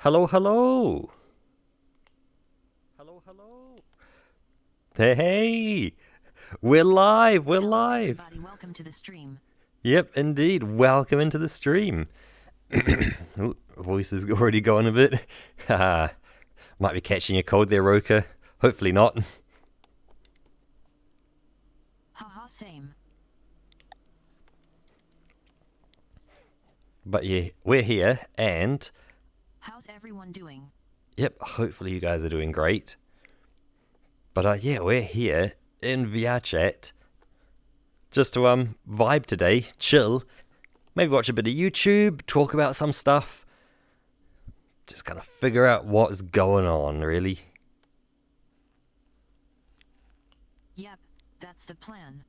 Hello, hello. Hello, hello. Hey, we're live. We're Hello, live. everybody. Welcome to the stream. Yep, indeed. Welcome into the stream. Ooh, voice is already going a bit. Might be catching a cold there, Roka. Hopefully not. Haha, same. But yeah, we're here, and How's everyone doing? yep, hopefully you guys are doing great. But yeah, we're here in VR chat just to vibe today, chill, maybe watch a bit of YouTube, talk about some stuff, just kind of figure out what's going on, really. Yep, that's the plan.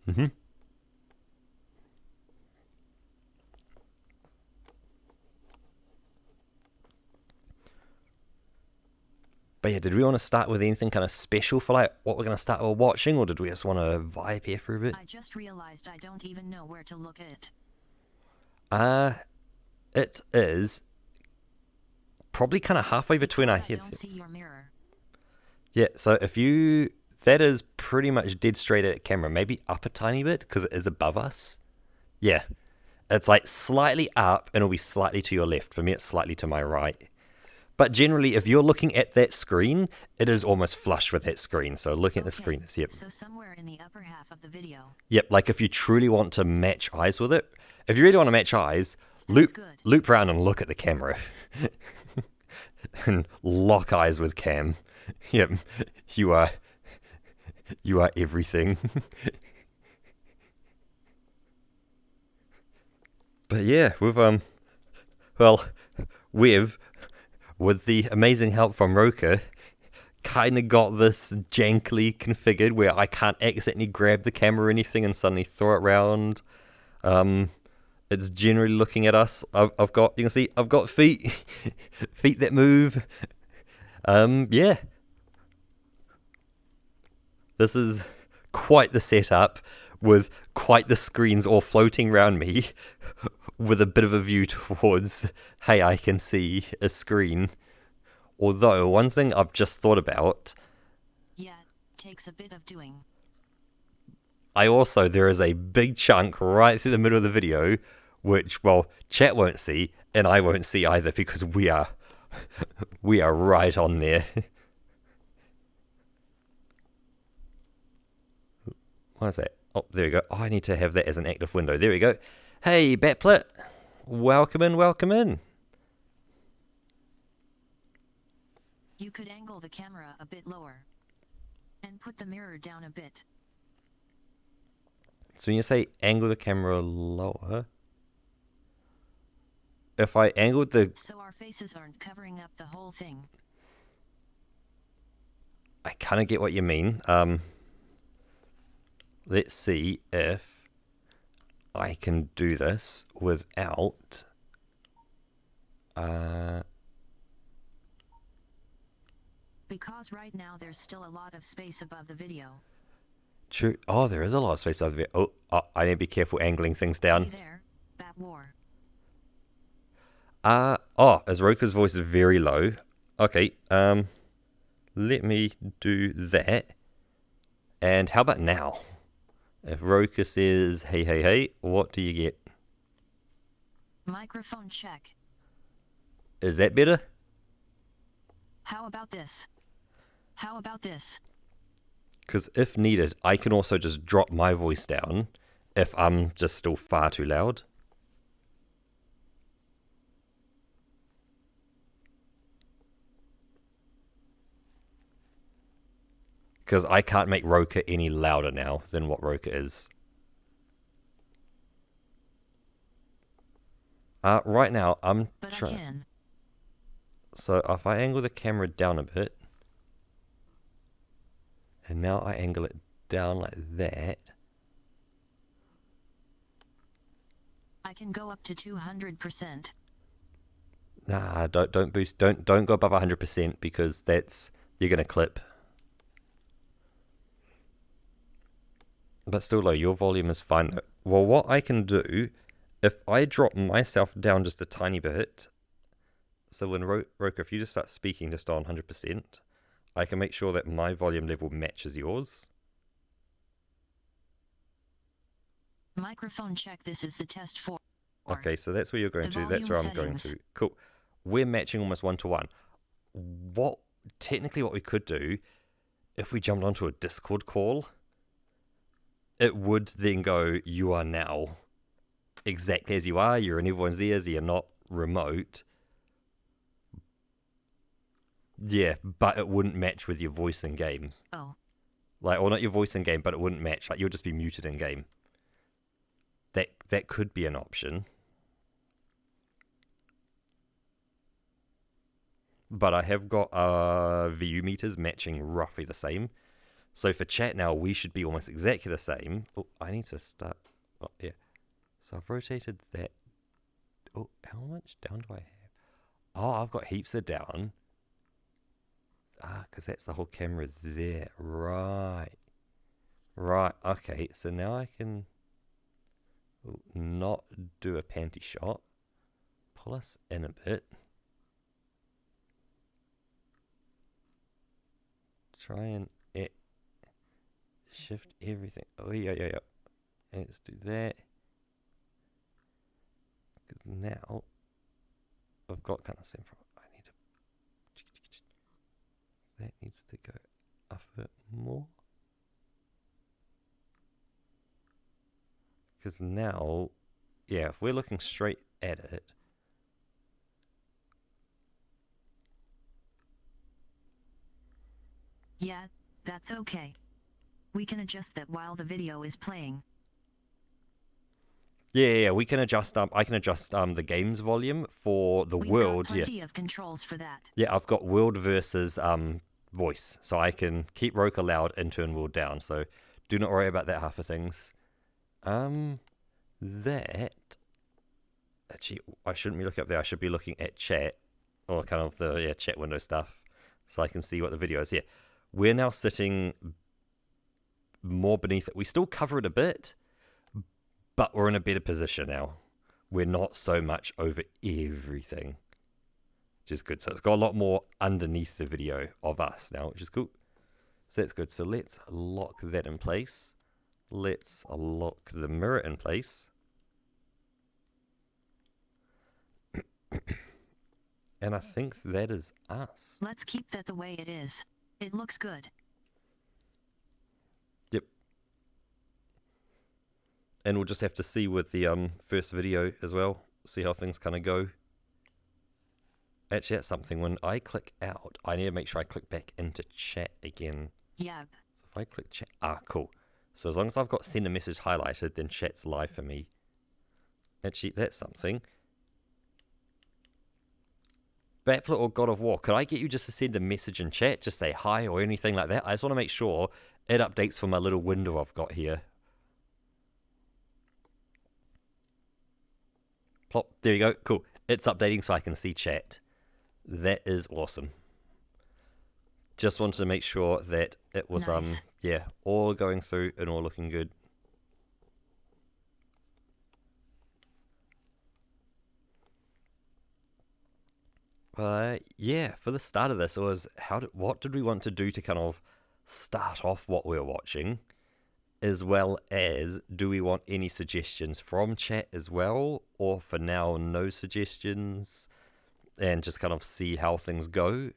Mm-hmm. But yeah, did we want to start with anything kind of special for like what we're going to start with watching, or did we just want to vibe here for a bit? I just realized I don't even know where to look at it. It is probably kind of halfway between our I don't headsets. see your mirror. Yeah, so if you, that is pretty much dead straight at camera, maybe up a tiny bit because it is above us. Yeah, it's like slightly up and it'll be slightly to your left. For me, it's slightly to my right. But generally, if you're looking at that screen, it is almost flush with that screen. So looking at the screen is, yep. So somewhere in the upper half of the video. Yep, like if you truly want to match eyes with it, if you really want to match eyes, loop around and look at the camera. And lock eyes with Cam. Yep, you are everything. But yeah, we've with the amazing help from Roka, kind of got this jankily configured where I can't accidentally grab the camera or anything and suddenly throw it around. It's generally looking at us. I've got, you can see, I've got feet, feet that move. Yeah. This is quite the setup with quite the screens all floating around me with a bit of a view towards, hey, I can see a screen. Although, one thing I've just thought about... Yeah, takes a bit of doing. There is a big chunk right through the middle of the video, which, well, chat won't see, and I won't see either because we are right on there. What is that? Oh, there we go. Oh, I need to have that as an active window. There we go. Hey, Batplit. Welcome in, welcome in. You could angle the camera a bit lower. And put the mirror down a bit. So when you say angle the camera lower, if I angled the... So our faces aren't covering up the whole thing. I kind of get what you mean. Let's see if I can do this without... Because right now there's still a lot of space above the video. True. Oh, there is a lot of space over there. Oh, I need to be careful angling things down. Hey there, Bat War. As Roka's voice is very low. Okay, let me do that. And how about now? If Roka says, hey, hey, hey, what do you get? Microphone check. Is that better? How about this? How about this? Because if needed, I can also just drop my voice down if I'm just still far too loud. Because I can't make Roka any louder now than what Roka is. Right now, I'm trying. So if I angle the camera down a bit, and now I angle it down like that. I can go up to 200%. Nah, don't boost, don't go above 100% because you're gonna clip. But still low, your volume is fine. Well, what I can do, if I drop myself down just a tiny bit, So when Roker, if you just start speaking just on 100%, I can make sure that my volume level matches yours. Microphone check. This is the test for. Okay, so that's where you're going to. That's where I'm going to. Cool. We're matching almost 1-to-1. Technically what we could do, if we jumped onto a Discord call, it would then go, you are now exactly as you are. You're in everyone's ears. You're not remote. Yeah, but it wouldn't match with your voice in game. Oh. Like, or not your voice in game, but it wouldn't match. Like, you'll just be muted in game. That could be an option. But I have got VU meters matching roughly the same. So for chat now, we should be almost exactly the same. Oh, I need to start. Oh, yeah. So I've rotated that. Oh, how much down do I have? Oh, I've got heaps of down. Because that's the whole camera there. Right. Right, okay. So now I can not do a panty shot. Pull us in a bit. Try and shift everything. Oh, yeah. Let's do that. Because now I've got kind of same problem. I need to. That needs to go up a bit more. Because now, yeah, if we're looking straight at it. Yeah, that's okay. We can adjust that while the video is playing. Yeah, we can adjust. I can adjust the game's volume for the world. We've got plenty of controls for that. Yeah, I've got world versus voice, so I can keep Roker loud and turn world down. So do not worry about that half of things. That actually, I shouldn't be looking up there. I should be looking at chat or kind of the chat window stuff, so I can see what the video is. Yeah, we're now sitting more beneath it. We still cover it a bit, but we're in a better position now. We're not so much over everything, which is good. So it's got a lot more underneath the video of us now, which is cool. So that's good. So let's lock that in place. Let's lock the mirror in place. And I think that is us. Let's keep that the way it is. It looks good. Yep. And we'll just have to see with the first video as well. See how things kind of go. Actually, that's something. When I click out, I need to make sure I click back into chat again. Yep. So if I click chat, cool. So as long as I've got send a message highlighted, then chat's live for me. Actually, that's something. Battler or God of War, could I get you just to send a message in chat? Just say hi or anything like that. I just want to make sure it updates for my little window I've got here. Plop. There you go. Cool. It's updating so I can see chat. That is awesome. Just wanted to make sure that it was, nice. All going through and all looking good. For the start of this, it was what did we want to do to kind of start off what we're watching, as well as do we want any suggestions from chat as well, or for now no suggestions, and just kind of see how things go.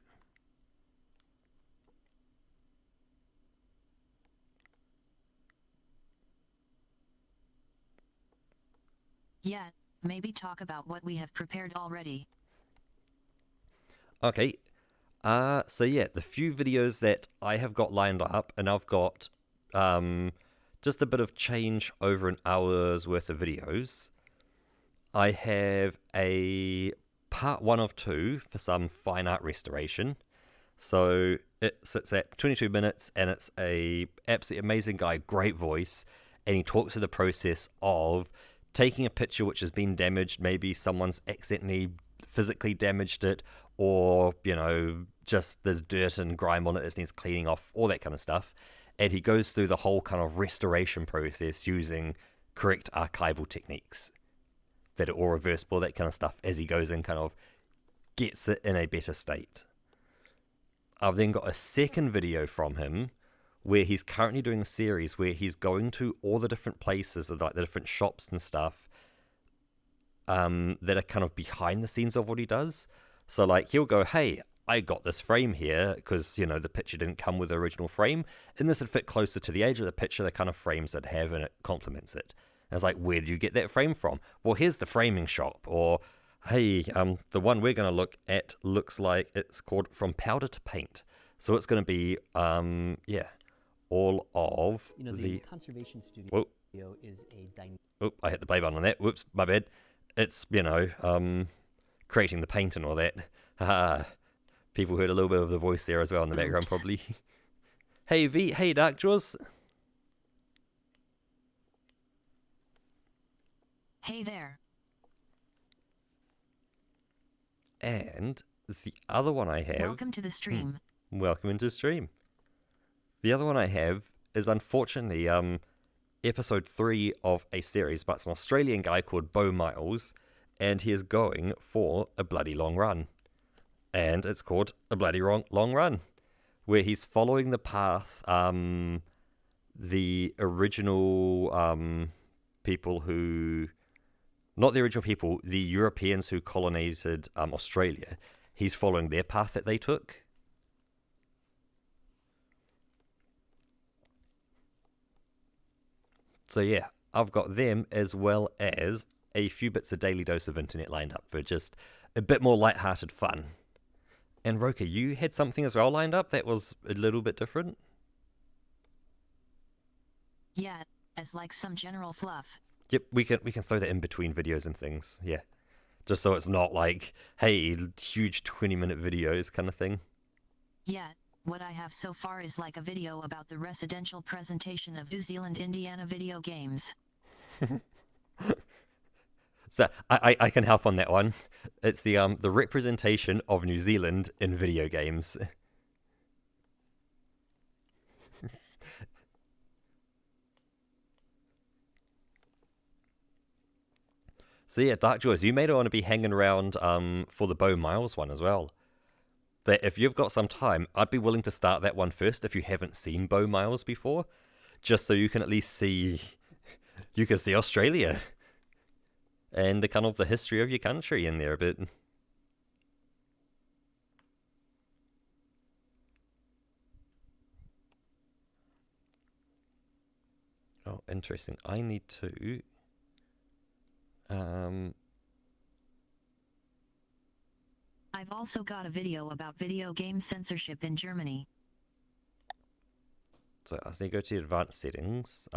Yeah, maybe talk about what we have prepared already. Okay, the few videos that I have got lined up, and I've got just a bit of change over an hour's worth of videos. I have a part 1 of 2 for some fine art restoration. So it sits at 22 minutes, and it's a absolutely amazing guy, great voice, and he talks to the process of taking a picture which has been damaged, maybe someone's accidentally physically damaged it, or, just there's dirt and grime on it that needs cleaning off, all that kind of stuff. And he goes through the whole kind of restoration process using correct archival techniques that are all reversible, that kind of stuff, as he goes in kind of gets it in a better state. I've then got a second video from him where he's currently doing a series where he's going to all the different places, like the different shops and stuff, that are kind of behind the scenes of what he does. So like he'll go, hey, I got this frame here because, you know, the picture didn't come with the original frame, and this would fit closer to the age of the picture, the kind of frames it have, and it complements it. And it's like, where did you get that frame from? Well, here's the framing shop. Or, hey, the one we're going to look at looks like it's called From Powder to Paint. So it's going to be, all of the conservation studio is a I hit the play button on that. Whoops, my bad. It's, creating the paint and all that. People heard a little bit of the voice there as well in the background, probably. Hey, V. Hey, Dark Jaws. Hey there. And the other one I have... Welcome to the stream. Welcome into the stream. The other one I have is unfortunately episode 3 of a series, but it's an Australian guy called Bo Miles, and he is going for a bloody long run. And it's called A Bloody Long Run, where he's following the path the original people who... Not the original people, the Europeans who colonized Australia. He's following their path that they took. So yeah, I've got them as well as a few bits of Daily Dose of Internet lined up for just a bit more lighthearted fun. And Roka, you had something as well lined up that was a little bit different? Yeah, as like some general fluff. Yep, we can throw that in between videos and things, yeah. Just so it's not like, hey, huge 20-minute videos kind of thing. Yeah, what I have so far is like a video about the residential presentation of New Zealand Indiana video games. So I can help on that one. It's the representation of New Zealand in video games. So yeah, Dark Joys, you may want to be hanging around for the Bo Miles one as well. That if you've got some time, I'd be willing to start that one first if you haven't seen Bo Miles before, just so you can at least see, you can see Australia and the kind of the history of your country in there a bit. Oh, interesting. I need to... I've also got a video about video game censorship in Germany. So I need to go to the advanced settings,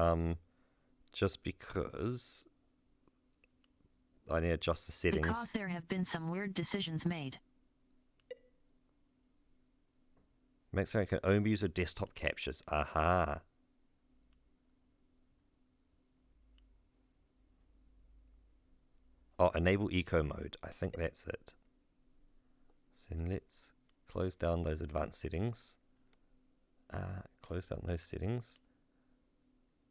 just because I need to adjust the settings. Because there have been some weird decisions made. Makes it can only be used with desktop captures. Aha. Oh, enable eco mode. I think that's it. So let's close down those advanced settings. Close down those settings.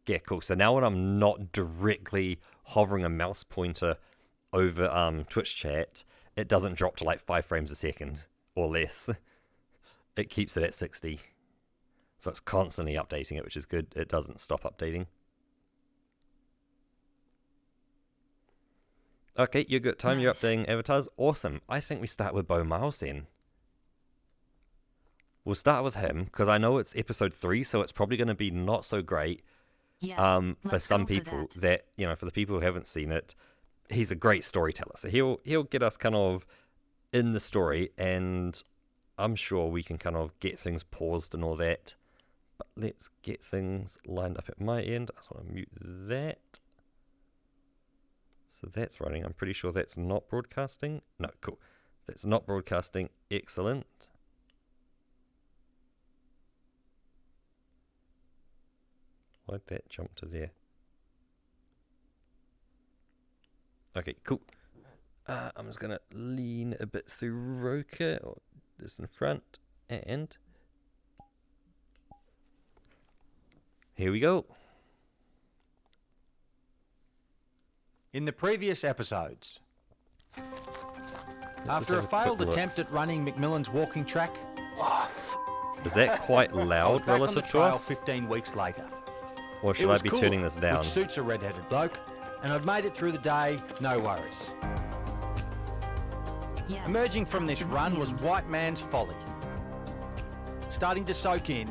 Yeah, cool. So now when I'm not directly hovering a mouse pointer over Twitch chat, it doesn't drop to like 5 frames a second or less. It keeps it at 60. So it's constantly updating it, which is good. It doesn't stop updating. Okay, you got time. Nice. You're updating avatars. Awesome. I think we start with Bo Miles then. We'll start with him, because I know it's episode 3, so it's probably going to be not so great. Yeah, for some people that, you know, for the people who haven't seen it, he's a great storyteller. So he'll get us kind of in the story, and I'm sure we can kind of get things paused and all that. But let's get things lined up at my end. I just want to mute that. So that's running. I'm pretty sure that's not broadcasting. No, cool. That's not broadcasting. Excellent. Why'd that jump to there? Okay, cool. I'm just going to lean a bit through Roka, or this in front, and here we go. In the previous episodes. After a failed attempt at running McMillan's walking track, Is that quite I was loud back on the relative to trail us? 15 weeks later. Or It should I was be cooler, turning this down? which suits a red-headed bloke, and I'd made it through the day, no worries. Yeah. Emerging from this run was white man's folly. Starting to soak in,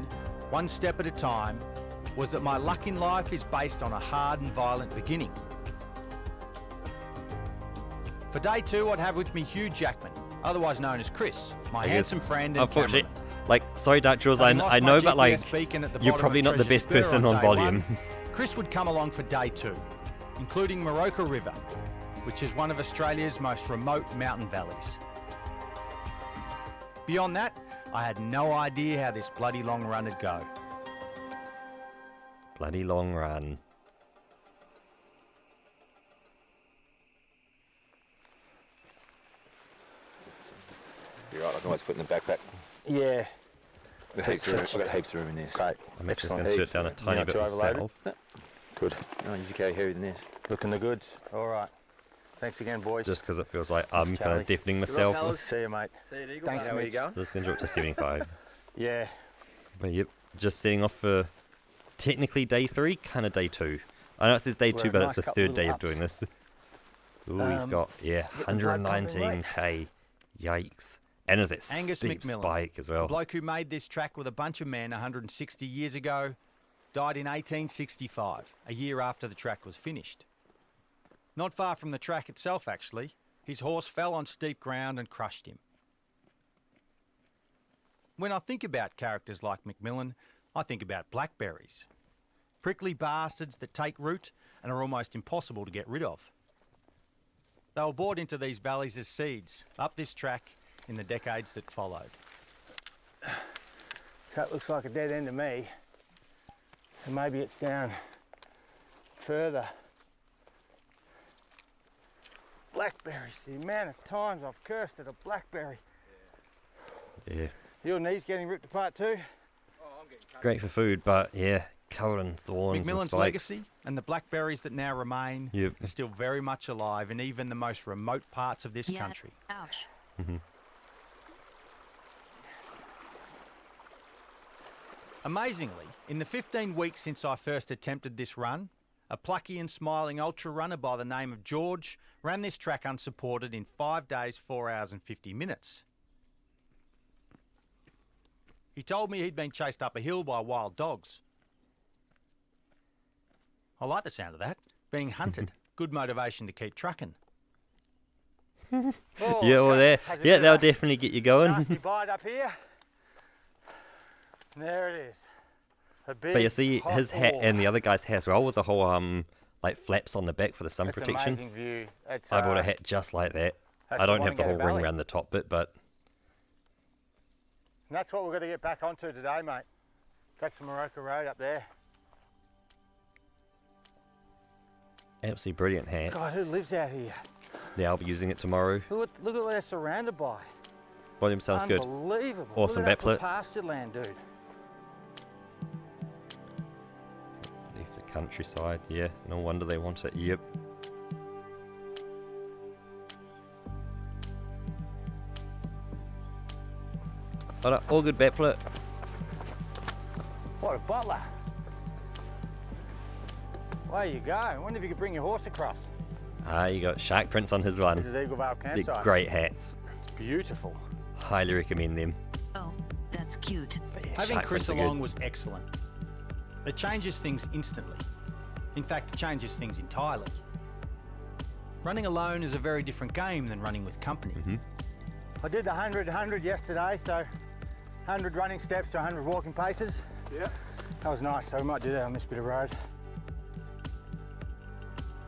one step at a time, was that my luck in life is based on a hard and violent beginning. For day 2, I'd have with me Hugh Jackman, otherwise known as Chris, my I guess, handsome friend and unfortunately, cameraman. like, sorry, Dutch Jules, Having lost I my know, but like, GPS beacon at the you're bottom probably of not the Treasure best Spur person on on day volume. 1, Chris would come along for day 2, including Maroka River, which is one of Australia's most remote mountain valleys. Beyond that, I had no idea how this bloody long run would go. Bloody long run. You're right, I can always put in the backpack. Yeah. I've got heaps of room in this. Great. I'm actually Excellent. going to do it down a tiny Not bit too overloaded? myself, Good. No, you carry heavier than this. Looking the goods. All right. Thanks again, boys. just because it feels like I'm kind Charlie. of deafening myself. See you, mate. Thanks, How are you Mitch. going? Just going to drop to 75. Yeah. But yep, just setting off for technically day 3, kind of day 2. I know it says day We're 2, a but nice it's the couple third little day of ups. doing this. Ooh, he's got, yeah, the blood pumping 119k. Yikes. And there's that Angus steep McMillan, spike as the well. bloke who made this track with a bunch of men 160 years ago, died in 1865, a year after the track was finished. Not far from the track itself, actually, his horse fell on steep ground and crushed him. When I think about characters like McMillan, I think about blackberries. Prickly bastards that take root and are almost impossible to get rid of. They were brought into these valleys as seeds, up this track in the decades that followed. That looks like a dead end to me. And maybe it's down further. Blackberries. The amount of times I've cursed at a blackberry. Yeah, Your knees getting ripped apart too? great for food, but yeah, covered in thorns and McMillan's spikes. legacy and the blackberries that now remain Yep. are still very much alive in even the most remote parts of this Yeah. country. Ouch. Amazingly, in the 15 weeks since I first attempted this run, a plucky and smiling ultra runner by the name of George ran this track unsupported in 5 days, 4 hours and 50 minutes. He told me he'd been chased up a hill by wild dogs. I like the sound of that. Being hunted. Good motivation to keep trucking. Oh, Yeah, well, okay. there, yeah, they'll definitely get you going. Nasty bite up here. And there it is. A big, But you see, hot his hat wall. and the other guy's hat as well, with the whole like flaps on the back for the sun It's an protection. amazing view. It's, I bought a hat just like that. that's I the don't have the whole Warringah ring Valley. around the top bit, but And that's what we're going to get back onto today, mate. That's the Maroka Road up there. absolutely brilliant hat. God, who lives out here? Yeah, I'll be using it tomorrow. Look at what they're surrounded by. Volume sounds good. Unbelievable. Awesome Look at that backlit. for pasture land, dude. Leave the countryside. Yeah, no wonder they want it. Yep. Alright, all good backlit. What a butler. Where you go? I wonder if you could bring your horse across. Ah, you got shark prints on his This one. is Eagle Vale They're campsite. great hats. It's beautiful. Highly recommend them. Oh, that's cute. But yeah, Having shark Chris prints are along good. was excellent. It changes things instantly. In fact, it changes things entirely. Running alone is a very different game than running with company. I did the 100 yesterday, so 100 running steps to 100 walking paces. Yeah. That was nice, so we might do that on this bit of road.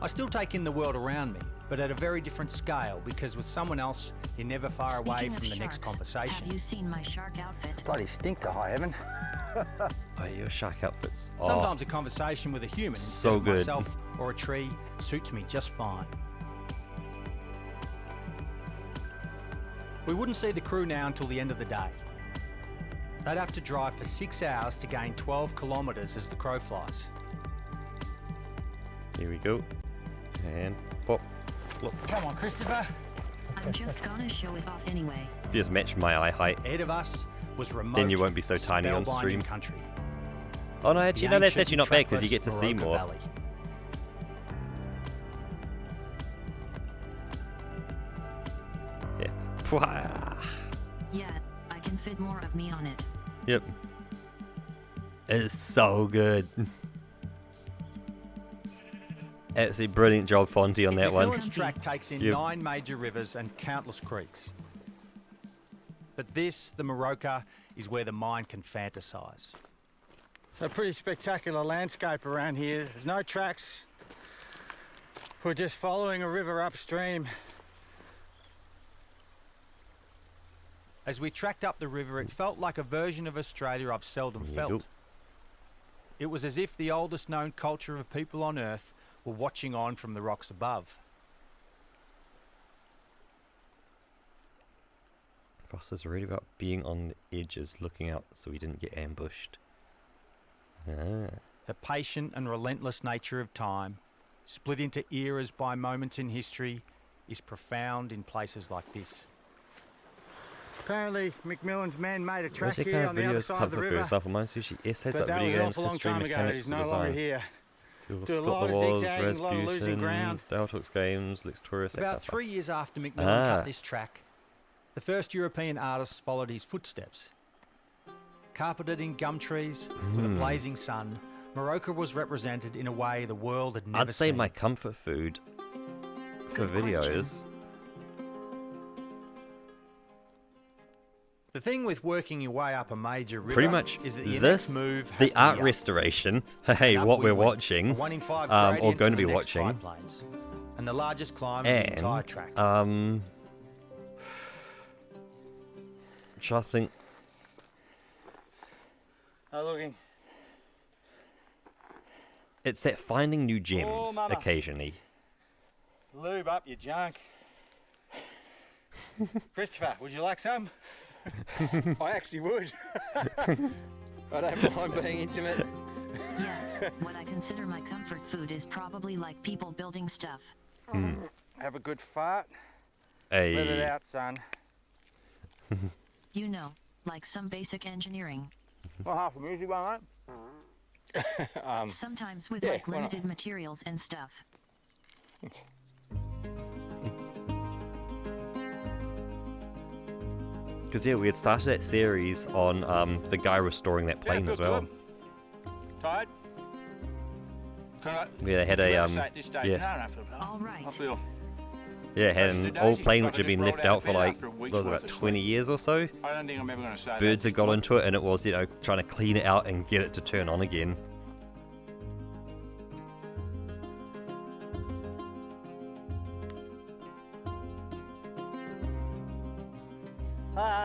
I still take in the world around me, but at a very different scale because with someone else, you're never far away Speaking from of the next sharks, conversation. Have you seen my shark outfit? Bloody stink to high heaven. Oh, your shark outfits. Oh, Sometimes a conversation with a human So instead of good. myself or a tree suits me just fine. We wouldn't see the crew now until the end of the day. They'd have to drive for 6 hours to gain 12 kilometres as the crow flies. here we go. And pop. Look. Come on, Christopher. I'm just gonna show it off anyway. If you just match my eye height. Ahead of us was remote, Then you won't be so tiny on spellbinding stream. country. Oh no, actually, The no, that's ancient actually not bad because you get to trackless see Morocco more. Valley. Yeah. Pwah. Yeah, I can fit more of me on it. Yep. It's so good. Absolutely brilliant job, Fonty, on that one. McMillan's track takes in Yep. 9 major rivers and countless creeks. But this, the Morocco, is where the mind can fantasise. So pretty spectacular landscape around here. There's no tracks. We're just following a river upstream. As we tracked up the river, it felt like a version of Australia I've seldom There you felt. go. It was as if the oldest known culture of people on Earth were watching on from the rocks above. Foster's really about being on the edges, looking out so he didn't get ambushed. Ah. The patient and relentless nature of time, split into eras by moments in history, is profound in places like this. Apparently, McMillan's men made a track What's that here kind of on the other videos side of comfort the for river. yourself? Mine sushi essays But about that was video an games, awful long history, time ago. mechanics, He's and no longer design. here. Google Do a Scott lot the of Wars, zigzagging, a lot of losing Rasputin, ground. Daltox Games, Lex Tourist, that kind About of stuff. 3 years after McMillan Ah. cut this track, the first European artists followed his footsteps. Carpeted in gum trees, with a blazing sun, Morocco was represented in a way the world had never I'd say seen. my comfort food for Good videos. The thing with working your way up a major river Pretty much is that your this, next move has the to art be up. restoration, hey, An what we're upwind wind, watching, a 1 in 5 or gradient going to be the next watching, 5 lanes, and the largest climb in the entire and track. which I think Oh, looking. it's that finding new gems Mama. occasionally. Lube up your junk. Christopher, would you like some? I actually would. I don't mind being intimate. Yeah, what I consider my comfort food is probably like people building stuff. Have a good fart. Let it Hey, out, son. You know, like some basic engineering. Well, half a music one, mate. Sometimes with yeah, like why not? limited materials and stuff. because yeah, we had started that series on the guy restoring that plane as well. Tired? Yeah, they had a Yeah. yeah, All right. yeah, had an Daisy, old plane so I which had just been rolled left out out of for bed like after a what week's was it, worth about of 20 years or so. I don't think I'm ever going to say Birds that. had got into it, and it was trying to clean it out and get it to turn on again.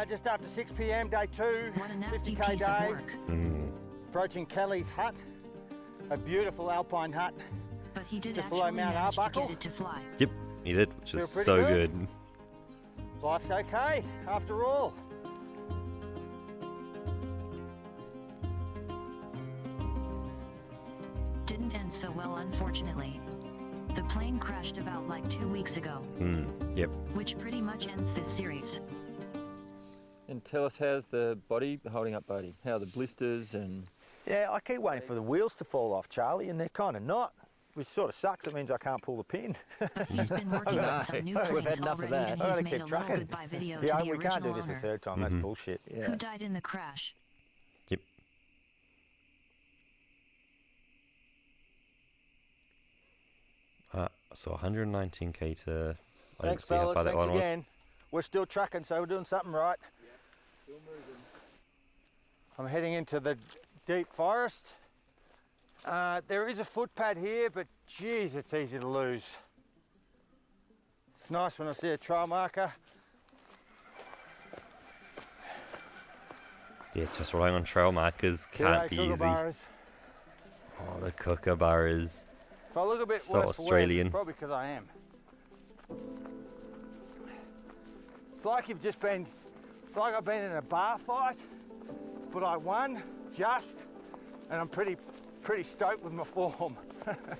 Just after 6 p.m, day 2, What a nasty 50k piece of day. work. Approaching Kelly's hut, a beautiful alpine hut. But he did Just below actually Mount manage to Arbuckle. get it to fly. Yep, he did, which Feel is pretty so good? good. Life's okay, after all. Didn't end so well, unfortunately. The plane crashed about like 2 weeks ago, Yep. which pretty much ends this series. And tell us, how's the body holding up, Bodie? How are the blisters and... Yeah, I keep waiting for the wheels to fall off, Charlie, and they're kind of not, which sort of sucks. It means I can't pull the pin. But he's been working No, on some new we've planes had enough of already, that. and I he's gotta made keep a little trucking. goodbye video to Yeah, the we can't do original this the owner, third time. That's bullshit. Yeah. who died in the crash. Yep. So 119k to. I didn't Thanks, see how fellas. far that Thanks one again. We're still trucking, so we're doing something right. I'm heading into the deep forest. There is a footpad here, but geez, it's easy to lose. It's nice when I see a trail marker. was. Yeah, just relying on trail markers can't G'day, be easy. kookaburras. Oh, the kookaburras. If I look a bit So worse for Australian. wear, it's probably because I am. It's like you've just been, it's like I've been in a bar fight, but I won just, and I'm pretty pretty stoked with my form.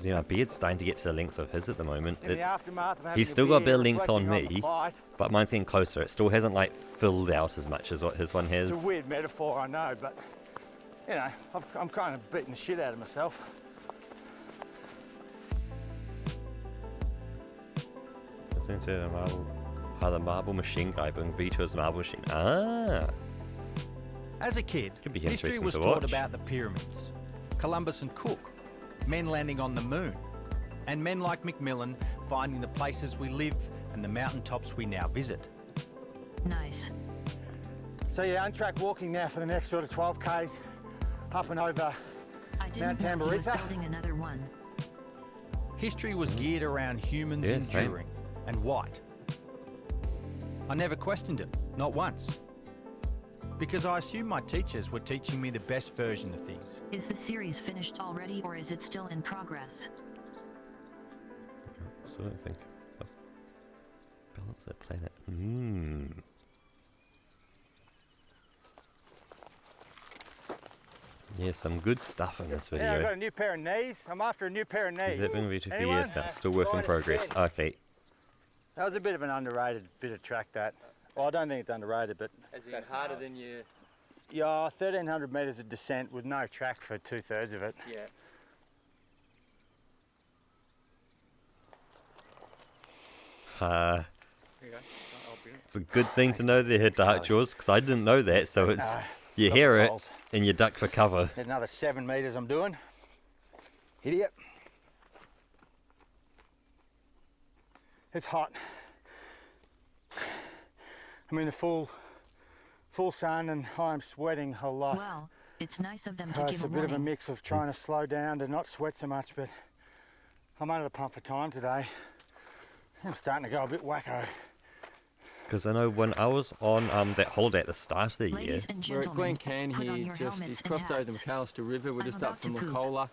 You know, my beard's starting to get to the length of his at the moment. In the aftermath of having He's a still got a bit beer, of length on reflecting me, the fight. but mine's getting closer. It still hasn't like filled out as much as what his one has. It's a weird metaphor, I know, but you know, I'm kind of beating the shit out of myself. Listening to the marble, how the marble machine guy bring V to his marble machine. Ah, As a kid, Could be history interesting was to taught watch. about the pyramids, Columbus and Cook, men landing on the moon, and men like Macmillan finding the places we live and the mountaintops we now visit. Nice. So yeah, untrack walking now for the next sort of 12 k's up and over. I didn't know he was building another one. History was geared around humans Yeah, same. enduring and white. I never questioned it, not once. Because I assumed my teachers were teaching me the best version of things. Is the series finished already or is it still in progress? so I don't think. Balance that planet. Yeah, some good stuff in this Yeah, I've got video. a new pair of knees. I'm after a new pair of knees. They've been V2 for Anyone? years now. Still work in Side progress. shed. Okay. That was a bit of an underrated bit of track, that. Well, I don't think it's underrated, but As in harder than you. yeah, 1,300 metres of descent with no track for 2/3 of it. Yeah. Uh, Here you go. I'll bring it. it's a good thing to know there, Dark Jaws, because I didn't know that. So it's you Couple hear of it holes. and you duck for cover. There's another 7 metres I'm doing. Idiot. It's hot. I'm in the full sun and I'm sweating a lot. Well, it's nice of them to It's give a a bit of a warning. mix of trying to slow down to not sweat so much, but I'm under the pump for time today. I'm starting to go a bit wacko. Because I know when I was on that holiday at the start of the year, Ladies and We're at gentlemen, Glen Can put on here, your just helmets he's and crossed over the hats. McAllister River. We're I'm just up about to from poop. Lacola.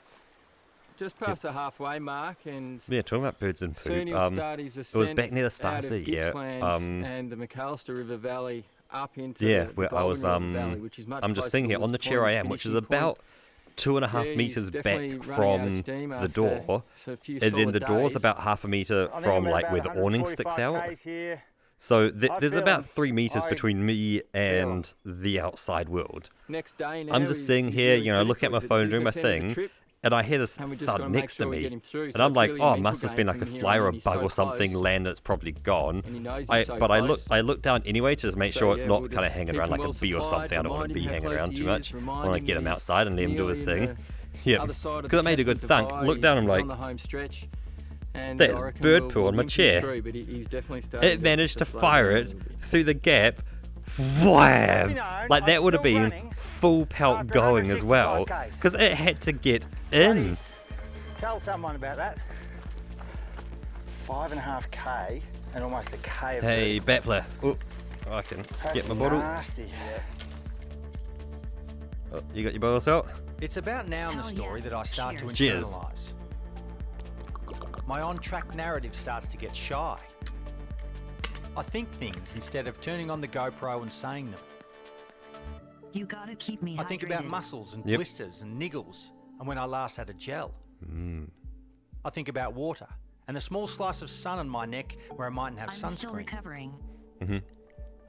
Just past the halfway mark, and yeah, talking about birds and soon poop. he'll start his It was ascent back near the start out of the year. Gippsland and the McAllister River Valley up into Yeah, the where I Golden was. River Valley, which is much I'm just closer sitting to here on the Woods chair I Pond's am, which is finishing point. about 2.5 Yeah, meters he's definitely back running out of from steam the after door, a few and then solid the door's days. about half a meter I think from I'm at like about where the awning sticks 145 out. k's here. So I there's feel about 3 meters I between me feel and the outside world. Next day now, I'm just he's- sitting he's here, really you know, looking at my critical. phone, He's doing my just ended the thing, trip, and I hear this and we just gotta thud make next sure to we me. get him through. And So I'm it's like, really oh, a it must mental have been game like a from here fly on or a in. He's bug so or something close. land that's probably gone. And he knows he's so But I close. look down anyway to just make So, sure it's yeah, not we'll kind of just hanging keep around him like well a bee or supplied, something. I don't want remind to be him how hanging close around he too is, much. I remind want to him get him he's outside and let him do nearly his in thing. the Yeah, other side of because it made a good Tasman thunk. Divide. Look down, I'm He's like, on the home stretch, and there's I reckon bird we'll poo on my limp him chair. through, but he's definitely starting it managed to slow fire down a it little bit. through the gap. Wham! You know, Like that I'm would have still been running full pelt after going as 165 well, k's. because it had to get in. Tell someone about that. 5.5 k and almost a k of Hey, bird. bat player. Oh, I can That's get my bottle. nasty. Oh, you got your bottles out? It's about now in the Hell story yeah. that I start to Cheers. internalise. My on-track narrative starts to get shy. I think things instead of turning on the GoPro and saying them. You gotta keep me I think about hydrated. muscles and Yep. blisters and niggles and when I last had a gel. Mm. I think about water and the small slice of sun on my neck where I mightn't have I'm still sunscreen. recovering.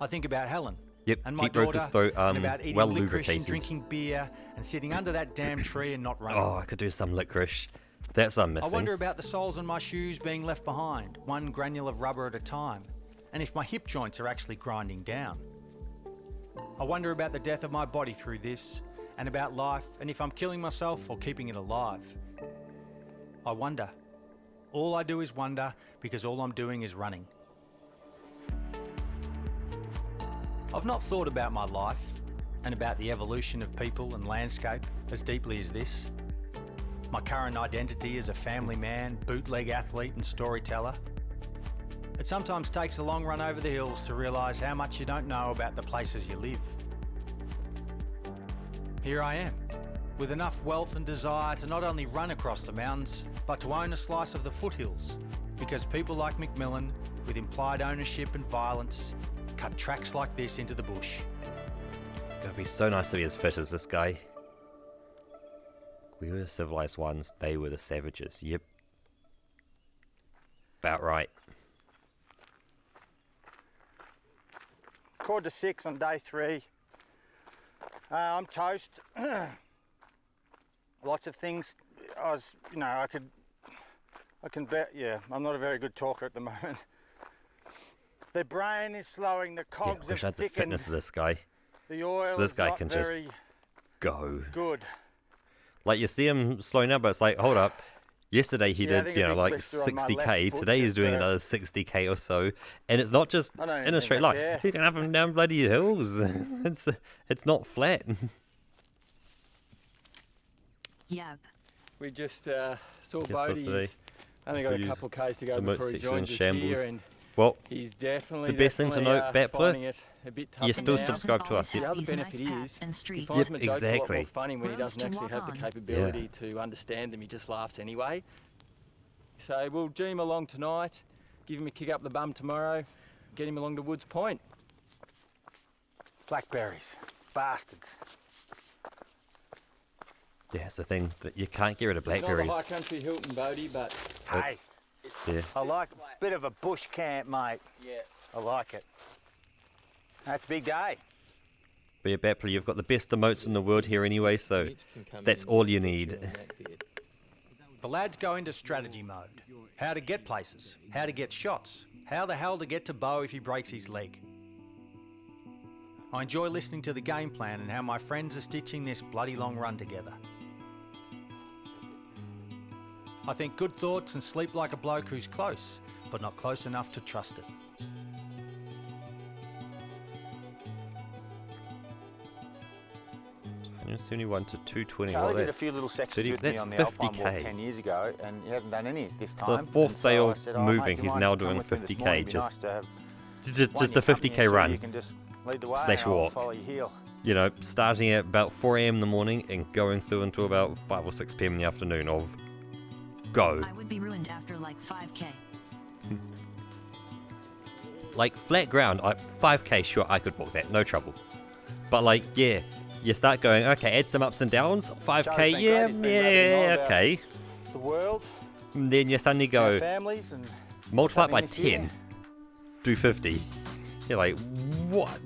I think about Helen Yep, and my keep daughter Roker's throat and about eating well licorice and lubricated. drinking beer and sitting under that damn tree and not running. Oh, I could do some licorice. That's what I'm I missing. wonder about the soles on my shoes being left behind, one granule of rubber at a time, and if my hip joints are actually grinding down. I wonder about the death of my body through this, and about life, and if I'm killing myself or keeping it alive. I wonder. All I do is wonder, because all I'm doing is running. I've not thought about my life, and about the evolution of people and landscape as deeply as this. My current identity as a family man, bootleg athlete and storyteller. It sometimes takes a long run over the hills to realise how much you don't know about the places you live. Here I am, with enough wealth and desire to not only run across the mountains, but to own a slice of the foothills, because people like Macmillan, with implied ownership and violence, cut tracks like this into the bush. It'd be so nice to be as fit as this guy. We were the civilized ones, they were the savages. Yep. About right. Quarter to 6 on day 3. I'm toast. Lots of things. I can bet. Yeah, I'm not a very good talker at the moment. The brain is slowing. The Yeah, cogs I wish I have had the thickened. fitness of this guy. The oil So this is guy not can just very go. good. Like, you see him slowing down, but it's like, hold up. Yesterday he Yeah, I did, think you a know, big like blister on my left 60k. foot Today he's just doing there. another 60k or so. And it's not just I don't in even a think straight I line. care. You can have him down bloody hills. It's not flat. Yep. We just saw Yes, Bodie. today. He's only got a couple of k's to go the moat before he section in joins us shambles. here, and Well, he's definitely the best thing to note, Battler, finding it a bit tough you're still now. subscribed to us. The Yeah, other benefit is and he streets. finds Yep, my jokes a lot exactly. more funny when he Roads doesn't to actually walk have the on. capability to understand them. He just laughs anyway. So we'll G him along tonight, give him a kick up the bum tomorrow, get him along to Woods Point. Blackberries, bastards. yeah, that's the thing. That you can't get rid of It's not blackberries. the high country Hilton, Bodie, but Hey, It's, yeah. I like a bit of a bush camp, mate. yeah. I like it. That's a big day. But yeah, Battler, you've got the best emotes in the world here anyway, so that's all you need. The lads go into strategy mode. How to get places, how to get shots, how the hell to get to Bo if he breaks his leg. I enjoy listening to the game plan and how my friends are stitching this bloody long run together. I think good thoughts and sleep like a bloke who's close, but not close enough to trust it. It's 71 to 220. Charlie Well, did a that's few little sections 30 with me that's on the Alpine walk 50k. 10 years ago, and he hasn't done any this time. So the fourth And day I of said, "Oh, mate, moving, do you he's mind now coming doing with me this 50k, morning? It'd be just nice to have just one a your company 50k and two run. You can just lead the way Slash and I'll walk. follow your heel. You know, starting at about 4 a.m. in the morning and going through until about 5 or 6 p.m. in the afternoon of go. I would be ruined after like 5k. Like, flat ground, 5k, sure, I could walk that, no trouble. But like, yeah, you start going, okay, add some ups and downs, 5k, Charlie's been yeah, great, he's been raving on yeah, about okay. The world, And then you suddenly our go, families, and multiply it by happening this 10, year. do 50. You're like, what?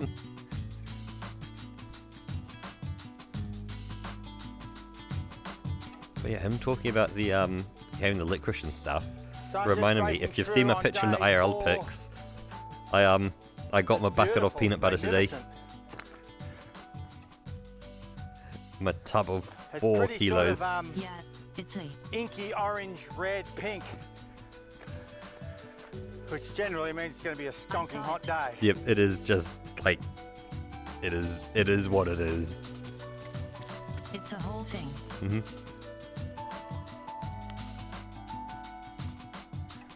But yeah, him talking about the having the licorice and stuff Sun's reminded just me. breaking If you've seen my through on picture in the day IRL 4. pics, I got my bucket of Beautiful, peanut butter today. magnificent. My tub of It's 4 pretty kilos. Sort of, Yeah, it's a inky orange, red, pink, which generally means it's going to be a stonking hot day. Yep, it is just like it is what it is. it's a whole thing. Hmm.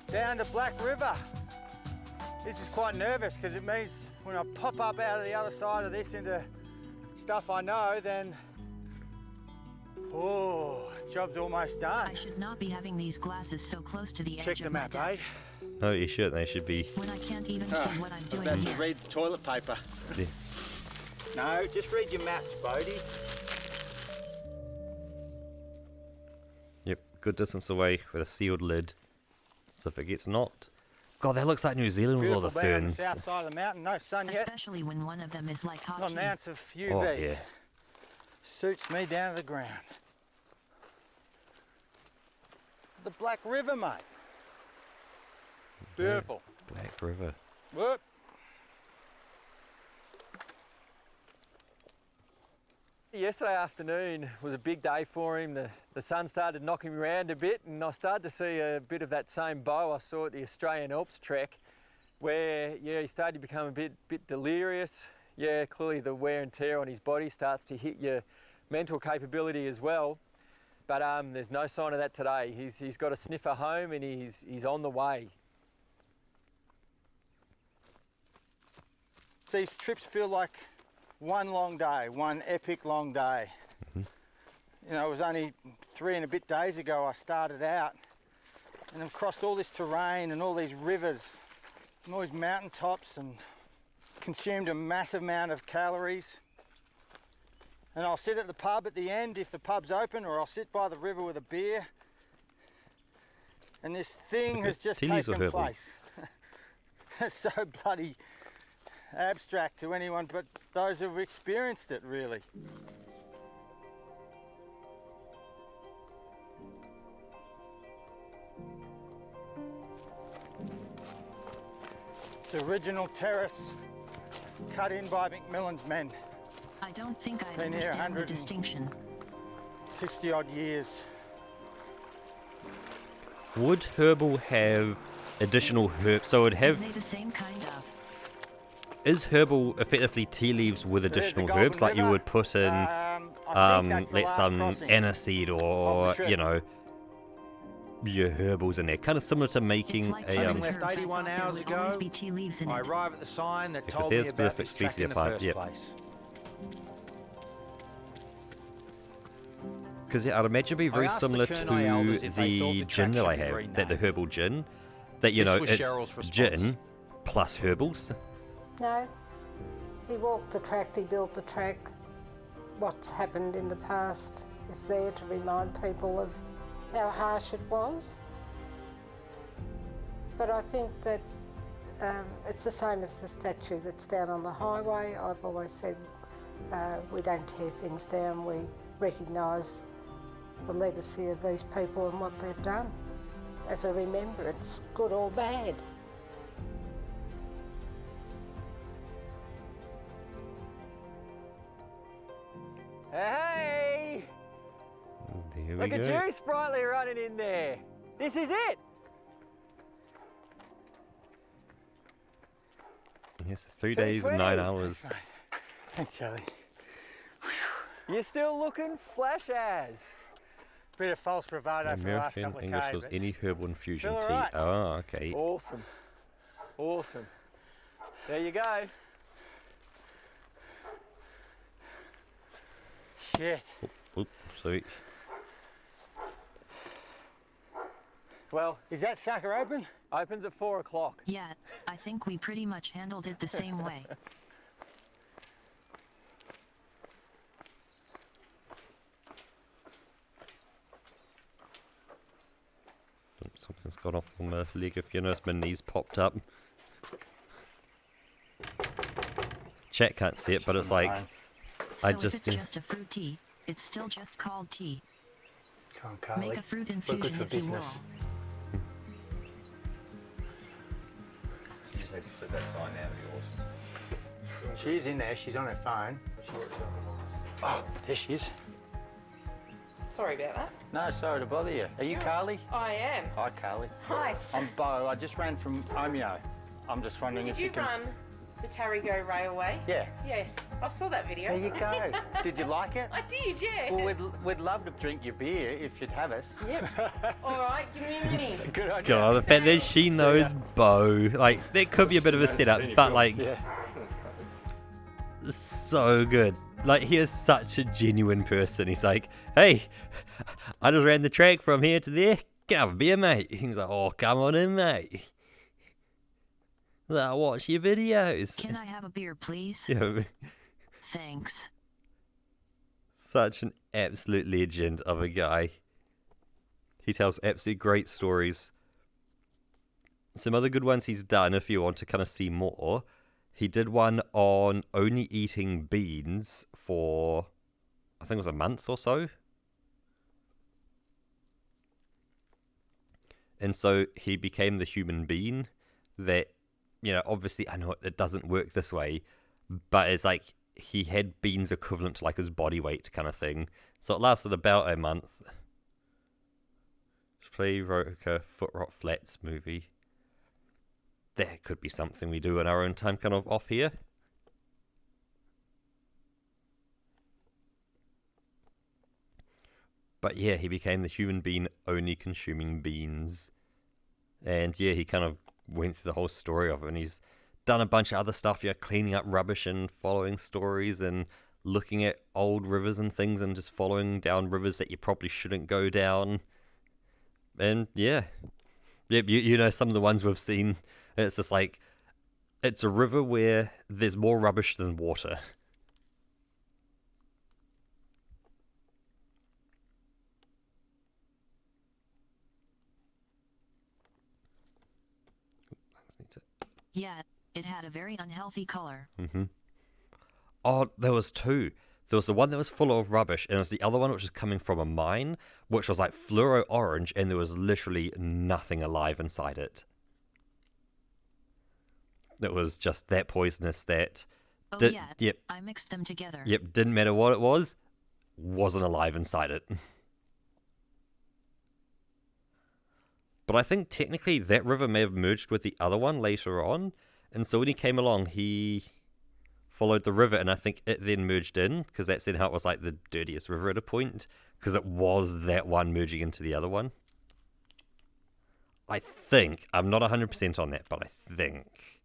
Down to Black River. This is quite nervous because it means when I pop up out of the other side of this into stuff I know, then oh, job's almost done. I should not be having these glasses so close to the Check edge the of my map, eh? desk No, you should. They should be. when I can't even see what I'm doing About to here. read the toilet paper. Yeah. No, just read your maps, Bodie. Yep, good distance away with a sealed lid. So if it gets knocked, God, that looks like New Zealand with all Beautiful the down on the ferns. south side of the mountain. No sun yet. Especially when one of them is like hot Not tea. an ounce of UV. Oh yeah. Suits me down to the ground. The Black River, mate. Beautiful. Black River. Whoop. Yesterday afternoon was a big day for him. The sun started knocking him around a bit, and I started to see a bit of that same Bo I saw at the Australian Alps trek, where he started to become a bit delirious. Yeah, clearly the wear and tear on his body starts to hit your mental capability as well. But there's no sign of that today. He's got a sniffer home and he's on the way. These trips feel like one long day, one epic long day. You know, it was only 3 and a bit days ago I started out, and I've crossed all this terrain and all these rivers and all these mountain tops and consumed a massive amount of calories. And I'll sit at the pub at the end if the pub's open, or I'll sit by the river with a beer. And this thing has just tea leaves or taken herbal? place. It's so bloody abstract to anyone but those who've experienced it, really. It's original terrace cut in by McMillan's men. I don't think I Been here understand the 100 distinction. 60 odd years. Would herbal have additional herbs? So it would Are have. they the same kind of? Is herbal effectively tea leaves with There's the additional Golden herbs like you River. would put in, I think that's the let's last some crossing. aniseed or Of the you trip. know, your herbals in there, kind of similar to It's making like a tea Having herbs. left I 81 thought there hours would always ago, be tea leaves in I it. arrive at the sign that Because told me there's about perfect this track species in the apart, first yep. place. Because I'd imagine it'd be very asked the similar Kurnai elders to if they thought the the gin track that I should be have, renamed. that the herbal gin, that you This know was it's Cheryl's response. gin plus herbals. No. He walked the track, he built the track. What's happened in the past is there to remind people of how harsh it was. But I think that it's the same as the statue that's down on the highway. I've always said we don't tear things down, we recognise the legacy of these people and what they've done as a remembrance, good or bad. Hey! There we Look at go. you, Sprightly, running in there. This is it. Yes, 3 days and 9 hours. Thanks, Charlie. You're still looking flash as. Bit of false bravado for the last American couple of English K, was but any herbal infusion Feel tea. alright. Oh, okay. Awesome. Awesome. There you go. shit. Oop, sorry. Well, Is that sucker open? opens at 4 o'clock. Yeah, I think we pretty much handled it the same way. Something's gone off on my leg. If you notice, my knees popped up. Chat can't see it, but it's like So I if just it's just a fruit tea, it's still just called tea. Come on, Carly. Make a fruit We're infusion good for if you business. will. You just need to flip that sign out of yours. She's in there. She's on her phone. Oh, there she is. Sorry about that. No, sorry to bother you. Are you Carly? I am. Hi, Carly. Hi. I'm Bo. I just ran from Omeo. I'm just wondering Did if you can... run the Tarrygo Railway? Yeah. Yes, I saw that video. There you go. Did you like it? I did, yeah. Well, we'd love to drink your beer if you'd have us. Yep. All right, give me a minute. Good on you. God, the fact that she knows Bo, like that could be a bit of a setup, but like Yeah. so good. Like he is such a genuine person. He's like, hey, I just ran the track from here to there. Can I have a beer, mate? He's like, oh, come on in, mate. I'll watch your videos. Can I have a beer, please? Yeah, Thanks. such an absolute legend of a guy. He tells absolutely great stories. Some other good ones he's done, if you want to kind of see more. He did one on only eating beans for, I think it was a month or so. And so he became the human being that, you know, obviously, I know it doesn't work this way, but it's like he had beans equivalent to like his body weight kind of thing. So it lasted about a month. Play Roker Foot Rot Flats movie. That could be something we do in our own time, kind of off here. But yeah, he became the human being only consuming beans. And yeah, he kind of went through the whole story of it. And he's done a bunch of other stuff, yeah, cleaning up rubbish and following stories and looking at old rivers and things and just following down rivers that you probably shouldn't go down. And yeah, you know some of the ones we've seen. It's just like, it's a river where there's more rubbish than water. Just need to... Yeah, it had a very unhealthy color. Oh, there was two. There was the one that was full of rubbish, and there was the other one which was coming from a mine, which was like fluoro orange, and there was literally nothing alive inside it. It was just that poisonous that... Oh yeah, Yep. I mixed them together. Yep, didn't matter what it was, wasn't alive inside it. But I think technically that river may have merged with the other one later on, and so when he came along, he followed the river, and I think it then merged in, because that's then how it was like the dirtiest river at a point, because it was that one merging into the other one. I think. I'm not 100% on that, but I think.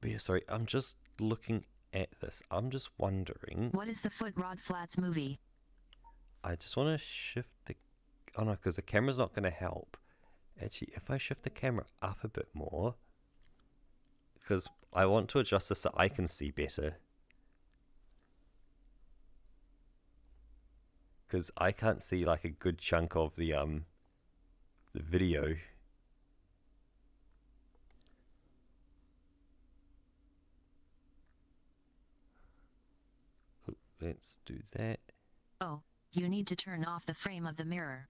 But yeah, sorry, I'm just looking at this. I'm just wondering... What is the Foot Rod Flats movie? I just want to shift the... Oh no, because the camera's not going to help. Actually, if I shift the camera up a bit more... Because I want to adjust this so I can see better. Because I can't see like a good chunk of the video. Let's do that. Oh, you need to turn off the frame of the mirror.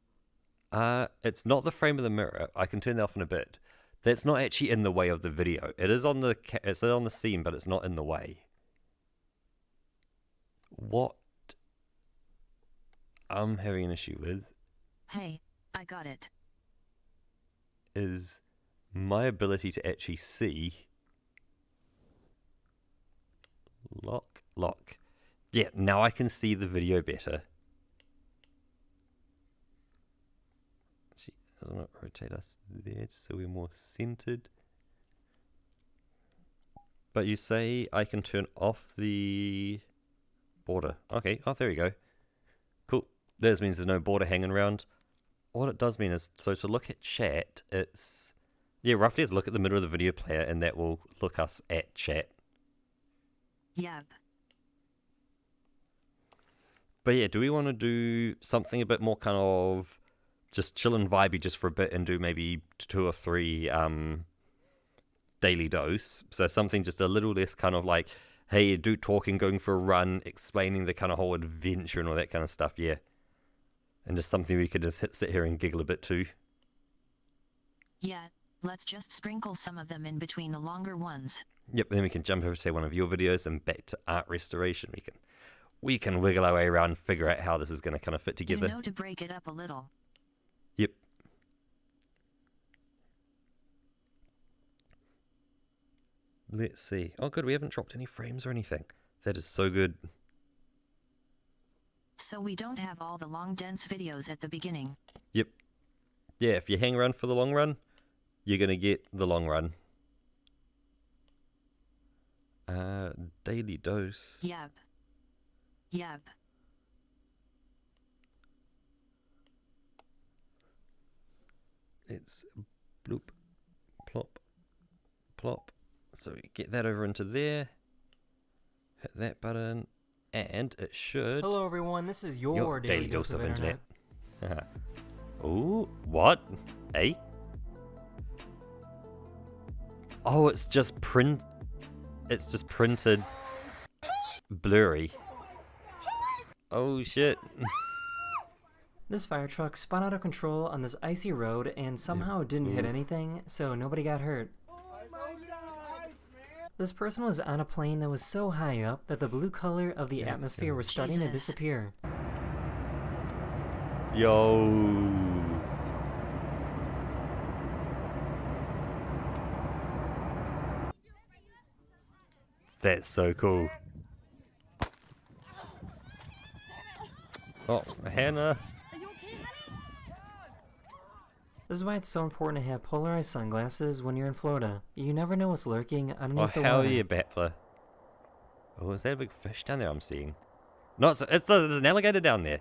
It's not the frame of the mirror. I can turn that off in a bit. That's not actually in the way of the video. It is on the it's on the scene, but it's not in the way. What I'm having an issue with Hey, I got it. is my ability to actually see. Lock. Yeah, now I can see the video better. See, doesn't it rotate us there just so we're more centered? But you say I can turn off the border. Okay, oh, there we go. Cool. That means there's no border hanging around. What it does mean is, so to look at chat, it's... Yeah, roughly just look at the middle of the video player and that will look us at chat. Yep. But yeah, do we want to do something a bit more kind of just chill and vibey just for a bit and do maybe 2 or 3 daily dose? So something just a little less kind of like, hey, do talking, going for a run, explaining the kind of whole adventure and all that kind of stuff, yeah. And just something we could just sit here and giggle a bit too. Yeah, let's just sprinkle some of them in between the longer ones. Yep, then we can jump over to say one of your videos and back to art restoration. We can wiggle our way around and figure out how this is going to kind of fit together. You know to break it up a little. Yep. Let's see. Oh, good. We haven't dropped any frames or anything. That is so good. So we don't have all the long, dense videos at the beginning. Yep. Yeah, if you hang around for the long run, you're going to get the long run. Daily dose. Yep. It's bloop, plop, plop. So we get that over into there. Hit that button, and it should... Hello everyone, this is your daily dose of internet. Ooh, what? Eh? Oh, it's just printed blurry. Oh shit. This fire truck spun out of control on this icy road and somehow didn't hit anything, so nobody got hurt. This person was on a plane that was so high up that the blue color of the atmosphere was starting to disappear. Yo. That's so cool. Oh, Hannah. This is why it's so important to have polarized sunglasses when you're in Florida. You never know what's lurking underneath the water. Oh, hell yeah, Battler. Oh, is that a big fish down there I'm seeing? No, there's an alligator down there.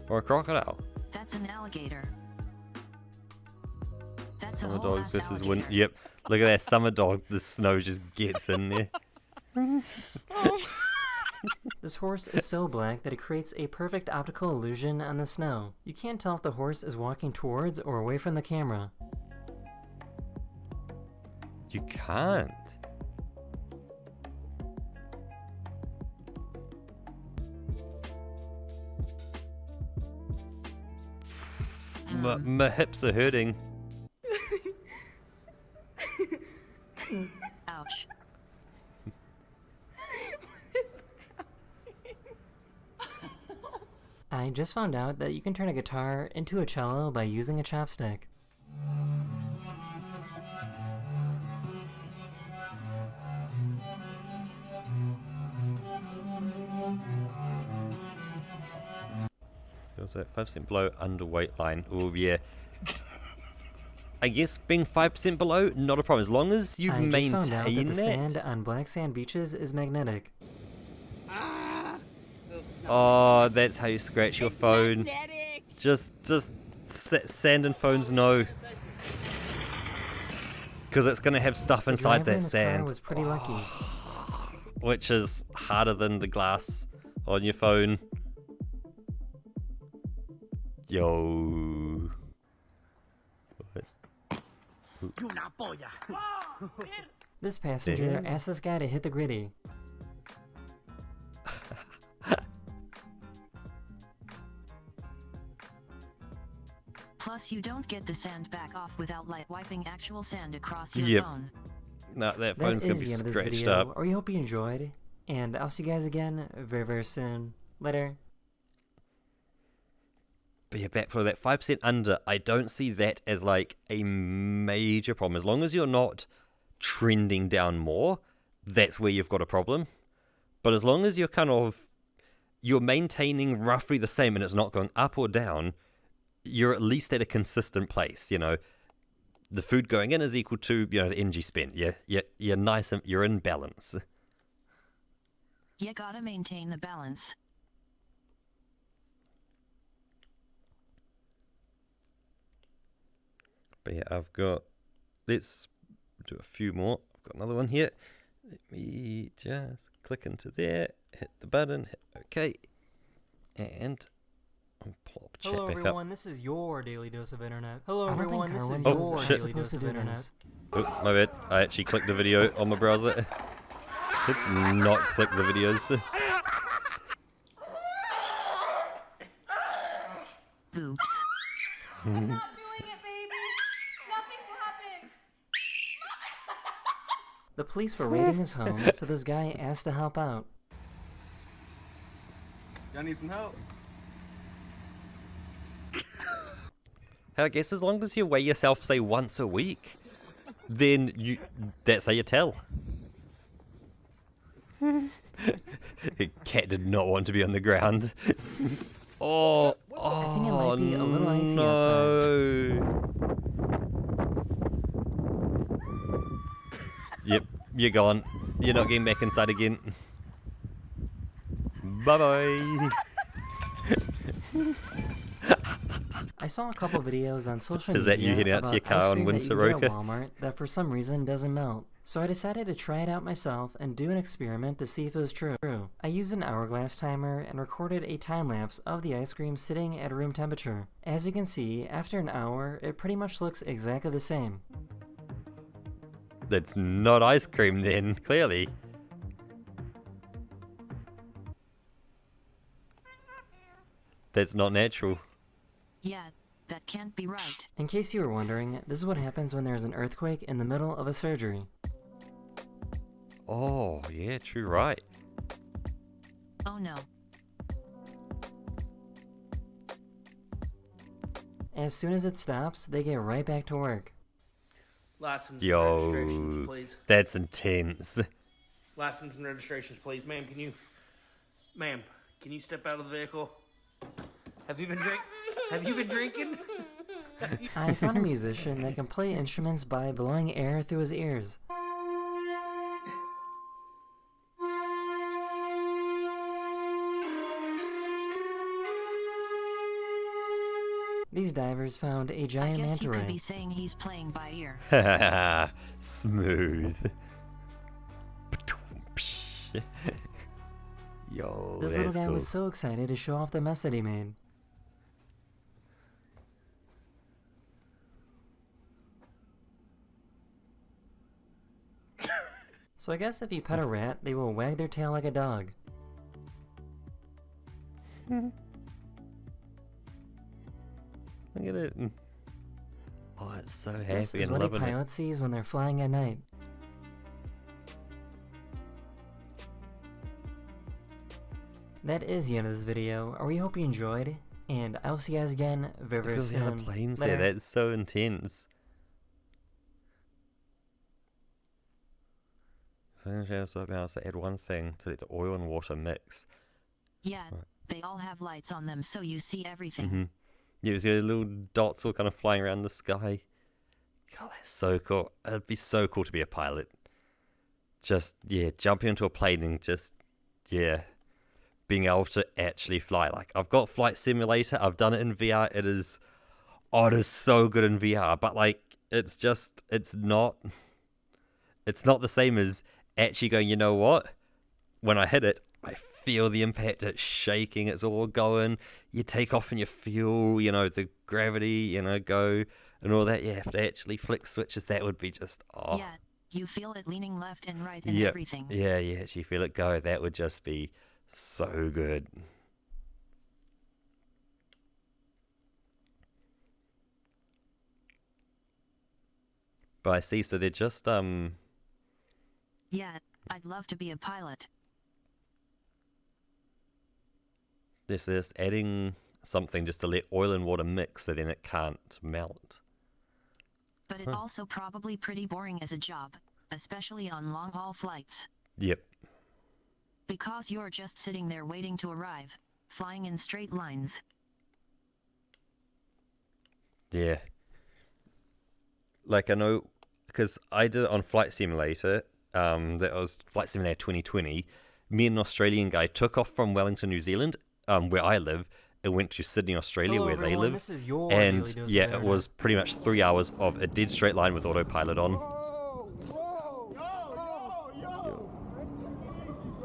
Or a crocodile. That's an alligator. That's Summer a whole dogs ass versus alligator. Yep. Look at that summer dog. The snow just gets in there. This horse is so black that it creates a perfect optical illusion on the snow. You can't tell if the horse is walking towards or away from the camera. You can't. My hips are hurting. Ouch. I just found out that you can turn a guitar into a cello by using a chopstick. Was that 5% below underweight line? Oh yeah. I guess being 5% below, not a problem as long as you I just found out that maintain the it. sand on black sand beaches is magnetic. Oh, that's how you scratch your phone. Just sand and phones no. Because it's going to have stuff The inside driver in that this car sand. was pretty lucky. Which is harder than the glass on your phone. Yo. This passenger Damn. asked this guy to hit the gritty. Plus, you don't get the sand back off without light wiping actual sand across your Yep. phone. No, that That phone's going is to be the end of this scratched video. up. We hope you enjoyed, and I'll see you guys again very, very soon. Later. But yeah, back for that 5% under, I don't see that as like a major problem. As long as you're not trending down more, that's where you've got a problem. But as long as you're maintaining roughly the same and it's not going up or down, you're at least at a consistent place, you know. The food going in is equal to, you know, the energy spent. You're nice and you're in balance. You gotta maintain the balance. But yeah, let's do a few more. I've got another one here. Let me just click into there, hit the button, hit OK, and plop chat Hello back everyone, up. this is your daily dose of internet. Hello I don't everyone, think this is Carwin Oh, your shit. daily dose of internet. Oh, my bad. I actually clicked the video on my browser. Let's not click the videos. Oops. I'm not doing it, baby. Nothing's happened. The police were raiding his home, so this guy asked to help out. Y'all need some help? I guess as long as you weigh yourself, say, once a week, then that's how you tell. The cat did not want to be on the ground. Oh, I think it might be a little icy no. Yep, you're gone. You're not getting back inside again. Bye-bye. I saw a couple videos on social Is media that you heading out to about your car ice on cream that winter, you get at Roka? Walmart that for some reason doesn't melt. So I decided to try it out myself and do an experiment to see if it was true. I used an hourglass timer and recorded a time lapse of the ice cream sitting at room temperature. As you can see, after an hour, it pretty much looks exactly the same. That's not ice cream then, clearly. That's not natural. Yeah, that can't be right. In case you were wondering, this is what happens when there's an earthquake in the middle of a surgery. Oh, yeah, true, right. Oh no. As soon as it stops, they get right back to work. License and registrations, Yo, please. that's intense. License and registrations, please. Ma'am, can you step out of the vehicle? Have you been drinking? I found a musician that can play instruments by blowing air through his ears. These divers found a I giant guess manta you could ray. be saying he's playing by ear. Smooth. Yo, This that's little guy cool. was so excited to show off the mess that he made. So I guess if you pet a rat, they will wag their tail like a dog. Look at it. Oh, it's so happy This is and what a loving it. pilot sees when they're flying at night. That is the end of this video. We hope you enjoyed, and I'll see you guys again very, very Because the soon. other planes Later. there, that's so intense. So I'm going to add one thing to the oil and water mix. Yeah, they all have lights on them so you see everything. Mm-hmm. Yeah, you see the little dots all kind of flying around the sky. God, that's so cool. It'd be so cool to be a pilot. Just, yeah, jumping into a plane and just, yeah, being able to actually fly. Like, I've got Flight Simulator. I've done it in VR. It is so good in VR. But, like, it's not the same as actually going, you know what? When I hit it, I feel the impact. It's shaking. It's all going. You take off and you feel, the gravity, go and all that. You have to actually flick switches. That would be just, oh. Yeah, you feel it leaning left and right and Yep. everything. Yeah, you actually feel it go. That would just be so good. But I see, so they're just, Yeah, I'd love to be a pilot. this is adding something just to let oil and water mix so then it can't melt. But it also probably pretty boring as a job, especially on long-haul flights. Yep. Because you're just sitting there waiting to arrive, flying in straight lines. Yeah. Like, I know, because I did it on Flight Simulator, that was Flight Simulator 2020. Me and an Australian guy took off from Wellington, New Zealand, where I live, and went to Sydney, Australia, Hello, where everyone. they live. This is your And Daily Dose yeah, of it Internet. was pretty much 3 hours of a dead straight line with autopilot on.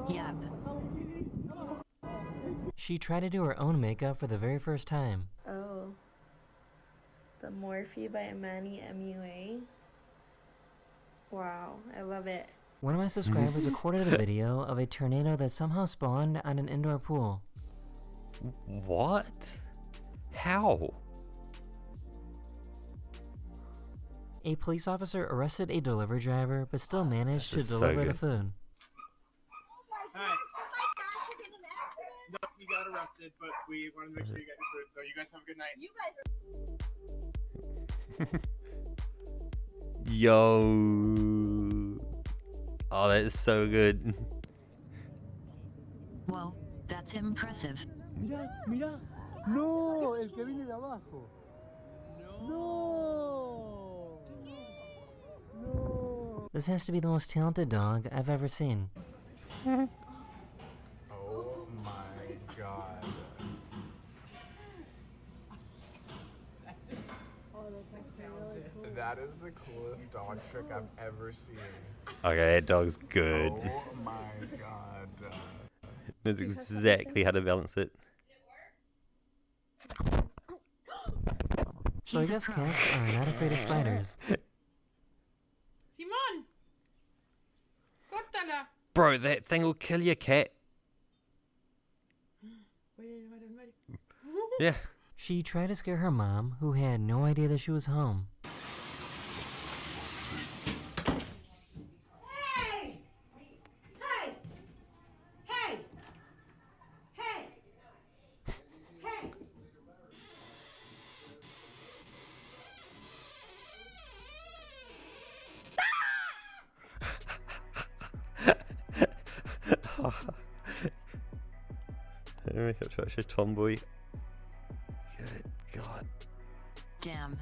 Yep. She tried to do her own makeup for the very first time. Oh. The Morphe by Manny MUA. Wow, I love it. One of my subscribers recorded a video of a tornado that somehow spawned on an indoor pool. What? How? A police officer arrested a delivery driver, but still managed to This is so deliver the good. food. No, you got arrested, but we wanted to make sure you got your food, so you guys have a good night. Yo. Oh, that is so good. Whoa, that's impressive. Mira, mira. No, el que viene de abajo. No. No. This has to be the most talented dog I've ever seen. Oh my god. That is the coolest dog trick I've ever seen. Okay, that dog's good. Oh my god. Knows exactly how to balance it. So I guess cats are not afraid of spiders. Simón, córtala. Bro, that thing will kill your cat. Voy a llamar al Mario. Yeah. She tried to scare her mom, who had no idea that she was home. Hey! Hey! Hey! Hey! Hey! Make up to actually tomboy. Good God. Damn.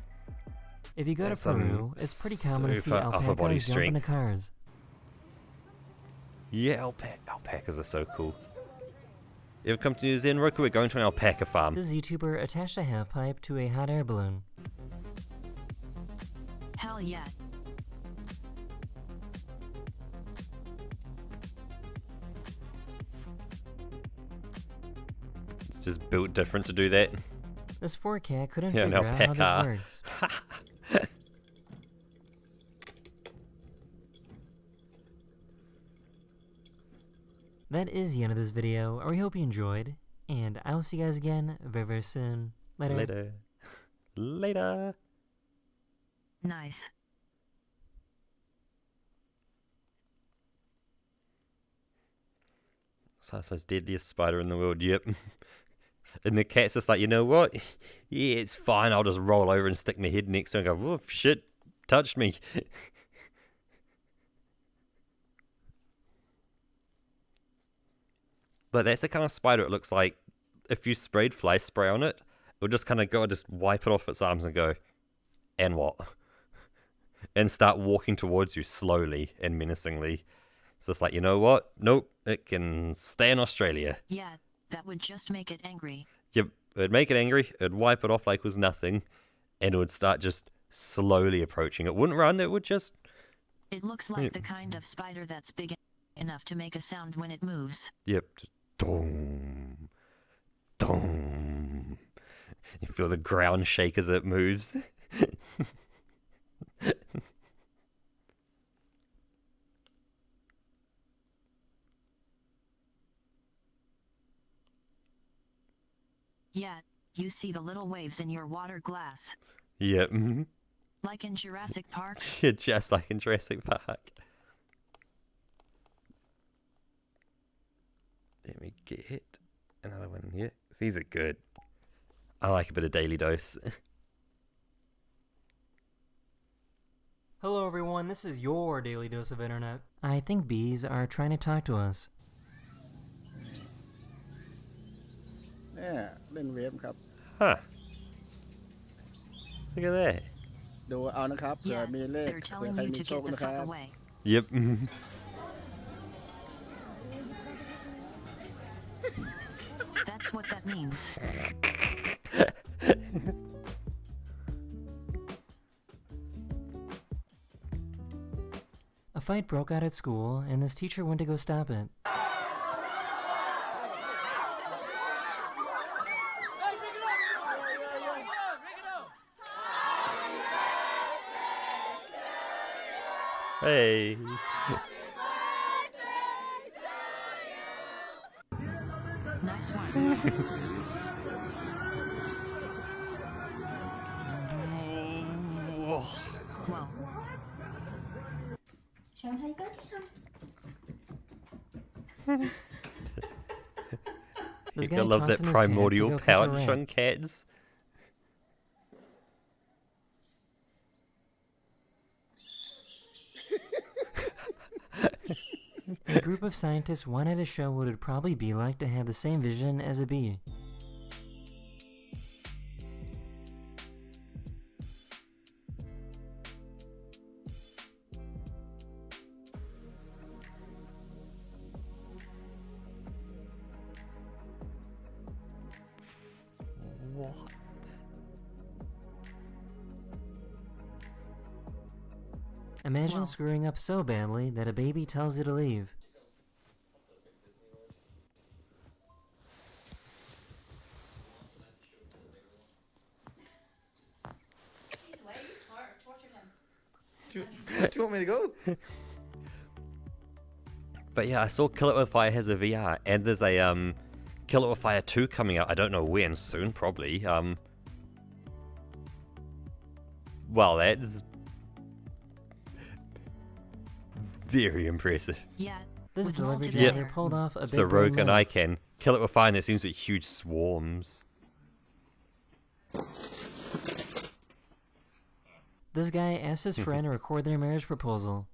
If you go That's to Peru, it's pretty common to see super upper body alpacas jump into strength. cars. Yeah, alpacas are so cool. You ever come to New Zealand, Roku? We're going to an alpaca farm. This YouTuber attached a half pipe to a hot air balloon. Hell yeah. just built different to do that. This poor cat couldn't Yeah, an figure out how alpaca. this works. That is the end of this video. I hope you enjoyed, and I will see you guys again very, very soon. Later. Later. Later. Nice. That's the most deadliest spider in the world, yep. And the cat's just like, you know what? Yeah, it's fine, I'll just roll over and stick my head next to it and go, whoa, shit, touched me. But that's the kind of spider it looks like. If you sprayed fly spray on it, it would just kind of go and just wipe it off its arms and go, and what? And start walking towards you slowly and menacingly. It's just like, you know what? Nope, it can stay in Australia. Yeah, that would just make it angry. Yep, it'd make it angry, it'd wipe it off like it was nothing, and it would start just slowly approaching. It wouldn't run, it would just... It looks like the kind of spider that's big enough to make a sound when it moves. Yep, just dong, dong. You feel the ground shake as it moves. Yeah, you see the little waves in your water glass. Yep. Like in Jurassic Park? Yeah, just like in Jurassic Park. Let me get another one here. These are good. I like a bit of Daily Dose. Hello everyone, this is your Daily Dose of Internet. I think bees are trying to talk to us. Yeah, เล่นเวฟครับ Huh. Look at that. ดูเอานะครับเผื่อ Yeah, มีเลข they're เผื่อ telling ใคร you มี to โชค get the นะครับ fuck away. Yep. That's what that means. A fight broke out at school, and this teacher went to go stop it. Hey. Nice one. Whoa. This I guy love tossed that in his cat to primordial go catch a pouch rat. on cats. A group of scientists wanted to show what it would probably be like to have the same vision as a bee. What? Imagine screwing up so badly that a baby tells you to leave. Do you want me to go? But yeah, I saw Kill It With Fire has a VR, and there's a Kill It With Fire 2 coming out. I don't know when, soon probably. Well, that's very impressive. Yeah. This with delivery multiple driver there. pulled off a big So brain Rogue and move. I can kill it with fire, and there seems to be huge swarms. This guy asked his friend to record their marriage proposal.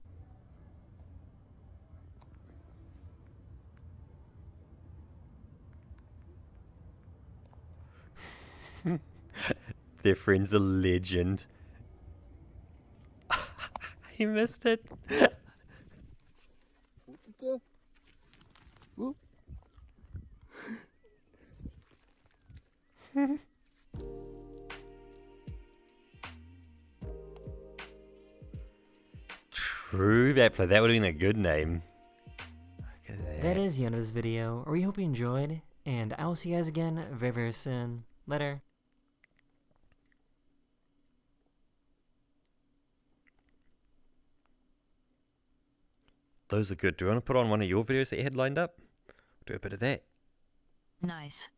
Their friend's a legend. He missed it. True that would have been a good name. That is the end of this video. We hope you enjoyed, And I will see you guys again very, very soon. Later. Those are good. Do you want to put on one of your videos that you had lined up? Do a bit of that. Nice.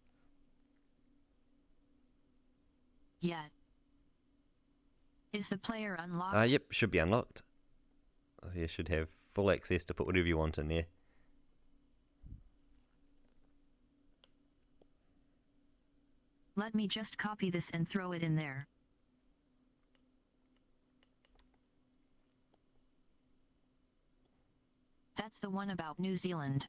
Yet. Is the player unlocked? Yep, should be unlocked. You should have full access to put whatever you want in there. Let me just copy this and throw it in there. That's the one about New Zealand.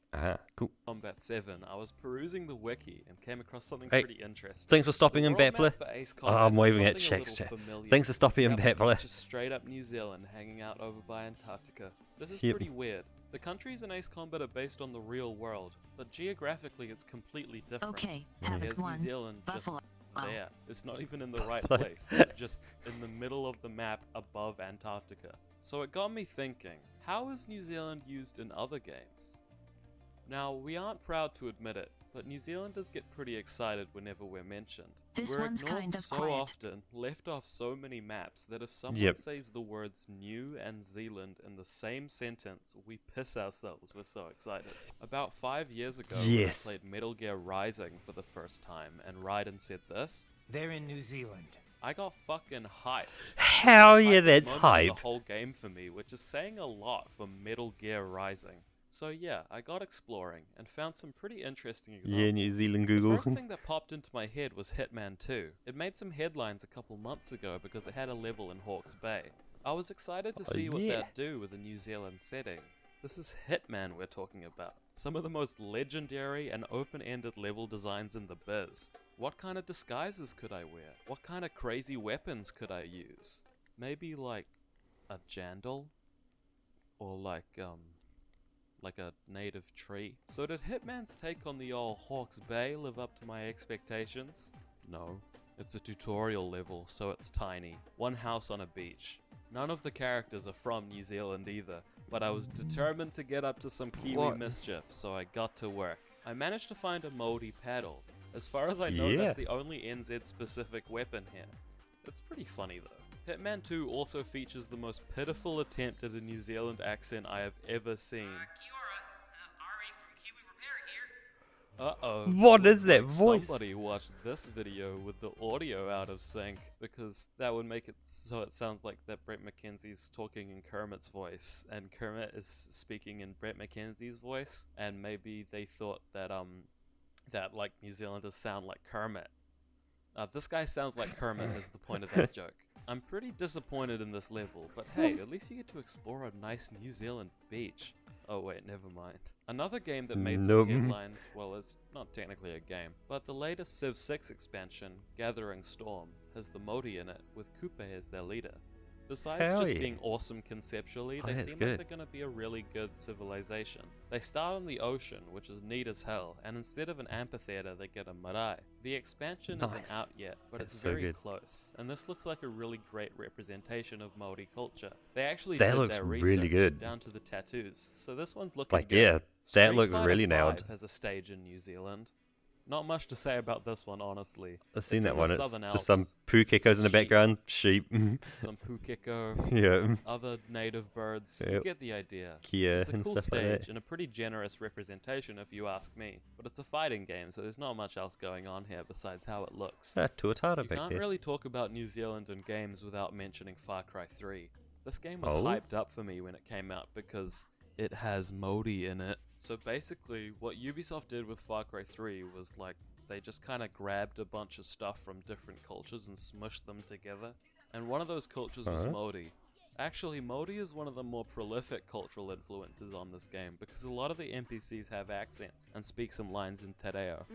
Cool. Combat 7, I was perusing the wiki and came across something Hey, pretty interesting. thanks for stopping in, Battler. I'm waving at Shax chat. Thanks for stopping in, Battler. Just straight up New Zealand, hanging out over by Antarctica. This is Yep. pretty weird. The countries in Ace Combat are based on the real world, but geographically it's completely different. Okay, Here's New one, Zealand Buffalo. just there. It's not even in the right place. It's just in the middle of the map above Antarctica. So it got me thinking, how is New Zealand used in other games? Now, we aren't proud to admit it, but New Zealanders get pretty excited whenever we're mentioned. This We're one's ignored kind of so quiet. often, left off so many maps, that if someone Yep. says the words New and Zealand in the same sentence, we piss ourselves, we're so excited. About 5 years ago, Yes. when I played Metal Gear Rising for the first time, and Raiden said this. They're in New Zealand. I got fucking hyped. Hell yeah, Hypest that's moment of hype. The whole game for me, which is saying a lot for Metal Gear Rising. So yeah, I got exploring and found some pretty interesting examples. Yeah, New Zealand The Google. first thing that popped into my head was Hitman 2. It made some headlines a couple months ago because it had a level in Hawke's Bay. I was excited to see what yeah. they'd do with a New Zealand setting. This is Hitman we're talking about. Some of the most legendary and open-ended level designs in the biz. What kind of disguises could I wear? What kind of crazy weapons could I use? Maybe like a jandal? Or like a native tree. So did Hitman's take on the old Hawke's Bay live up to my expectations? No. It's a tutorial level, so it's tiny. One house on a beach. None of the characters are from New Zealand either, but I was determined to get up to some Kiwi mischief, so I got to work. I managed to find a moldy paddle. As far as I know, Yeah. that's the only NZ specific weapon here. It's pretty funny though. Hitman 2 also features the most pitiful attempt at a New Zealand accent I have ever seen. Uh-oh. What is that Like voice? Somebody watched this video with the audio out of sync, because that would make it so it sounds like that Brett McKenzie's talking in Kermit's voice, and Kermit is speaking in Brett McKenzie's voice, and maybe they thought that that like New Zealanders sound like Kermit. This guy sounds like Kermit is the point of that joke. I'm pretty disappointed in this level, but hey, at least you get to explore a nice New Zealand beach. Oh wait, never mind. Another game that made Nope. some headlines, well, it's not technically a game, but the latest Civ 6 expansion, Gathering Storm, has the Modi in it, with Coupe as their leader. Besides Hell just yeah. being awesome conceptually, Oh, they that's seem good. like they're going to be a really good civilization. They start on the ocean, which is neat as hell, and instead of an amphitheater, they get a marae. The expansion isn't Nice. out yet, but That's it's so very good. close, and this looks like a really great representation of Maori culture. They actually That did looks their really research good. down to the tattoos, so this one's looking Like, good. yeah, that Street looks Fighter really 5 nailed. has a stage in New Zealand. Not much to say about this one, honestly. I've seen It's that in the one. It's Southern just some Alps. poo geckos in the Sheep. background. Sheep. Some pukeko, Yeah. other native birds. You Yep. get the idea. Kia It's a and cool stuff like stage that. and a pretty generous representation, if you ask me. But it's a fighting game, so there's not much else going on here besides how it looks. Tuatara You back can't there. really talk about New Zealand in games without mentioning Far Cry 3. This game was Oh. hyped up for me when it came out because it has Modi in it. So basically, what Ubisoft did with Far Cry 3 was like, they just kind of grabbed a bunch of stuff from different cultures and smushed them together. And one of those cultures was Uh-huh. Modi. Actually, Modi is one of the more prolific cultural influences on this game because a lot of the NPCs have accents and speak some lines in Te Reo.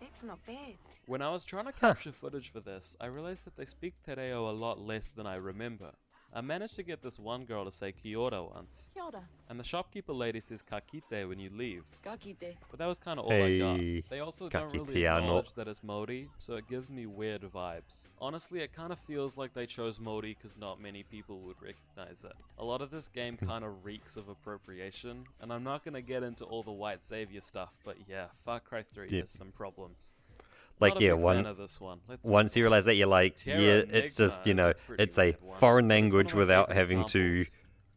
That's not bad. When I was trying to capture footage for this, I realized that they speak Te Reo a lot less than I remember. I managed to get this one girl to say kia ora once. Kia ora. And the shopkeeper lady says ka kite when you leave. Ka kite. But that was kind of all I Hey, got. They also don't really kakitiano. acknowledge that it's Māori, so it gives me weird vibes. Honestly, it kind of feels like they chose Māori because not many people would recognize it. A lot of this game kind of reeks of appropriation, and I'm not going to get into all the white savior stuff, but yeah, Far Cry 3 Yeah. has some problems. Like, Not a yeah, big fan of this one. Let's once you realize that, you're like, Terra yeah, it's Enigma just, you is know, a pretty it's a weird one, foreign but it's one language of my without favorite having to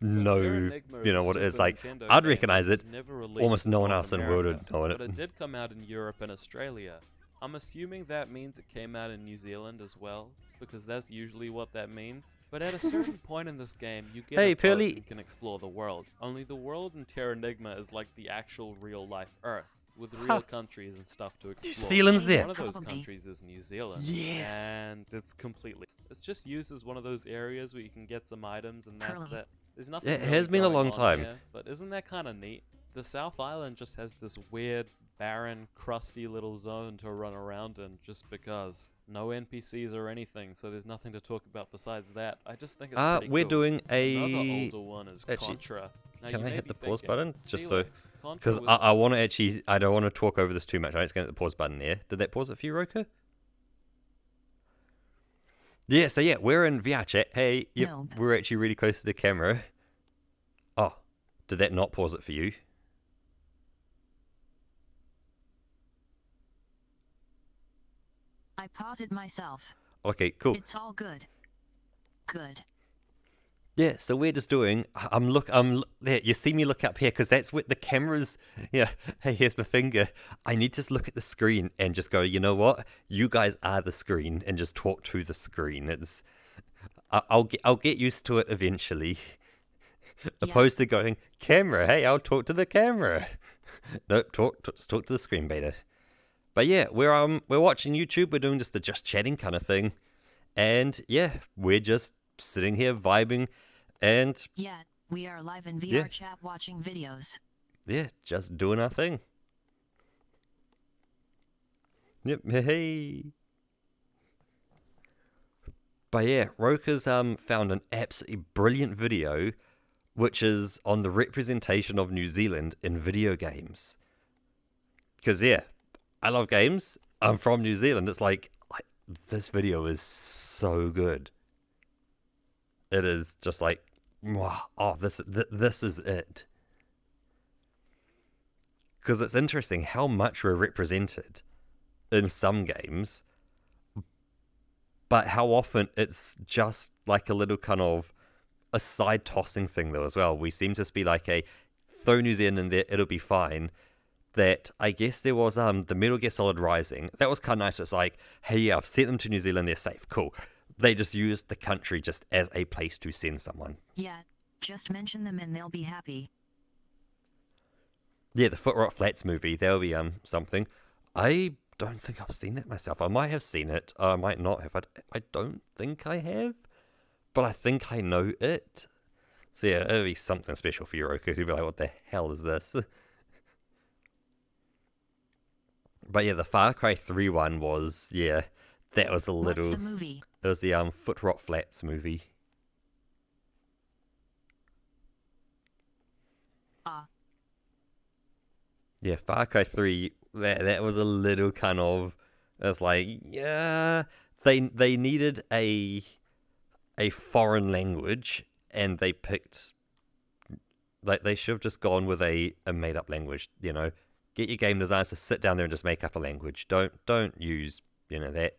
examples. know, Terra Enigma is you know, a what it is. Super Like, Nintendo I'd game recognize that it. was never released Almost in no one North else in the world America, would know it. But it did come out in Europe and Australia. I'm assuming that means it came out in New Zealand as well, because that's usually what that means. But at a certain point in this game, you get Hey, a boat Pearly. and can explore the world. Only the world in Terra Enigma is like the actual real-life Earth, with real countries and stuff to explore. Zealand's there. One of those countries is New Zealand. Yes. And it's just used as one of those areas where you can get some items and that's Curly. it. There's nothing It really has been a going long on time. here, but isn't that kind of neat? The South Island just has this weird, barren, crusty little zone to run around in just because. No NPCs or anything, so there's nothing to talk about besides that. I just think it's pretty We're cool. doing Another older one is actually, Contra. Now, can you I may hit be the pause thinking, button? Just Felix, so... Contra Because was I want to actually... I don't want to talk over this too much. I'm just going to hit the pause button there. Did that pause it for you, Roka? Yeah, so yeah, we're in VR chat. Hey, yep, No. we're actually really close to the camera. Oh, did that not pause it for you? I paused it myself. Okay, cool. It's all good. Good. Yeah, so we're just doing. There. You see me look up here because that's what the camera's. Yeah. Hey, here's my finger. I need to just look at the screen and just go. You know what? You guys are the screen, and just talk to the screen. It's. I'll get used to it eventually. Opposed to going camera. Hey, I'll talk to the camera. Nope. Just talk to the screen, beta. But yeah, we're watching YouTube. We're doing just a just chatting kind of thing, and yeah, we're just sitting here vibing, and Yeah, we are live in VR Yeah. chat watching videos. yeah, just doing our thing. Yep, hey. But yeah, Roka's found an absolutely brilliant video, which is on the representation of New Zealand in video games. Because yeah, I love games. I'm from New Zealand. It's like this video is so good. It is just like, wow, oh, this is it. Because it's interesting how much we're represented in some games, but how often it's just like a little kind of a side tossing thing though as well. We seem to just be like a throw New Zealand in there, it'll be fine. That I guess there was the Metal Gear Solid Rising. That was kind of nice. It's like, hey, yeah, I've sent them to New Zealand, they're safe, cool. They just used the country just as a place to send someone. Yeah, just mention them and they'll be happy. Yeah, the Foot Rot Flats movie, that'll be something. I don't think I've seen that myself. I might have seen it. I might not have. I don't think I have. But I think I know it. So yeah, it'll be something special for Europa to be like, what the hell is this? But yeah, the Far Cry 3 one was, yeah, that was a little... What's the movie? It was the Foot Rot Flats movie. Yeah, Far Cry 3, that was a little kind of... It's like, yeah, they needed a foreign language, and they picked... Like, they should have just gone with a made-up language, you know? Get your game designers to sit down there and just make up a language. Don't use, you know, that.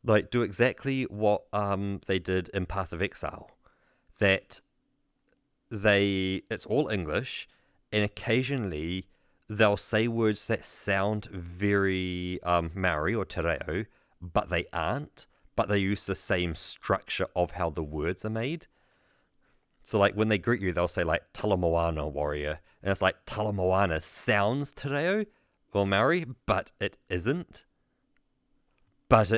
Like, do exactly what they did in Path of Exile. That it's all English, and occasionally they'll say words that sound very Maori or te reo, but they aren't. But they use the same structure of how the words are made. So, like, when they greet you, they'll say, like, Talamoana warrior. And it's like, Talamoana sounds te reo or Maori, but it isn't. But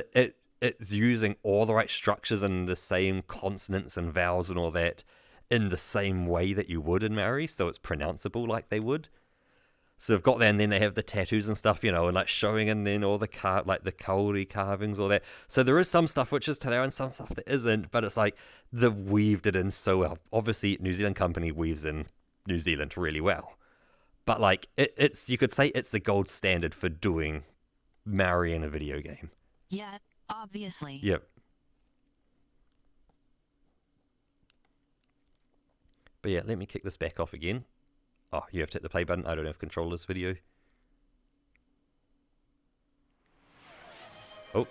it's using all the right structures and the same consonants and vowels and all that in the same way that you would in Maori, so it's pronounceable like they would. So they've got that, and then they have the tattoos and stuff, you know, and like showing, and then all the like the kauri carvings, all that. So there is some stuff which is te reo and some stuff that isn't, but it's like they've weaved it in so well. Obviously, New Zealand company weaves in New Zealand really well, but like it's you could say it's the gold standard for doing Maori in a video game. Yeah, obviously. Yep. But yeah, let me kick this back off again. Oh, you have to hit the play button. I don't have control of this video. Oh.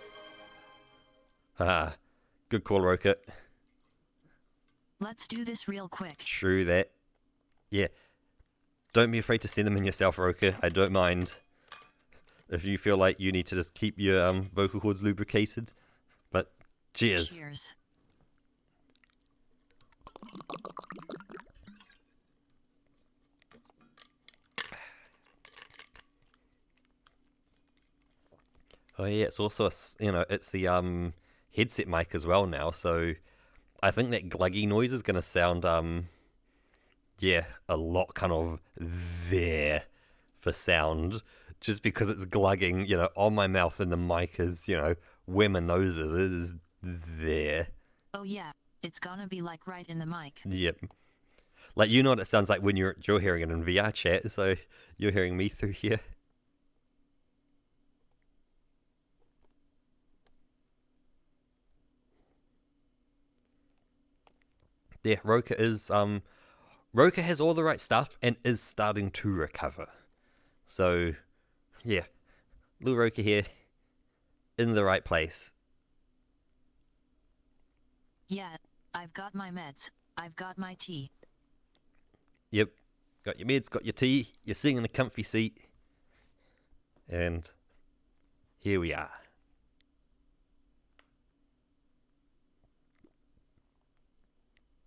Haha. Good call, Rocket. Let's do this real quick. True that. Yeah. Don't be afraid to send them in yourself, Roker. I don't mind. If you feel like you need to just keep your vocal cords lubricated. But cheers. Cheers. Oh yeah, it's also it's the headset mic as well now, so I think that gluggy noise is gonna sound yeah, a lot kind of there for sound, just because it's glugging, on my mouth, and the mic is, where my nose is there. Oh yeah, it's gonna be like right in the mic. Yep. Like, what it sounds like when you're hearing it in VR chat, so you're hearing me through here. Yeah, Roka has all the right stuff and is starting to recover. So, yeah, little Roka here, in the right place. Yeah, I've got my meds. I've got my tea. Yep, got your meds, got your tea, you're sitting in a comfy seat. And here we are.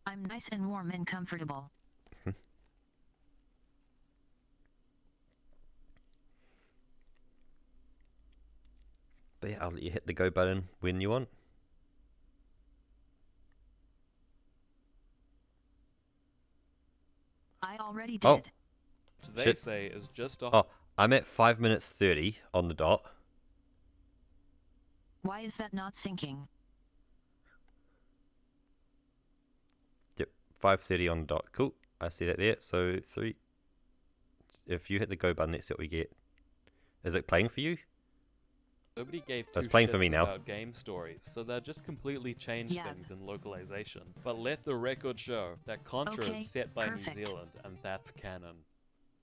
I'm nice and warm and comfortable. But yeah, I'll let you hit the go button when you want. I already did. Oh. They Shit. say is just off. Oh, I'm at 5 minutes 30 on the dot. Why is that not syncing? Yep, 5:30 on the dot. Cool, I see that there. So 3. If you hit the go button, let's see what we get. Is it playing for you? Nobody gave two That's playing for shits me now. about game stories, so they just completely changed things in localization. But let the record show that Contra Okay, is set by perfect. New Zealand, and that's canon.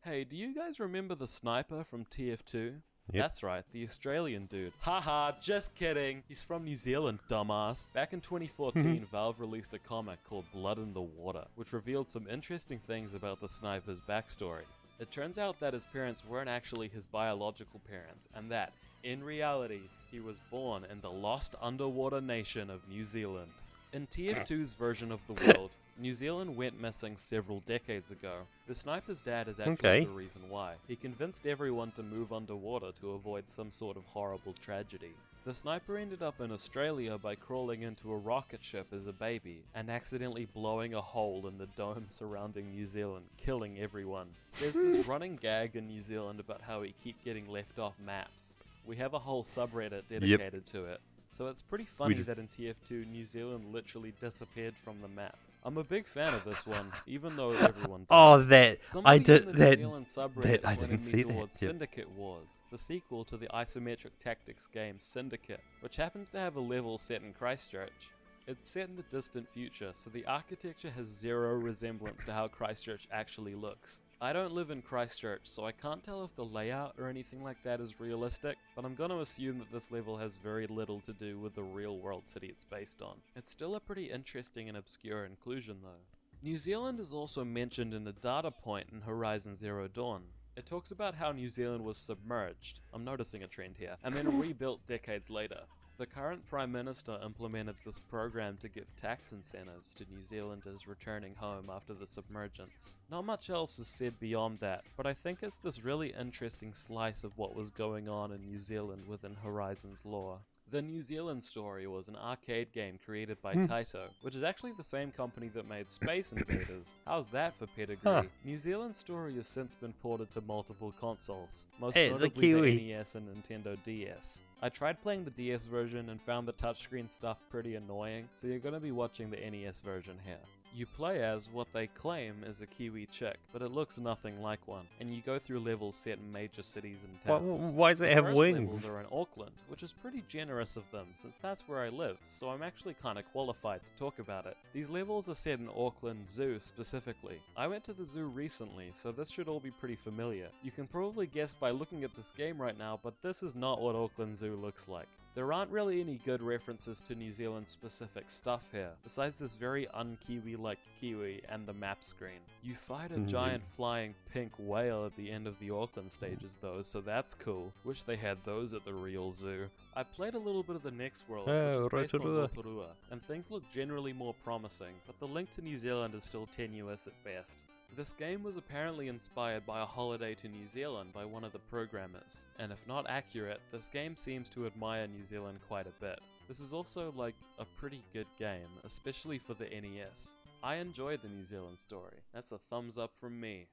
Hey, do you guys remember the sniper from TF2? Yep. That's right, the Australian dude. Haha, just kidding. He's from New Zealand, dumbass. Back in 2014, Valve released a comic called Blood in the Water, which revealed some interesting things about the sniper's backstory. It turns out that his parents weren't actually his biological parents, and that, in reality, he was born in the lost underwater nation of New Zealand. In TF2's version of the world, New Zealand went missing several decades ago. The sniper's dad is actually Okay. the reason why. He convinced everyone to move underwater to avoid some sort of horrible tragedy. The sniper ended up in Australia by crawling into a rocket ship as a baby and accidentally blowing a hole in the dome surrounding New Zealand, killing everyone. There's this running gag in New Zealand about how we keep getting left off maps. We have a whole subreddit dedicated to it. So it's pretty funny that in TF2, New Zealand literally disappeared from the map. I'm a big fan of this one, even though everyone Oh, does. Somebody in the New that Zealand subreddit I pointed didn't me see that. towards Yep. Syndicate Wars, the sequel to the isometric tactics game Syndicate, which happens to have a level set in Christchurch. It's set in the distant future, so the architecture has zero resemblance to how Christchurch actually looks. I don't live in Christchurch, so I can't tell if the layout or anything like that is realistic, but I'm gonna assume that this level has very little to do with the real world city it's based on. It's still a pretty interesting and obscure inclusion though. New Zealand is also mentioned in a data point in Horizon Zero Dawn. It talks about how New Zealand was submerged, I'm noticing a trend here, and then rebuilt decades later. The current Prime Minister implemented this program to give tax incentives to New Zealanders returning home after the submergence. Not much else is said beyond that, but I think it's this really interesting slice of what was going on in New Zealand within Horizon's lore. The New Zealand Story was an arcade game created by Hmm. Taito, which is actually the same company that made Space Invaders. How's that for pedigree? Huh. New Zealand Story has since been ported to multiple consoles, most Hey, it's a notably the Kiwi. NES and Nintendo DS. I tried playing the DS version and found the touchscreen stuff pretty annoying, so you're gonna be watching the NES version here. You play as what they claim is a Kiwi chick, but it looks nothing like one, and you go through levels set in major cities and towns. Why does it The have first wings? levels are in Auckland, which is pretty generous of them, since that's where I live, so I'm actually kinda qualified to talk about it. These levels are set in Auckland Zoo specifically. I went to the zoo recently, so this should all be pretty familiar. You can probably guess by looking at this game right now, but this is not what Auckland Zoo looks like. There aren't really any good references to New Zealand specific stuff here, besides this very un-Kiwi-like Kiwi and the map screen. You fight a giant flying pink whale at the end of the Auckland stages though, so that's cool. Wish they had those at the real zoo. I played a little bit of the next world, Oh, which is based on Rotorua. Rotorua, and things look generally more promising, but the link to New Zealand is still tenuous at best. This game was apparently inspired by a holiday to New Zealand by one of the programmers, and if not accurate, this game seems to admire New Zealand quite a bit. This is also like a pretty good game, especially for the NES. I enjoyed the New Zealand Story. That's a thumbs up from me.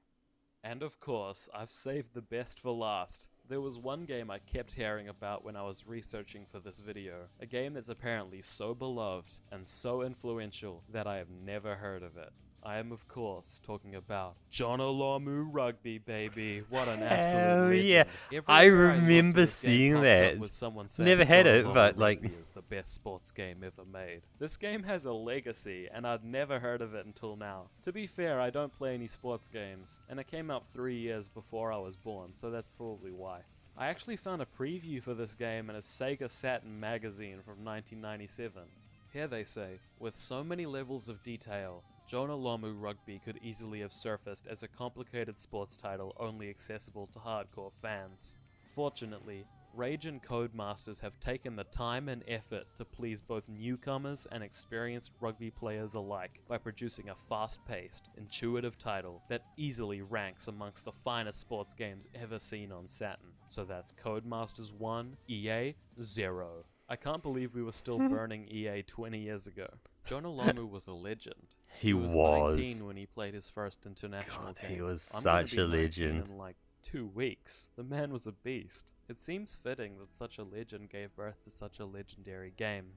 And of course, I've saved the best for last. There was one game I kept hearing about when I was researching for this video, a game that's apparently so beloved and so influential that I have never heard of it. I am of course talking about John Olamu Rugby, baby. What an absolute Oh legend. yeah, Everywhere I looked, remember this game seeing popped up that. with someone saying Never had John it, Olamu but like, Rugby is the best sports game ever made. This game has a legacy, and I'd never heard of it until now. To be fair, I don't play any sports games, and it came out 3 years before I was born, so that's probably why. I actually found a preview for this game in a Sega Saturn magazine from 1997. Here they say, with so many levels of detail, John Olamu Rugby could easily have surfaced as a complicated sports title only accessible to hardcore fans. Fortunately, Rage and Codemasters have taken the time and effort to please both newcomers and experienced rugby players alike by producing a fast-paced, intuitive title that easily ranks amongst the finest sports games ever seen on Saturn. So that's Codemasters 1, EA 0. I can't believe we were still burning EA 20 years ago. John Olamu was a legend. He was was. 19 when he played his first international God, game. he was I'm gonna such be a 19 legend. in like 2 weeks. The man was a beast. It seems fitting that such a legend gave birth to such a legendary game.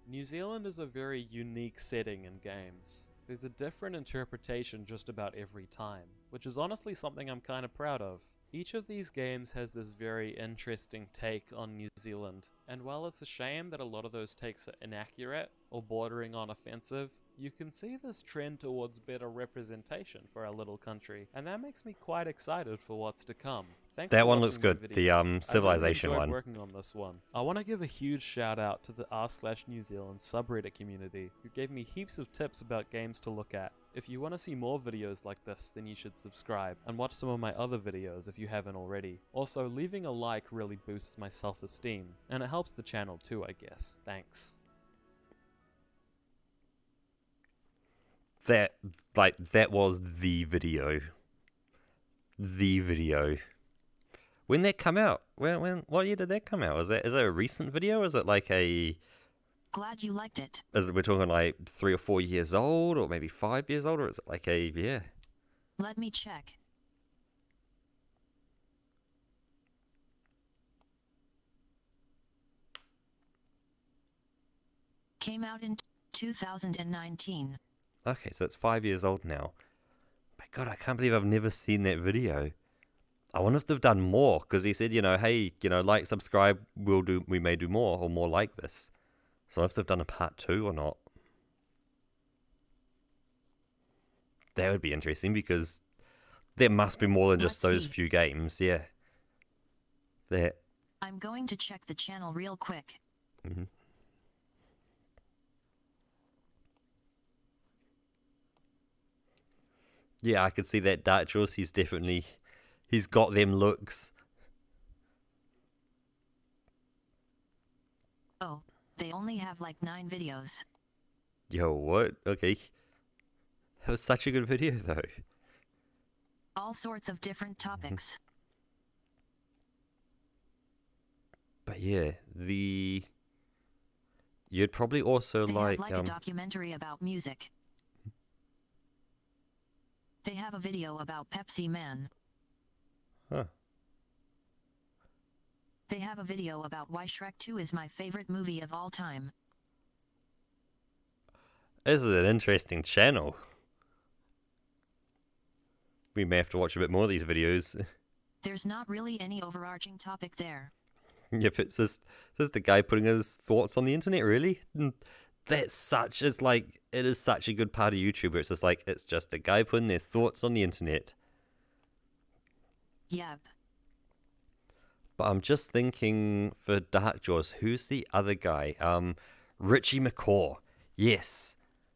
New Zealand is a very unique setting in games. There's a different interpretation just about every time, which is honestly something I'm kind of proud of. Each of these games has this very interesting take on New Zealand, and while it's a shame that a lot of those takes are inaccurate or bordering on offensive, you can see this trend towards better representation for our little country, and that makes me quite excited for what's to come. Thanks That for one looks watching my good, video. the, Civilization I really one. enjoyed working on this one. I want to give a huge shout out to the r/New Zealand subreddit community, who gave me heaps of tips about games to look at. If you want to see more videos like this, then you should subscribe, and watch some of my other videos if you haven't already. Also, leaving a like really boosts my self-esteem, and it helps the channel too, I guess. Thanks. That was the video. The video. When that come out? What year did that come out? Is that a recent video? Or is it like a... Glad you liked it. We're talking like 3 or 4 years old, or maybe 5 years old, or is it like a, yeah. Let me check. Came out in 2019. Okay, so it's 5 years old now. My God, I can't believe I've never seen that video. I wonder if they've done more, because he said, hey, like, subscribe, we may do more, or more like this. So if they've done a part 2 or not. That would be interesting, because there must be more than just those few games, yeah. That. I'm going to check the channel real quick. Mm-hmm. Yeah, I could see that Darkjaw's, he's got them looks. Oh, they only have like 9 videos. Yo, what? Okay. That was such a good video, though. All sorts of different topics. But yeah, You'd probably also They like, have like a documentary about music. They have a video about Pepsi Man. Huh. They have a video about why Shrek 2 is my favorite movie of all time. This is an interesting channel. We may have to watch a bit more of these videos. There's not really any overarching topic there. Yep, it's just the guy putting his thoughts on the internet, really? That's such, it's like, it is such a good part of YouTube where it's just like, it's just a guy putting their thoughts on the internet. Yep. But I'm just thinking for Dark Jaws, who's the other guy? Richie McCaw. Yes,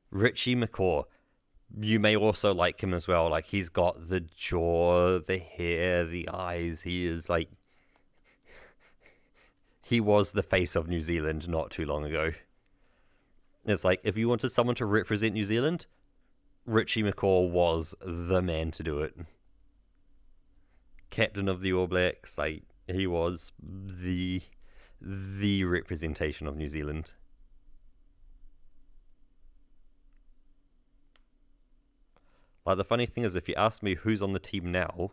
Richie McCaw. You may also like him as well. Like, he's got the jaw, the hair, the eyes. He is like, he was the face of New Zealand not too long ago. It's like, if you wanted someone to represent New Zealand, Richie McCaw was the man to do it. Captain of the All Blacks, like, he was the representation of New Zealand. Like, the funny thing is, if you ask me who's on the team now,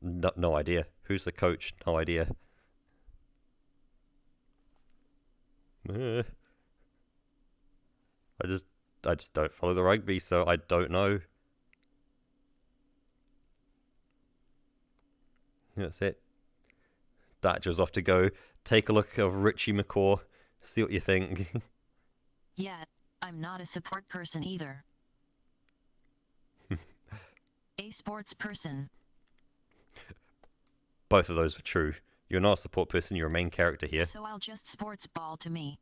no idea. Who's the coach? No idea. I just don't follow the rugby, so I don't know. That's it. Datcher's off to go. Take a look of Richie McCaw. See what you think. Yeah, I'm not a support person either. A sports person. Both of those are true. You're not a support person, you're a main character here. So I'll just sports ball to me.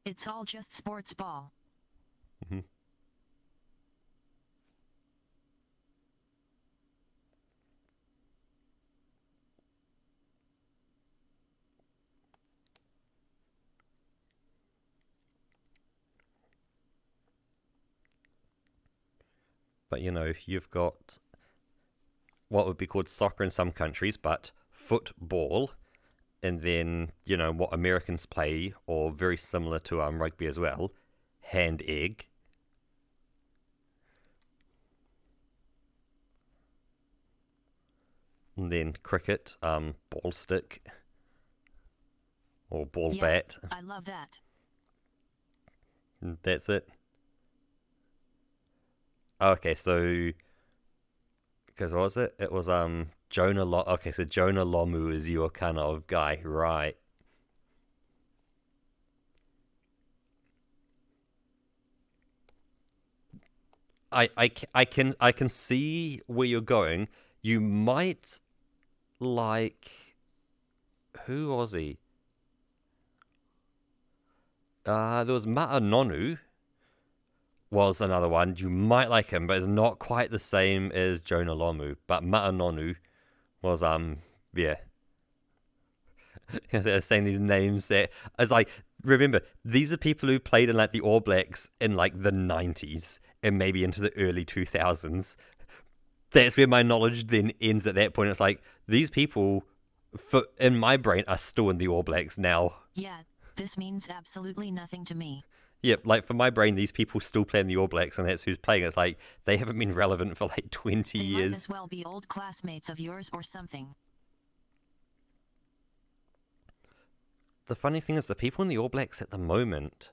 It's all just sports ball. Mm-hmm. But, you know, you've got what would be called soccer in some countries, but football, and then, you know, what Americans play, or very similar to rugby as well, hand egg. And then cricket, ball stick, or ball bat. I love that. And that's it. Okay, so, because what was it? It was Jonah okay, so Jonah Lomu is your kind of guy, right? I can see where you're going. You might like, who was he? There was Ma'anonu was another one. You might like him, but it's not quite the same as Jonah Lomu. But Ma'anonu was yeah. They're saying these names that it's like, remember, these are people who played in like the All Blacks in like the 90s and maybe into the early 2000s. That's where my knowledge then ends at that point. It's like, these people in my brain are still in the All Blacks now. Yeah, this means absolutely nothing to me. Yep, like for my brain, these people still play in the All Blacks, and that's who's playing. It's like, they haven't been relevant for like 20 They years. might as well be old classmates of yours or something. The funny thing is, the people in the All Blacks at the moment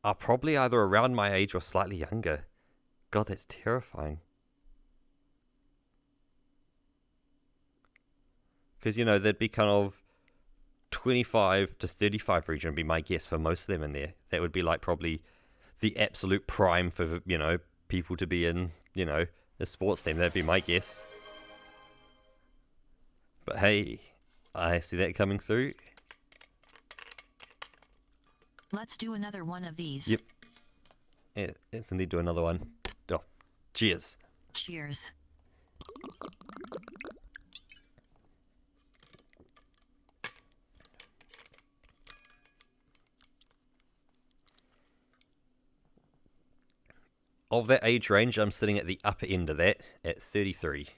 are probably either around my age or slightly younger. God, that's terrifying. Because, you know, they'd be kind of 25 to 35 region would be my guess for most of them in there. That would be like probably the absolute prime for, you know, people to be in, you know, a sports team. That'd be my guess. But hey, I see that coming through. Let's do another one of these. Yep. Yeah, let's indeed do another one. Oh, cheers. Cheers. Of that age range, I'm sitting at the upper end of that, at 33.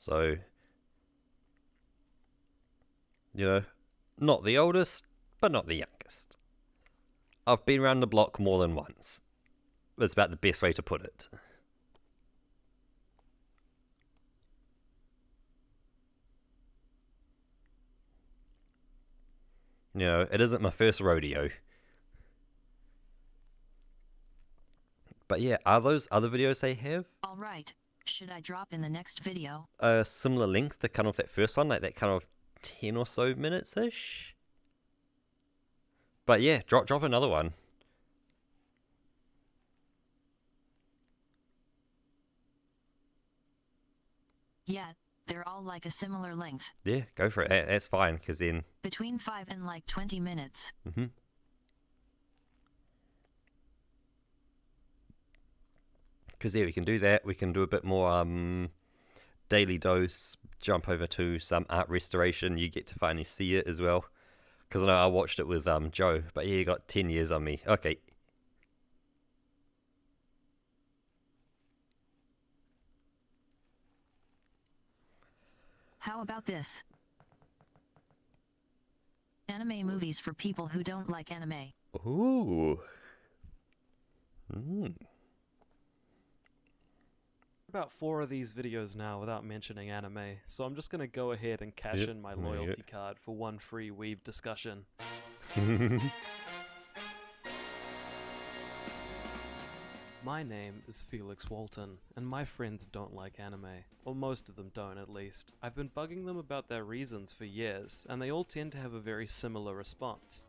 So, you know, not the oldest, but not the youngest. I've been around the block more than once. That's about the best way to put it. You know, it isn't my first rodeo. But yeah, are those other videos they have? Alright, should I drop in the next video? A similar length to kind of that first one, like that kind of 10 or so minutes-ish? But yeah, drop another one. Yeah, they're all like a similar length. Yeah, go for it. That's fine, because then... Between 5 and like 20 minutes. Mm-hmm. Because yeah, we can do that. We can do a bit more daily dose, jump over to some art restoration. You get to finally see it as well. Because I know I watched it with Joe, but yeah, you got 10 years on me. Okay. How about this? Anime movies for people who don't like anime. Ooh. About 4 of these videos now without mentioning anime, so I'm just gonna go ahead and cash in my loyalty card for one free weeb discussion. My name is Felix Walton, and my friends don't like anime. Or most of them don't, at least. I've been bugging them about their reasons for years, and they all tend to have a very similar response.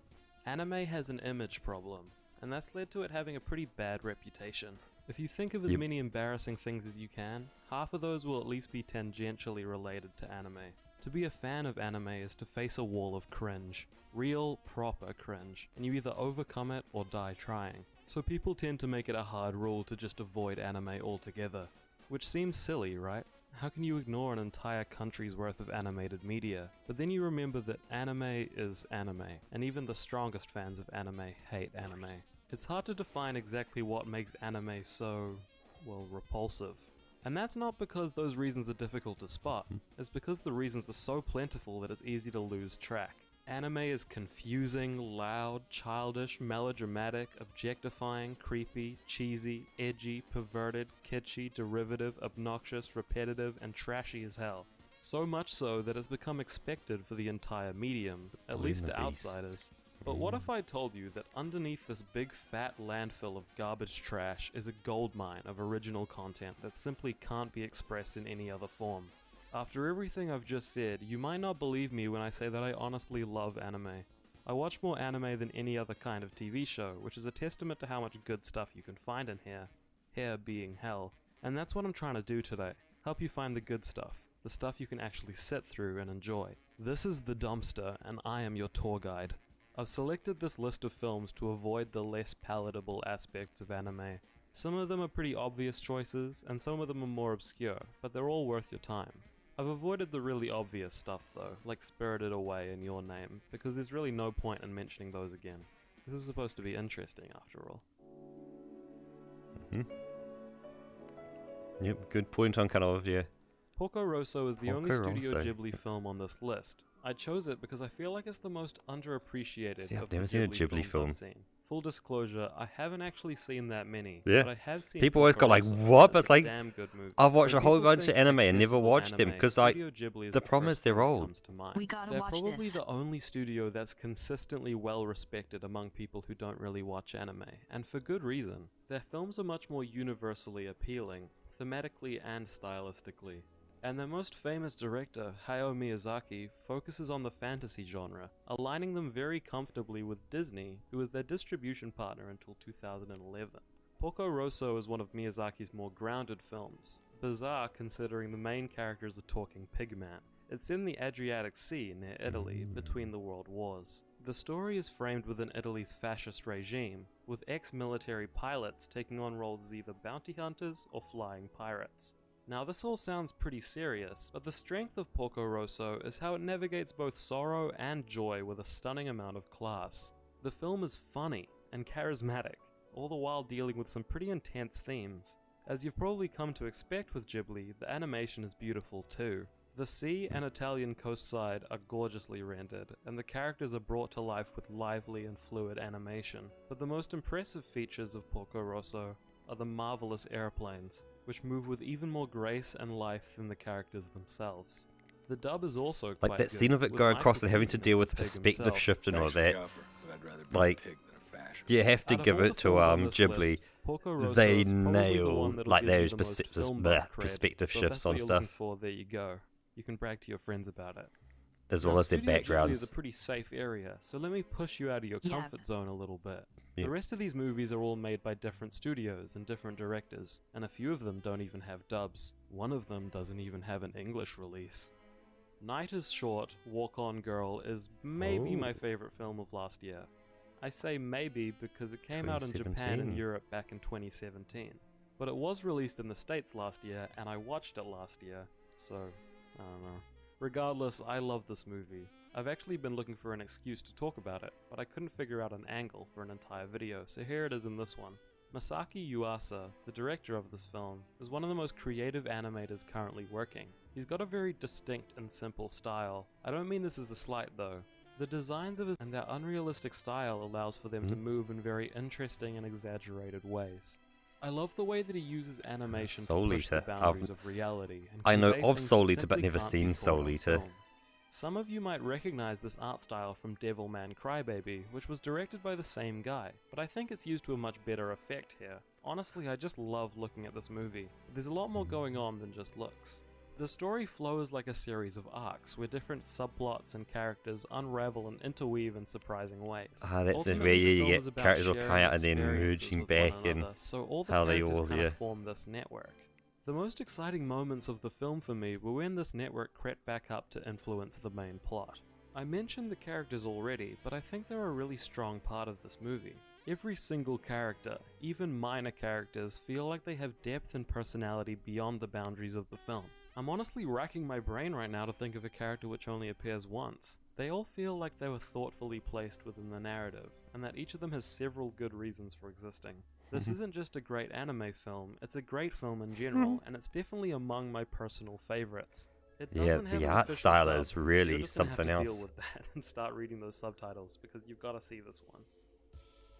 Anime has an image problem, and that's led to it having a pretty bad reputation. If you think of as many embarrassing things as you can, half of those will at least be tangentially related to anime. To be a fan of anime is to face a wall of cringe. Real, proper cringe, and you either overcome it or die trying. So people tend to make it a hard rule to just avoid anime altogether. Which seems silly, right? How can you ignore an entire country's worth of animated media? But then you remember that anime is anime, and even the strongest fans of anime hate anime. It's hard to define exactly what makes anime so, well, repulsive. And that's not because those reasons are difficult to spot, it's because the reasons are so plentiful that it's easy to lose track. Anime is confusing, loud, childish, melodramatic, objectifying, creepy, cheesy, edgy, perverted, kitschy, derivative, obnoxious, repetitive, and trashy as hell. So much so that it's become expected for the entire medium, at least to outsiders. But what if I told you that underneath this big fat landfill of garbage trash is a goldmine of original content that simply can't be expressed in any other form? After everything I've just said, you might not believe me when I say that I honestly love anime. I watch more anime than any other kind of TV show, which is a testament to how much good stuff you can find in here. Here being hell. And that's what I'm trying to do today. Help you find the good stuff. The stuff you can actually sit through and enjoy. This is The Dumpster, and I am your tour guide. I've selected this list of films to avoid the less palatable aspects of anime. Some of them are pretty obvious choices, and some of them are more obscure, but they're all worth your time. I've avoided the really obvious stuff though, like Spirited Away and Your Name, because there's really no point in mentioning those again. This is supposed to be interesting after all. Yep, good point on kind of, yeah. Porco Rosso is the only Porco Studio Rosso. Ghibli film on this list. I chose it because I feel like it's the most underappreciated See, of I've the never seen a Ghibli Ghibli films film. I've seen. Full disclosure, I haven't actually seen that many, Yeah. but I have seen People always Porco got like, Rosso, what? and But it's it's a like, damn good movie. I've watched When a whole people bunch of think anime and never accessible watched them, anime, because like, Studio Ghibli is the problem first is they're thing that old. comes to mind. We gotta They're watch probably this. the only studio that's consistently well respected among people who don't really watch anime, and for good reason. Their films are much more universally appealing, thematically and stylistically. And their most famous director, Hayao Miyazaki, focuses on the fantasy genre, aligning them very comfortably with Disney, who was their distribution partner until 2011. Porco Rosso is one of Miyazaki's more grounded films, bizarre considering the main character is a talking pigman. It's in the Adriatic Sea near Italy, between the world wars. The story is framed within Italy's fascist regime, with ex-military pilots taking on roles as either bounty hunters or flying pirates. Now this all sounds pretty serious, but the strength of Porco Rosso is how it navigates both sorrow and joy with a stunning amount of class. The film is funny and charismatic, all the while dealing with some pretty intense themes. As you've probably come to expect with Ghibli, the animation is beautiful too. The sea and Italian coastside are gorgeously rendered, and the characters are brought to life with lively and fluid animation. But the most impressive features of Porco Rosso are the marvelous airplanes, which move with even more grace and life than the characters themselves. The dub is also quite Like that good, scene of it with going Michael across and having to Keaton deal as with the pig perspective himself. shift and all Thanks for the that. offer, but I'd rather be Like, a pig than a fashion. you have to Out of give all the it to films on this Ghibli. list, Porco Rosso They is probably the nail one that'll like give you those the most film buff cred. perspective So if shifts that's what on you're stuff, looking for, there you go. You can brag to your friends about it. as Now, well as their Studio Ghibli backgrounds. is a pretty safe area, so let me push you out of your Yeah. comfort zone a little bit. Yeah. The rest of these movies are all made by different studios and different directors, and a few of them don't even have dubs. One of them doesn't even have an English release. Night is Short, Walk On Girl is maybe my favorite film of last year. I say maybe because it came out in Japan 2017. and Europe back in 2017. But it was released in the States last year, and I watched it last year, so I don't know. Regardless, I love this movie. I've actually been looking for an excuse to talk about it, but I couldn't figure out an angle for an entire video, so here it is in this one. Masaki Yuasa, the director of this film, is one of the most creative animators currently working. He's got a very distinct and simple style. I don't mean this as a slight though. The designs of his and their unrealistic style allows for them to move in very interesting and exaggerated ways. I love the way that he uses animation Soul to push the Eater. boundaries of reality. And I know convey of things Soul that Eater, but simply never can't seen be Soul caught on Eater. film. Some of you might recognize this art style from Devilman Crybaby, which was directed by the same guy, but I think it's used to a much better effect here. Honestly, I just love looking at this movie. There's a lot more going on than just looks. The story flows like a series of arcs, where different subplots and characters unravel and interweave in surprising ways. That's the Ultimately, way the you film get is about characters will sharing come out and then experiences merging with back one and another, so all the how they characters all, kind yeah. of form this network. The most exciting moments of the film for me were when this network crept back up to influence the main plot. I mentioned the characters already, but I think they're a really strong part of this movie. Every single character, even minor characters, feel like they have depth and personality beyond the boundaries of the film. I'm honestly racking my brain right now to think of a character which only appears once. They all feel like they were thoughtfully placed within the narrative, and that each of them has several good reasons for existing. This isn't just a great anime film, it's a great film in general, and it's definitely among my personal favorites. It Yeah, doesn't have the an art official style dub. is really You're just gonna have something to else. deal with that and start reading those subtitles, because you've got to see this one.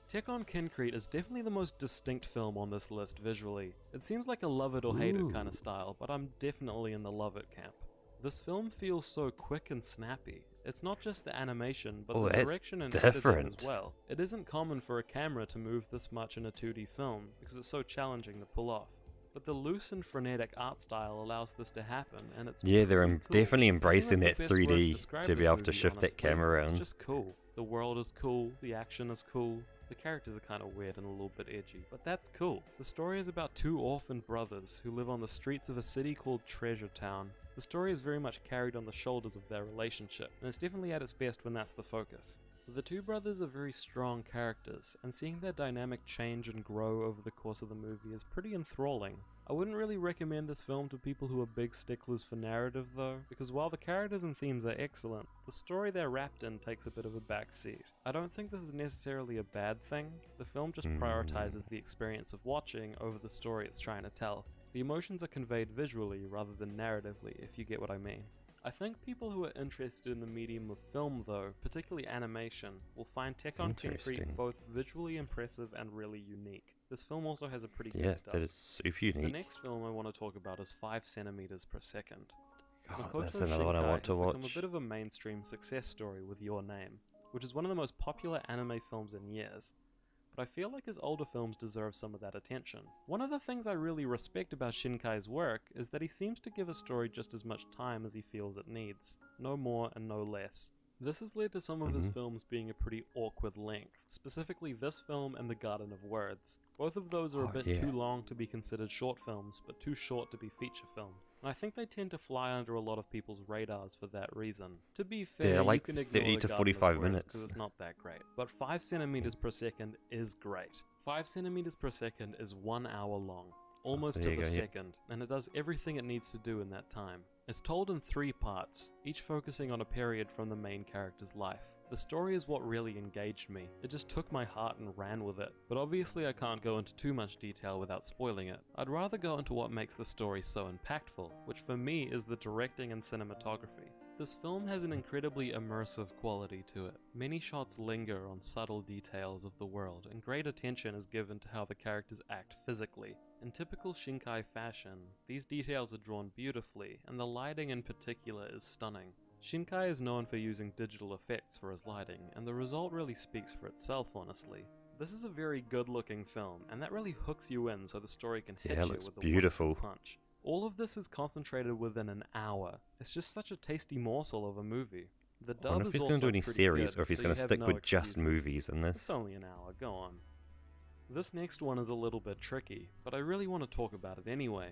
Tek on Concrete is definitely the most distinct film on this list visually. It seems like a love it or hate it kind of style, but I'm definitely in the love it camp. This film feels so quick and snappy. It's not just the animation, but Oh, the it's direction and editing different. as well. It isn't common for a camera to move this much in a 2D film, because it's so challenging to pull off. But the loose and frenetic art style allows this to happen, and it's Yeah, they're pretty cool. definitely I think embracing that's that the best word 3D describe to be this able to movie, shift that honestly. camera around. It's just cool. The world is cool, the action is cool, the characters are kind of weird and a little bit edgy, but that's cool. The story is about two orphaned brothers who live on the streets of a city called Treasure Town. The story is very much carried on the shoulders of their relationship, and it's definitely at its best when that's the focus. The two brothers are very strong characters, and seeing their dynamic change and grow over the course of the movie is pretty enthralling. I wouldn't really recommend this film to people who are big sticklers for narrative though, because while the characters and themes are excellent, the story they're wrapped in takes a bit of a backseat. I don't think this is necessarily a bad thing. The film just prioritizes the experience of watching over the story it's trying to tell. The emotions are conveyed visually rather than narratively, if you get what I mean. I think people who are interested in the medium of film though, particularly animation, will find Tek on Concrete Interesting. both visually impressive and really unique. This film also has a pretty Yeah, good dub. that is super The unique. next film I want to talk about is 5 centimeters per second. God, that's another one I want to has become a watch. bit of a mainstream success story with Your Name, which is one of the most popular anime films in years. But I feel like his older films deserve some of that attention. One of the things I really respect about Shinkai's work is that he seems to give a story just as much time as he feels it needs. No more and no less. This has led to some of his films being a pretty awkward length, specifically this film and The Garden of Words. Both of those are a bit too long to be considered short films, but too short to be feature films. And I think they tend to fly under a lot of people's radars for that reason. To be fair, They're like you can ignore 30 The to Garden 45 of Words minutes. 'cause it's not that great. But 5 centimeters per second is great. 5 centimeters per second is 1 hour long. Almost There to you the go, yeah. second, and it does everything it needs to do in that time. It's told in 3 parts, each focusing on a period from the main character's life. The story is what really engaged me. It just took my heart and ran with it. But obviously I can't go into too much detail without spoiling it. I'd rather go into what makes the story so impactful, which for me is the directing and cinematography. This film has an incredibly immersive quality to it. Many shots linger on subtle details of the world, and great attention is given to how the characters act physically. In typical Shinkai fashion, these details are drawn beautifully, and the lighting in particular is stunning. Shinkai is known for using digital effects for his lighting, and the result really speaks for itself, honestly. This is a very good looking film, and that really hooks you in so the story can hit you with a beautiful. wonderful punch. All of this is concentrated within an hour. It's just such a tasty morsel of a movie. The I wonder dub if is he's going to do also any pretty series good, or if he's so going you to have stick no with just excuses. movies in It's this. only an hour, go on. This next one is a little bit tricky, but I really want to talk about it anyway.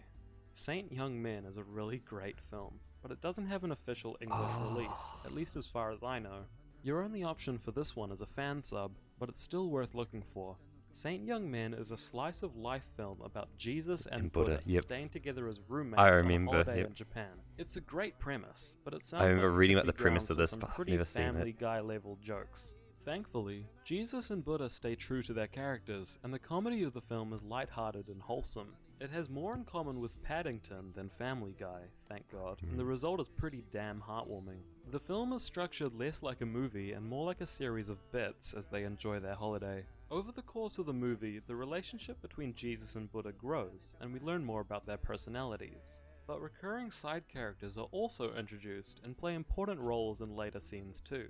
Saint Young Men is a really great film, but it doesn't have an official English release, at least as far as I know. Your only option for this one is a fan sub, but it's still worth looking for. Saint Young Men is a slice of life film about Jesus and Buddha staying together as roommates I on a remember, holiday yep. in Japan. It's a great premise, but it sounds I remember like it reading could about the be premise grounds of for this, some but I've pretty never seen Family it. Guy level jokes. Thankfully, Jesus and Buddha stay true to their characters, and the comedy of the film is lighthearted and wholesome. It has more in common with Paddington than Family Guy, thank God, and the result is pretty damn heartwarming. The film is structured less like a movie and more like a series of bits as they enjoy their holiday. Over the course of the movie, the relationship between Jesus and Buddha grows, and we learn more about their personalities. But recurring side characters are also introduced and play important roles in later scenes too.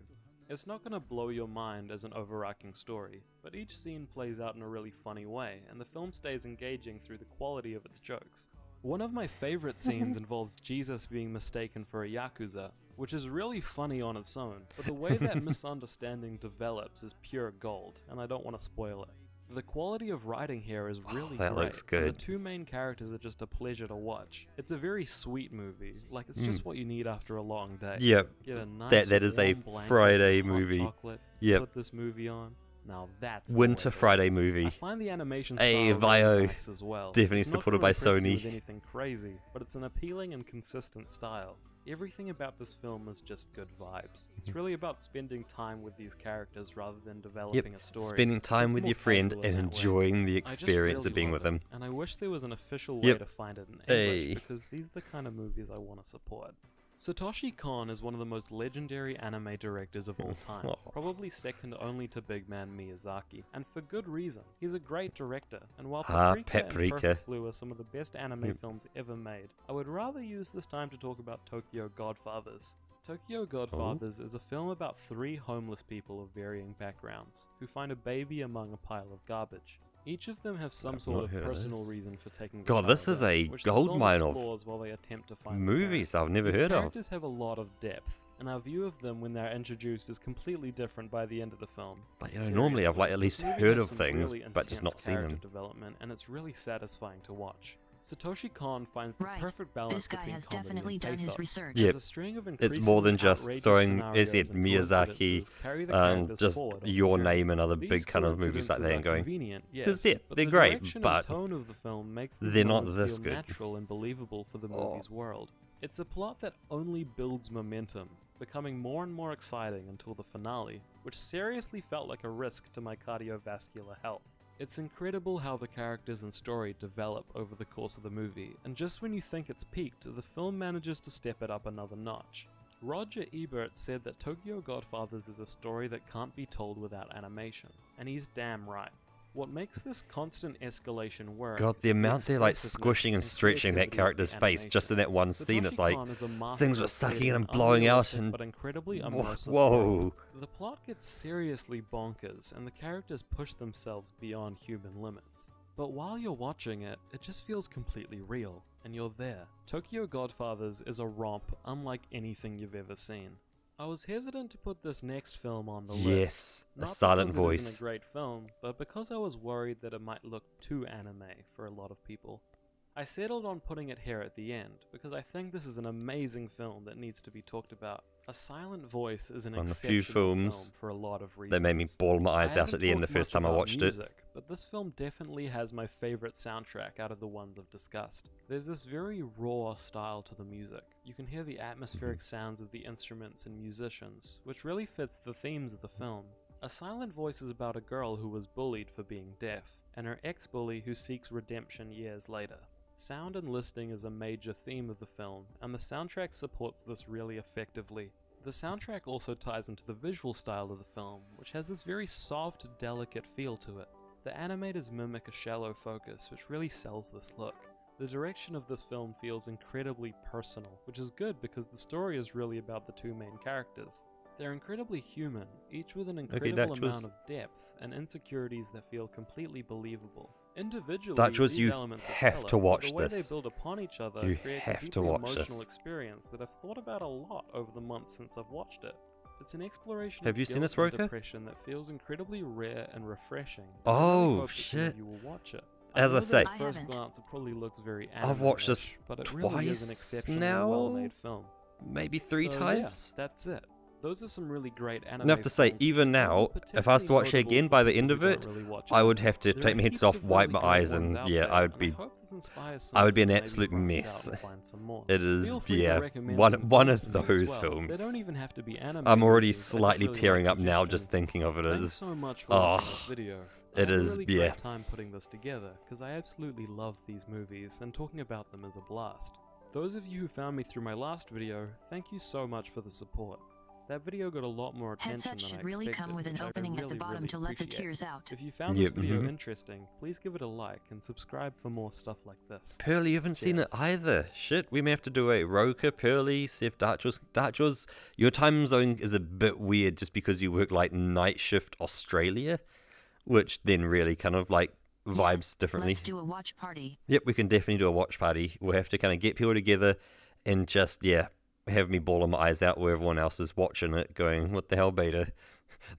It's not going to blow your mind as an overarching story, but each scene plays out in a really funny way, and the film stays engaging through the quality of its jokes. One of my favorite scenes involves Jesus being mistaken for a Yakuza, which is really funny on its own, but the way that misunderstanding develops is pure gold, and I don't want to spoil it. The quality of writing here is really that great. looks good. And the two main characters are just a pleasure to watch. It's a very sweet movie, like it's just what you need after a long day. Yep, Get a nice that is a warm blanket, Friday hot movie. chocolate, Yep. put this movie on. Now that's the Winter way to Friday go. movie. I find the animation Hey, style Vio. really nice as well. Definitely It's not supported gonna by impress you Sony. with anything crazy, but it's an appealing and consistent style. Everything about this film is just good vibes. It's really about spending time with these characters rather than developing a story. Spending time It's with more your friend casual in and that way. enjoying the I just experience really of being love with it, him. and I wish there was an official way Yep. to find it in English, Hey. because these are the kind of movies I want to support. Satoshi Kon is one of the most legendary anime directors of all time, probably second only to big man Miyazaki, and for good reason. He's a great director, and while Paprika and Paprika. Perfect Blue are some of the best anime Yep. films ever made, I would rather use this time to talk about Tokyo Godfathers. Tokyo Godfathers is a film about three homeless people of varying backgrounds, who find a baby among a pile of garbage. Each of them have some sort not of heard of personal this. reason for taking the God, this child is out, a which the gold film mine of explores while they attempt to find the movies parents. I've never These heard of. characters have a lot of depth, and our view of them when they're introduced is completely different by the end of the film. Like, normally I've, like, at least this movie heard has of some things, really but just intense not seen character them. development, and it's really satisfying to watch. Satoshi Kon finds the Right. perfect balance This guy between has comedy definitely and done his pathos. research. There's Yep. a string of It's more than increasingly just outrageous throwing, as scenarios in and Miyazaki, coincidences carry the characters just forward on your the journey. name and other These big kind of movies like coincidences that are and going, convenient, because yes, they're the great, direction but and tone of the film makes these they're not moments this feel good. natural and believable for the movie's world. It's a plot that only builds momentum, becoming more and more exciting until the finale, which seriously felt like a risk to my cardiovascular health. It's incredible how the characters and story develop over the course of the movie, and just when you think it's peaked, the film manages to step it up another notch. Roger Ebert said that Tokyo Godfathers is a story that can't be told without animation, and he's damn right. What makes this constant escalation work God, the is amount they're like expressiveness squishing and and stretching that creativity of character's the face just in that one scene. It's like Kon is a master things are of sucking creating in and an blowing out unrealistic and but incredibly Whoa, immersive whoa. world. The plot gets seriously bonkers and the characters push themselves beyond human limits. But while you're watching it, it just feels completely real, and you're there. Tokyo Godfathers is a romp unlike anything you've ever seen. I was hesitant to put this next film on the list. Yes, a Not silent because it voice. isn't a great film, but because I was worried that it might look too anime for a lot of people. I settled on putting it here at the end because I think this is an amazing film that needs to be talked about. A Silent Voice is an One of the exceptional few films film for a lot of reasons. that made me bawl my eyes I out at the end the haven't first talked time I much about watched music, it. But this film definitely has my favorite soundtrack out of the ones I've discussed. There's this very raw style to the music. You can hear the atmospheric sounds of the instruments and musicians, which really fits the themes of the film. A Silent Voice is about a girl who was bullied for being deaf, and her ex-bully who seeks redemption years later. Sound and listening is a major theme of the film, and the soundtrack supports this really effectively. The soundtrack also ties into the visual style of the film, which has this very soft, delicate feel to it. The animators mimic a shallow focus, which really sells this look. The direction of this film feels incredibly personal, which is good because the story is really about the two main characters. They're incredibly human, each with an incredible amount of depth and insecurities that feel completely believable. Individually, Dutchwas, these you elements are have stellar, to but watch the way this. they build upon each other You creates a have to deeply watch emotional this. experience that I've thought about a lot over the months since I've watched it. It's an exploration Have of you seen guilt this, and Roker? depression that feels incredibly rare and refreshing. and I really Oh, hope that some of shit. you will watch it. As I know say, that at first glance, it probably looks very I've watched this anime-ish, but it really is an twice exceptionally now, well-made film. maybe 3 So, times. Yeah, that's it. Those are some really great anime Enough to say, films, even but now, some if I was to watch it particularly again notable by for the end people of who it, don't really watch I anime. would have to There take are my headset heaps off, of wipe really my great eyes, ones and out yeah, there, I would and be, hope this inspires some I would be an people to maybe absolute branch out mess. and find some more. It is, Feel free to yeah, recommend one some of films for me as those well. films. They don't even have to be anime I'm already movies, I just slightly really tearing like up now just suggestions. thinking of it Thanks as, so much for watching this oh, video. it I had a is, really yeah. great time putting this together, because I absolutely love these movies, and talking about them is a blast. Those of you who found me through my last video, thank you so much for the support. That video got a lot more attention Headsets than I should really expected, come with an which I opening at the really, bottom really to let the appreciate. tears out. If you found this video interesting, please give it a like and subscribe for more stuff like this. Pearly, you haven't seen it either. Shit, we may have to do a Roker, Pearly, see if Dutchwas, your time zone is a bit weird just because you work like night shift Australia, which then really kind of like vibes differently. Let's do a watch party. Yep, we can definitely do a watch party. We'll have to kind of get people together and just, yeah, have me bawling my eyes out where everyone else is watching it going, what the hell, beta?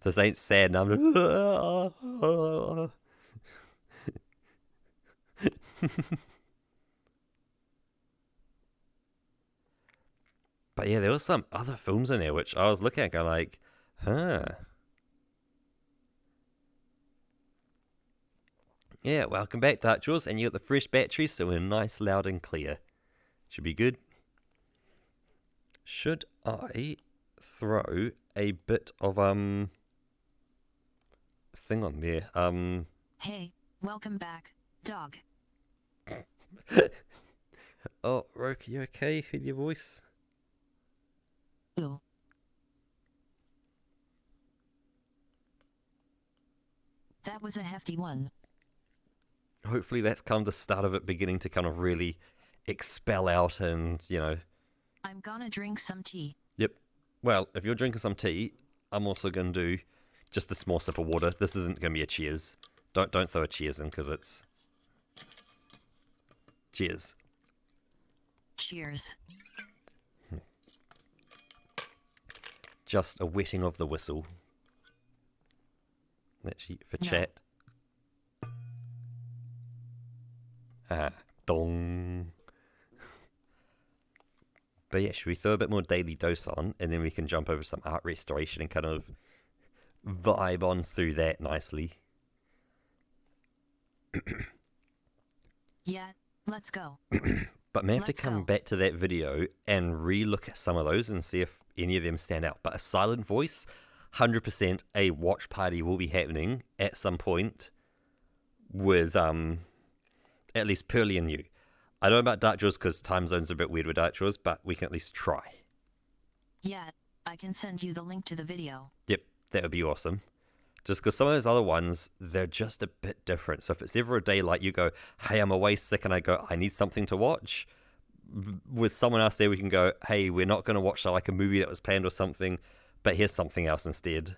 This ain't sad, and I'm just... But yeah, there was some other films in there which I was looking at going like, huh. Yeah, welcome back, Dutchwas, and you got the fresh batteries, so we're nice, loud, and clear. Should be good. Should I throw a bit of thing on there? Hey, welcome back, dog. Oh, Roke, you okay with your voice? Ooh. That was a hefty one. Hopefully that's kind of the start of it beginning to kind of really expel out and, you know... I'm gonna drink some tea. Yep. Well, if you're drinking some tea, I'm also going to do just a small sip of water. This isn't going to be a cheers. Don't throw a cheers in because it's... Cheers. Cheers. Just a wetting of the whistle. Actually, for No. chat. Ah, dong. But yeah, should we throw a bit more Daily Dose on, and then we can jump over some art restoration and kind of vibe on through that nicely. Yeah, let's go. But may have to Let's come go. back to that video and re-look at some of those and see if any of them stand out. But A Silent Voice, 100% a watch party will be happening at some point with at least Pearly and you. I don't know about Dutchwas because time zones are a bit weird with Dutchwas, but we can at least try. Yeah, I can send you the link to the video. Yep, that would be awesome. Just because some of those other ones, they're just a bit different. So if it's ever a day like you go, hey, I'm away sick, and I go, I need something to watch, with someone else there we can go, hey, we're not going to watch like a movie that was planned or something, but here's something else instead.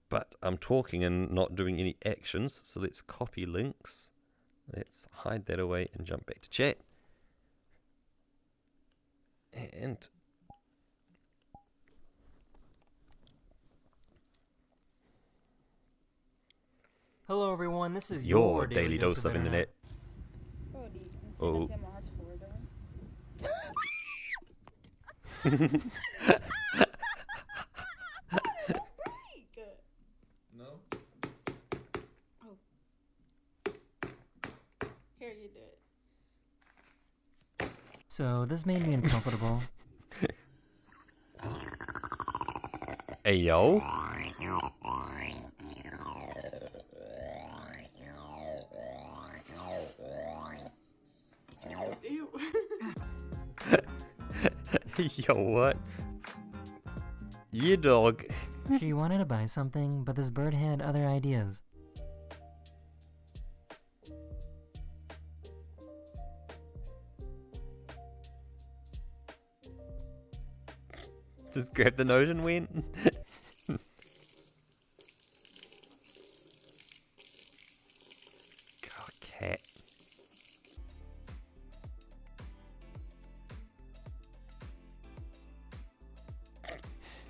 But I'm talking and not doing any actions, so let's copy links. Let's hide that away and jump back to chat. And Hello everyone, this is Your daily dose of internet. Oh. No? Oh. Here, you do it. So this made me uncomfortable. Hey yo. Ew. Yo, what? You dog. She wanted to buy something, but this bird had other ideas. Just grabbed the note and went. God, cat.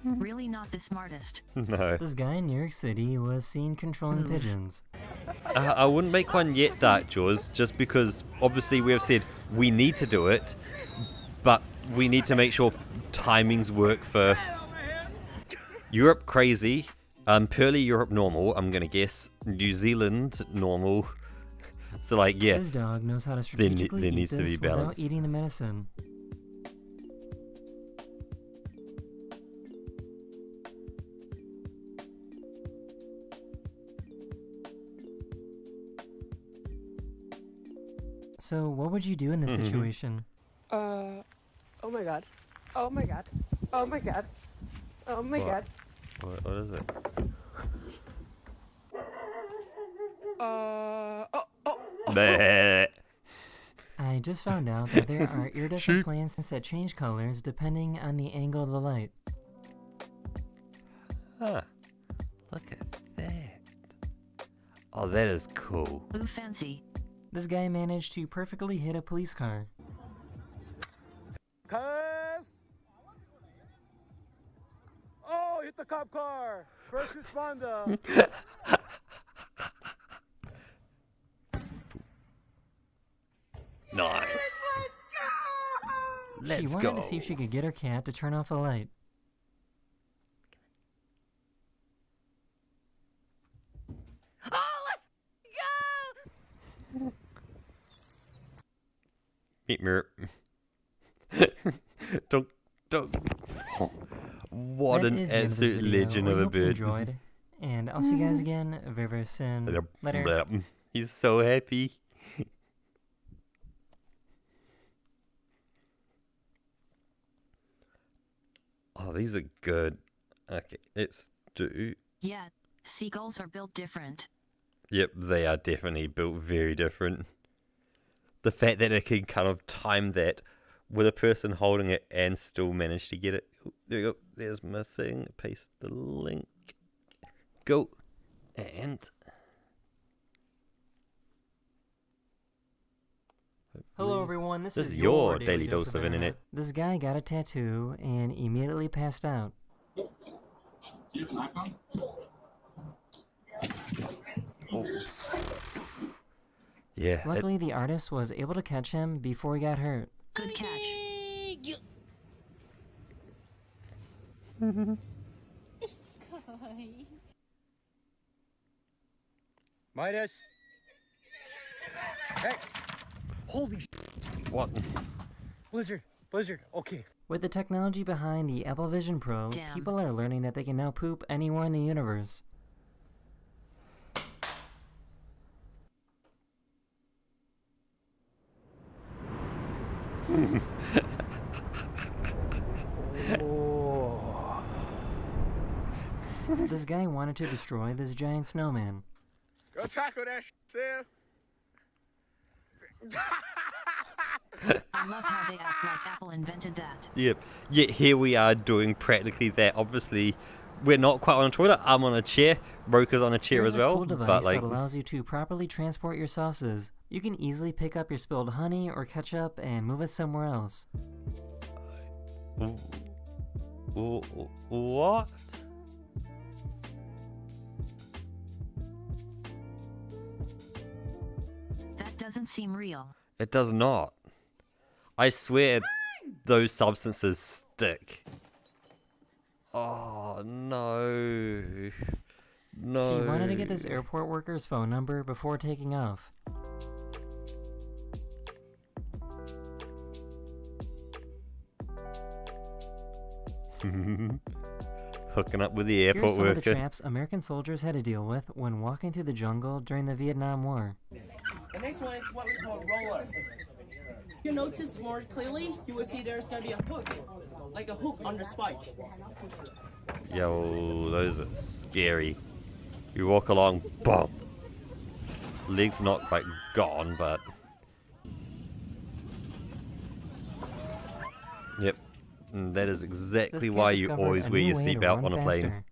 Really not the smartest. No. This guy in New York City was seen controlling pigeons. I wouldn't make one yet, Dark Jaws, just because obviously we have said we need to do it, but we need to make sure timings work for Europe crazy, Pearly Europe normal, I'm gonna guess, New Zealand normal. So like, yeah, This dog knows how to strategically there eat needs this to be without balance. eating the medicine. So what would you do in this Mhm. situation? Oh my god. Oh my god. Oh my god. Oh my What? god. What is it? Bleh. I just found out that there are iridescent plants that change colors depending on the angle of the light. Huh. Look at that. Oh, that is cool. Ooh, fancy. This guy managed to perfectly hit a police car. Cuz! Oh, hit the cop car! First responder! Nice. She Let's wanted go. to see if she could get her cat to turn off the light. Oh, let's go! Meet me. don't. What That an is the end of this absolute video. legend We of a hope you bird. enjoyed, and I'll see you guys again very, very soon. Later. He's so happy. Oh, these are good. Okay, let's do. Yeah, seagulls are built different. Yep, they are definitely built very different. The fact that it can kind of time that with a person holding it and still manage to get it. Ooh, there we go. There's my thing. Paste the link. Go. And. Hello everyone, this is is your daily dose of internet. This guy got a tattoo and immediately passed out. Oh. Yeah. Luckily, the artist was able to catch him before he got hurt. Good catch. Midas! Hey! Holy What? Blizzard! Blizzard! Okay. With the technology behind the Apple Vision Pro, Damn. people are learning that they can now poop anywhere in the universe. This guy wanted to destroy this giant snowman. Go tackle that Sam. I love how they act like Apple invented that. Yep. Yet here we are doing practically that. Obviously, we're not quite on a toilet. I'm on a chair. Roka's on a chair There's as well. a cool device But like, that allows you to properly transport your sauces. You can easily pick up your spilled honey or ketchup and move it somewhere else. What? doesn't seem real. It does not. I swear those substances stick. Oh, no. No. She wanted to get this airport worker's phone number before taking off. Hooking up with the airport Here's some worker. of the traps American soldiers had to deal with when walking through the jungle during the Vietnam War. The next one is what we call roller. If you notice more clearly, you will see there's going to be a hook, like a hook on the spike. Yo, those are scary. You walk along, boom. Leg's not quite gone, but... Yep. And that is exactly This why kid you discovered always a wear new your way to seatbelt run on a plane. faster.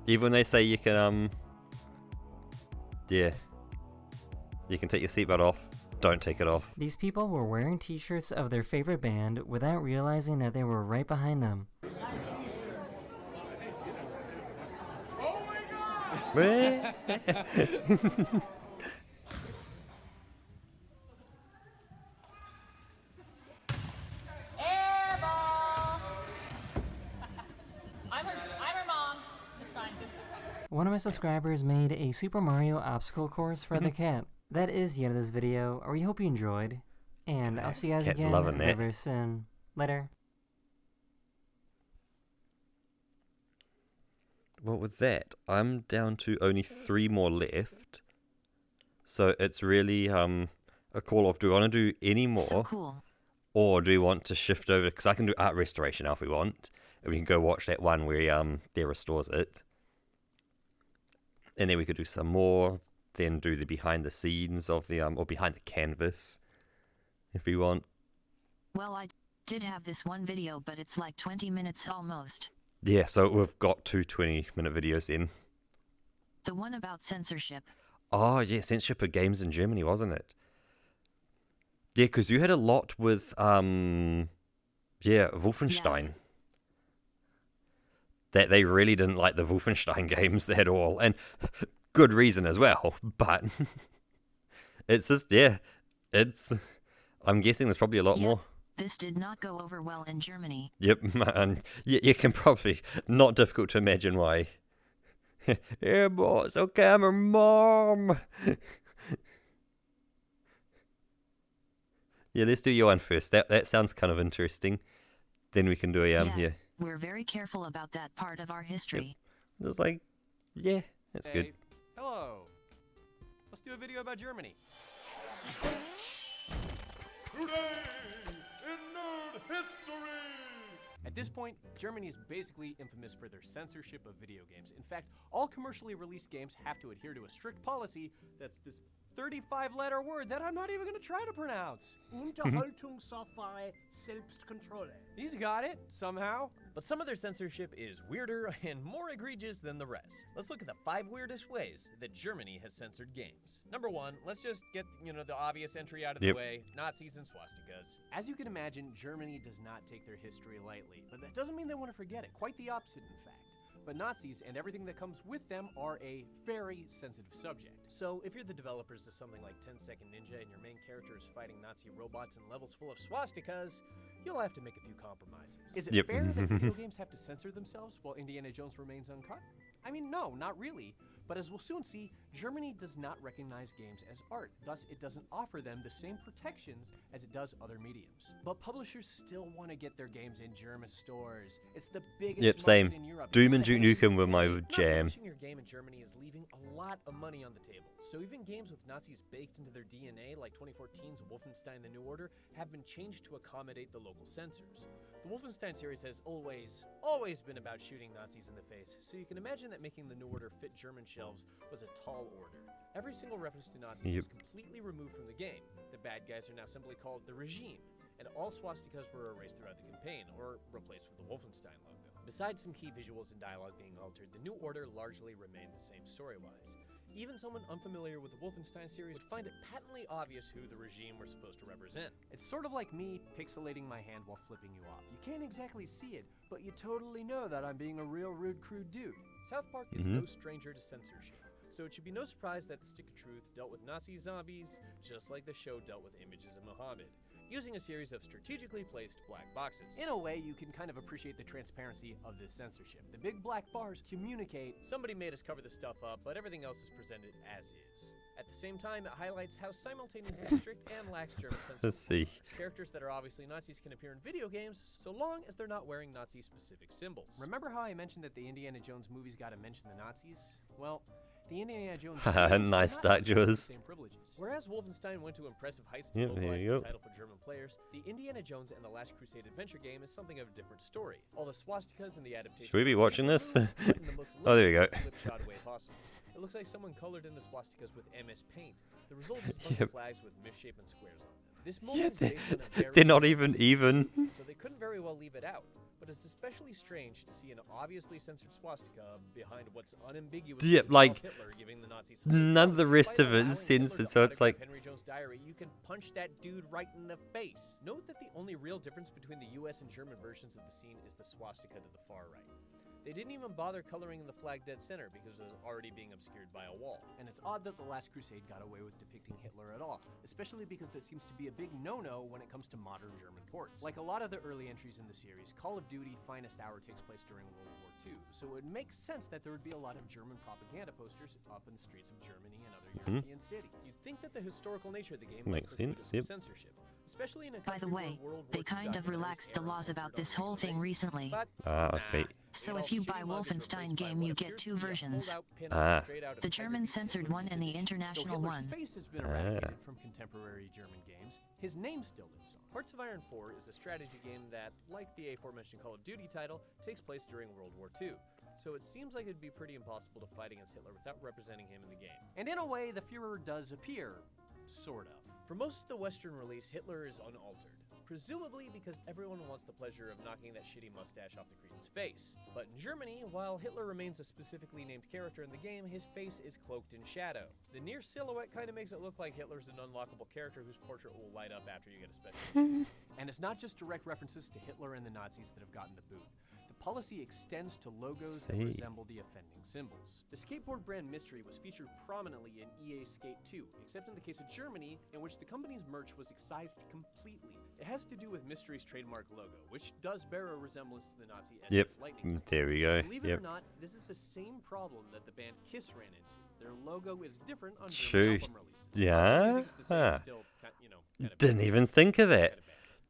Even when they say you can, yeah. You can take your seatbelt off, don't take it off. These people were wearing t-shirts of their favorite band without realizing that they were right behind them. I'm her mom. It's fine. One of my subscribers made a Super Mario obstacle course for the cat. That is the end of this video. We hope you enjoyed. And I'll see you guys Cat's again loving that. very soon. Later. Well, with that, I'm down to only 3 more left. So it's really a call of, do we want to do any more? So cool. Or do we want to shift over? Because I can do art restoration now if we want. And we can go watch that one where they restores it. And then we could do some more. Then do the behind the scenes of the, or behind the canvas. If we want. Well, I did have this one video, but it's like 20 minutes almost. Yeah, so we've got 2 20-minute videos in. The one about censorship. Oh, yeah, censorship of games in Germany, wasn't it? Yeah, because you had a lot with, Wolfenstein. Yeah. That they really didn't like the Wolfenstein games at all. And good reason as well, but it's just, yeah, it's... I'm guessing there's probably a lot more. This did not go over well in Germany. Yep, and you can probably, not difficult to imagine why. Yeah, boss, okay, I'm her mom. Yeah, let's do your one first. That sounds kind of interesting. Then we can do a, yeah. We're very careful about that part of our history. Yep. Just like, yeah, that's good. Hello. Let's do a video about Germany. Today in Nerd History! At this point, Germany is basically infamous for their censorship of video games. In fact, all commercially released games have to adhere to a strict policy that's this 35-letter word that I'm not even going to try to pronounce. Unterhaltungssoftware Selbstkontrolle. He's got it, somehow. But some of their censorship is weirder and more egregious than the rest. Let's look at the 5 weirdest ways that Germany has censored games. Number 1, let's just get, the obvious entry out of the way. Nazis and swastikas. As you can imagine, Germany does not take their history lightly, but that doesn't mean they want to forget it. Quite the opposite, in fact. But Nazis and everything that comes with them are a very sensitive subject. So if you're the developers of something like 10 Second Ninja and your main character is fighting Nazi robots in levels full of swastikas, you'll have to make a few compromises. Is it fair that video games have to censor themselves while Indiana Jones remains uncut? I mean, no, not really. But as we'll soon see, Germany does not recognize games as art. Thus, it doesn't offer them the same protections as it does other mediums. But publishers still want to get their games in German stores. It's the biggest market in Europe. Doom and Duke Nukem were my jam. Publishing your game in Germany is leaving a lot of money on the table. So even games with Nazis baked into their DNA, like 2014's Wolfenstein: The New Order, have been changed to accommodate the local censors. The Wolfenstein series has always been about shooting Nazis in the face, so you can imagine that making the New Order fit German shelves was a tall order. Every single reference to Nazis was completely removed from the game. The bad guys are now simply called the regime, and all swastikas were erased throughout the campaign, or replaced with the Wolfenstein logo. Besides some key visuals and dialogue being altered, the New Order largely remained the same story-wise. Even someone unfamiliar with the Wolfenstein series would find it patently obvious who the regime were supposed to represent. It's sort of like me pixelating my hand while flipping you off. You can't exactly see it, but you totally know that I'm being a real rude, crude dude. South Park is no stranger to censorship. So it should be no surprise that the Stick of Truth dealt with Nazi zombies just like the show dealt with images of Muhammad, using a series of strategically placed black boxes. In a way, you can kind of appreciate the transparency of this censorship. The big black bars communicate. Somebody made us cover this stuff up, but everything else is presented as is. At the same time, it highlights how simultaneously strict and lax German censorship. Let's see. Characters that are obviously Nazis can appear in video games, so long as they're not wearing Nazi-specific symbols. Remember how I mentioned that the Indiana Jones movies got to mention the Nazis? Well, the Indiana Jones nice start, Jaws. same privileges. Whereas Wolfenstein went to impressive heights to Yep, there localize you the go. title for German players, the Indiana Jones and the Last Crusade adventure game is something of a different story. All the swastikas and the adaptation. Should we be watching this? but in the most Oh, there you go. slipshod way possible. It looks like someone colored in the swastikas with MS Paint. The result is a bunch Yep. of flags with misshapen squares on them. This Yeah, moment is based on a very they're not even even. so they couldn't very well leave it out. But it's especially strange to see an obviously censored swastika behind what's unambiguously Yeah, like, Hitler giving the Nazi salute. none of the rest Despite of it is allowing censored, Hitler to so it's like, autograph Henry Jones' diary, you can punch that dude right in the face. Note that the only real difference between the US and German versions of the scene is the swastika to the far right. They didn't even bother coloring in the flag dead center because it was already being obscured by a wall. And it's odd that The Last Crusade got away with depicting Hitler at all, especially because that seems to be a big no-no when it comes to modern German ports. Like a lot of the early entries in the series, Call of Duty Finest Hour takes place during World War II, so it makes sense that there would be a lot of German propaganda posters up in the streets of Germany and other European cities. You'd think that the historical nature of the game Makes might preclude sense, some yep. censorship, especially in a By the country way, where World they War II kind of documentaries relaxed the air laws about uncensored this on whole regular thing basis. recently. But okay. So Adolf if you buy shooting mug is Wolfenstein replaced by game, what you appears get to two be a versions. fold-out pin Ah. straight out of The Tiger German Beat censored one and the international Though Hitler's one. face has been eradicated from contemporary German games, his name still lives on. Hearts of Iron 4 is a strategy game that, like the aforementioned Call of Duty title, takes place during World War II. So it seems like it'd be pretty impossible to fight against Hitler without representing him in the game. And in a way, the Führer does appear. Sort of. For most of the Western release, Hitler is unaltered. Presumably because everyone wants the pleasure of knocking that shitty mustache off the Cretan's face. But in Germany, while Hitler remains a specifically named character in the game, his face is cloaked in shadow. The near silhouette kind of makes it look like Hitler's an unlockable character whose portrait will light up after you get a special. And it's not just direct references to Hitler and the Nazis that have gotten the boot. The policy extends to logos that See. resemble the offending symbols. The skateboard brand Mystery was featured prominently in EA Skate 2, except in the case of Germany, in which the company's merch was excised completely. It has to do with Mystery's trademark logo, which does bear a resemblance to the Nazi SS Yep. lightning. There we go. Believe it Yep. or not, this is the same problem that the band Kiss ran into. Their logo is different on True. German album releases. Yeah. Music's the same, Huh. still, you know, kinda Didn't bad. even think of that.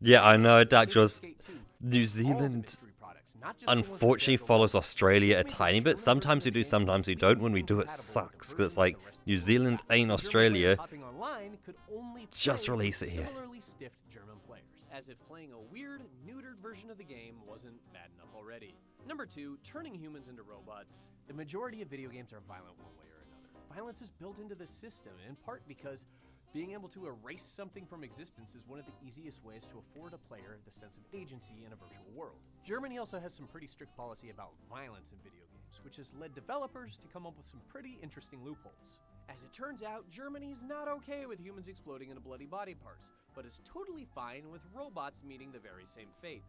Yeah, I know. Dark Jaws. Skate 2, New Zealand mystery products, not just the ones that unfortunately bear the follows logo. Australia a This makes tiny the bit. German Sometimes we version do, of the game sometimes we don't. When we do, it compatible with sucks. the Because it's version like of the rest of New the Zealand world. ain't German Australia. players hopping online could only Just play with release it here. Similarly stiffed German players, as if playing a weird, neutered version of the game wasn't bad enough already. Number 2, turning humans into robots. The majority of video games are violent one way or another. Violence is built into the system, in part because being able to erase something from existence is one of the easiest ways to afford a player the sense of agency in a virtual world. Germany also has some pretty strict policy about violence in video games, which has led developers to come up with some pretty interesting loopholes. As it turns out, Germany's not okay with humans exploding into bloody body parts, but is totally fine with robots meeting the very same fate.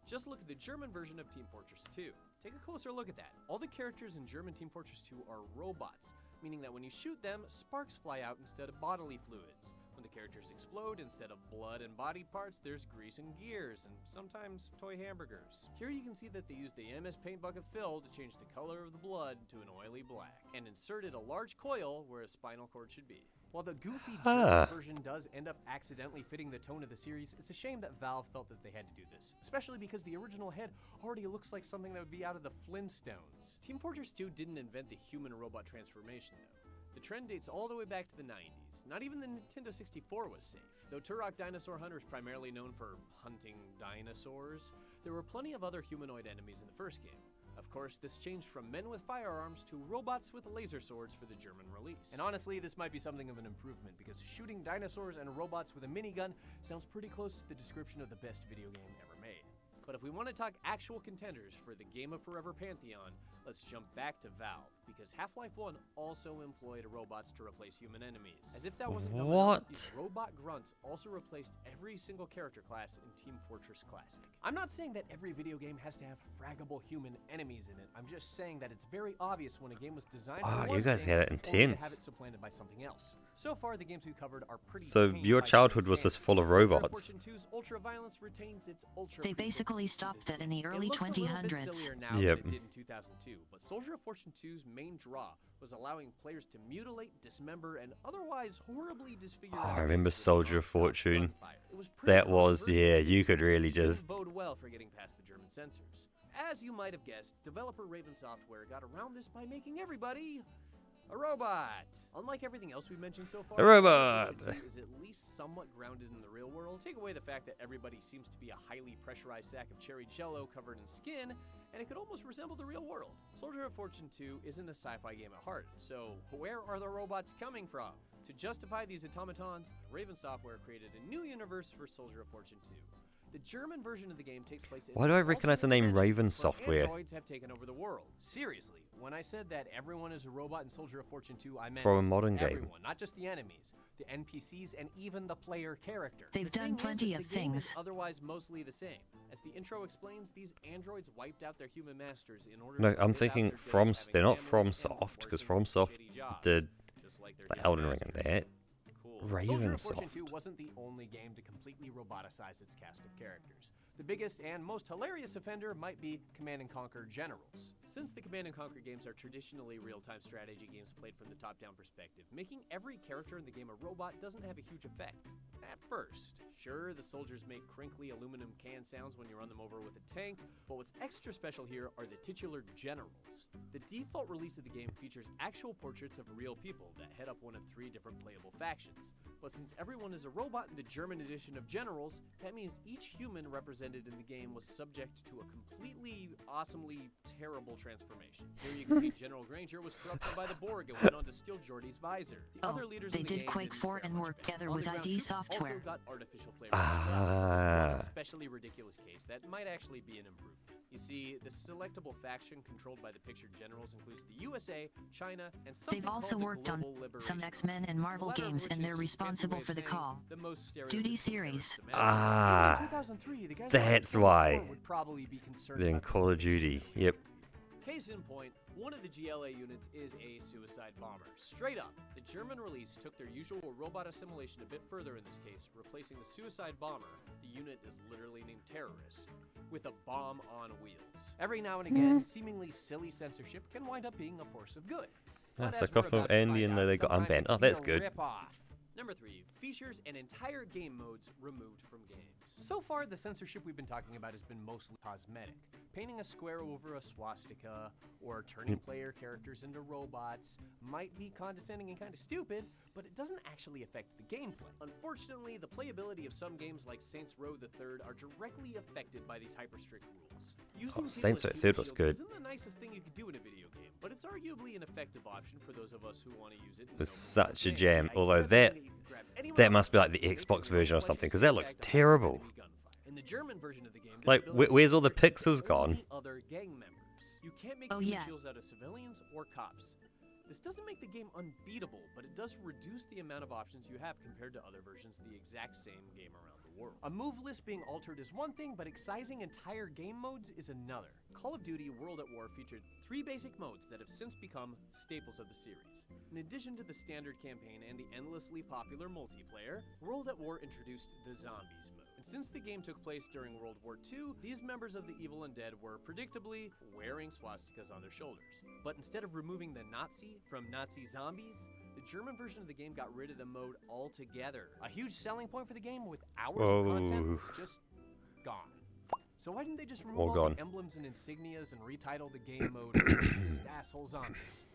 Just look at the German version of Team Fortress 2. Take a closer look at that. All the characters in German Team Fortress 2 are robots, meaning that when you shoot them, sparks fly out instead of bodily fluids. When the characters explode, instead of blood and body parts, there's grease and gears, and sometimes toy hamburgers. Here you can see that they used the MS Paint bucket fill to change the color of the blood to an oily black, and inserted a large coil where a spinal cord should be. While the goofy German version does end up accidentally fitting the tone of the series, it's a shame that Valve felt that they had to do this, especially because the original head already looks like something that would be out of the Flintstones. Team Fortress 2 didn't invent the human-robot transformation, though. The trend dates all the way back to the 90s. Not even the Nintendo 64 was safe. Though Turok Dinosaur Hunter is primarily known for hunting dinosaurs, there were plenty of other humanoid enemies in the first game. Of course, this changed from men with firearms to robots with laser swords for the German release. And honestly, this might be something of an improvement, because shooting dinosaurs and robots with a minigun sounds pretty close to the description of the best video game ever made. But if we want to talk actual contenders for the Game of Forever Pantheon, let's jump back to Valve, because Half-Life 1 also employed robots to replace human enemies. As if that wasn't enough, What? these robot grunts also replaced every single character class in Team Fortress Classic. I'm not saying that every video game has to have fraggable human enemies in it. I'm just saying that it's very obvious when a game was designed for Wow, one you guys thing, had it only to have intense. it supplanted by something else. So far, the games we covered are pretty So tame your by childhood today's was just standards. full of Soldier of robots. Fortune 2's ultra-violence retains its ultra They basically stopped that in the early it looks a little bit 2000s. sillier now Yep. than it did in 2002, but Soldier of Fortune 2's main draw was allowing players to mutilate, dismember, and otherwise horribly disfigure. Oh, I remember Soldier of Fortune. It was pretty That was, controversial. yeah, you could really It didn't just... bode well for getting past the German censors. As you might have guessed, developer Raven Software got around this by making everybody a robot. Unlike everything else we've mentioned so far, A robot. Soldier of Fortune 2 is at least somewhat grounded in the real world. Take away the fact that everybody seems to be a highly pressurized sack of cherry jello covered in skin, and it could almost resemble the real world. Soldier of Fortune 2 isn't a sci-fi game at heart, so where are the robots coming from? To justify these automatons, Raven Software created a new universe for Soldier of Fortune 2. The German version of the game takes place in Why do I recognize the name Raven where Software? androids have taken over the world. Seriously, when I said that everyone is a robot in Soldier of Fortune 2, I meant For a modern game. everyone, not just the enemies, the NPCs, and even the player character. They've The done thing is plenty that of the game is things. otherwise mostly the same. As the intro explains, these androids wiped out their human masters in order No, to I'm live out thinking their days from... having They're not families and FromSoft, because working FromSoft shitty jobs, did just like their the human Elden Ring and masters. that. Cool. Raven Soldier of Soft. Fortune 2 wasn't the only game to completely roboticize its cast of characters. The biggest and most hilarious offender might be Command & Conquer Generals. Since the Command & Conquer games are traditionally real-time strategy games played from the top-down perspective, making every character in the game a robot doesn't have a huge effect. At first, sure, the soldiers make crinkly aluminum can sounds when you run them over with a tank, but what's extra special here are the titular generals. The default release of the game features actual portraits of real people that head up one of 3 different playable factions. But since everyone is a robot in the German edition of Generals, that means each human represented in the game was subject to a completely, awesomely terrible transformation. Here you can see General Granger was corrupted by the Borg and went on to steal Geordi's visor. The other leaders They in the did game Quake didn't 4 fare and much work better. together with On-the-ground ID troops software. also got artificial flavor. Ah. One especially ridiculous case that might actually be an improvement. You see, the selectable faction controlled by the pictured generals includes the USA, China, and something They've also called the worked on Global Liberation some X-Men and Marvel Latter of games, which and they're is a fancy responsible way of for the saying Call the most Duty stereotypical series. terrorist Ah. in 2003, the guys That's behind why. would probably be concerned Then about Call of Duty. Yep. Case in point, one of the GLA units is a suicide bomber. Straight up, the German release took their usual robot assimilation a bit further in this case, replacing the suicide bomber, the unit is literally named Terrorist, with a bomb on wheels. Every now and again, seemingly silly censorship can wind up being a force of good. But That's as a we're couple about of to Andy find and out, they got sometimes unbanned. it Oh, can be that's a good. rip-off. Number 3, features and entire game modes removed from games. So far, the censorship we've been talking about has been mostly cosmetic. Painting a square over a swastika, or turning player characters into robots might be condescending and kind of stupid, but it doesn't actually affect the gameplay. Unfortunately, the playability of some games like Saints Row the Third are directly affected by these hyper-strict rules. Using Saints Row people as Third human was shields good. isn't the nicest thing you could do in a video game, but it's arguably an effective option for those of us who want to use it. It was such a jam. Although that must be like the Xbox version or something, because that looks terrible. In the German version of the game, Like, where's all the pixels gone? other gang members. You can't make Oh, human yeah. shields out of civilians or cops. This doesn't make the game unbeatable, but it does reduce the amount of options you have compared to other versions of the exact same game around the world. A move list being altered is one thing, but excising entire game modes is another. Call of Duty World at War featured 3 basic modes that have since become staples of the series. In addition to the standard campaign and the endlessly popular multiplayer, World at War introduced the Zombies mode. And since the game took place during World War II, these members of the Evil Undead were predictably wearing swastikas on their shoulders. But instead of removing the Nazi from Nazi zombies, the German version of the game got rid of the mode altogether. A huge selling point for the game with hours of content was just gone. So why didn't they just remove all gone. the emblems and insignias and retitle the game mode racist asshole zombies?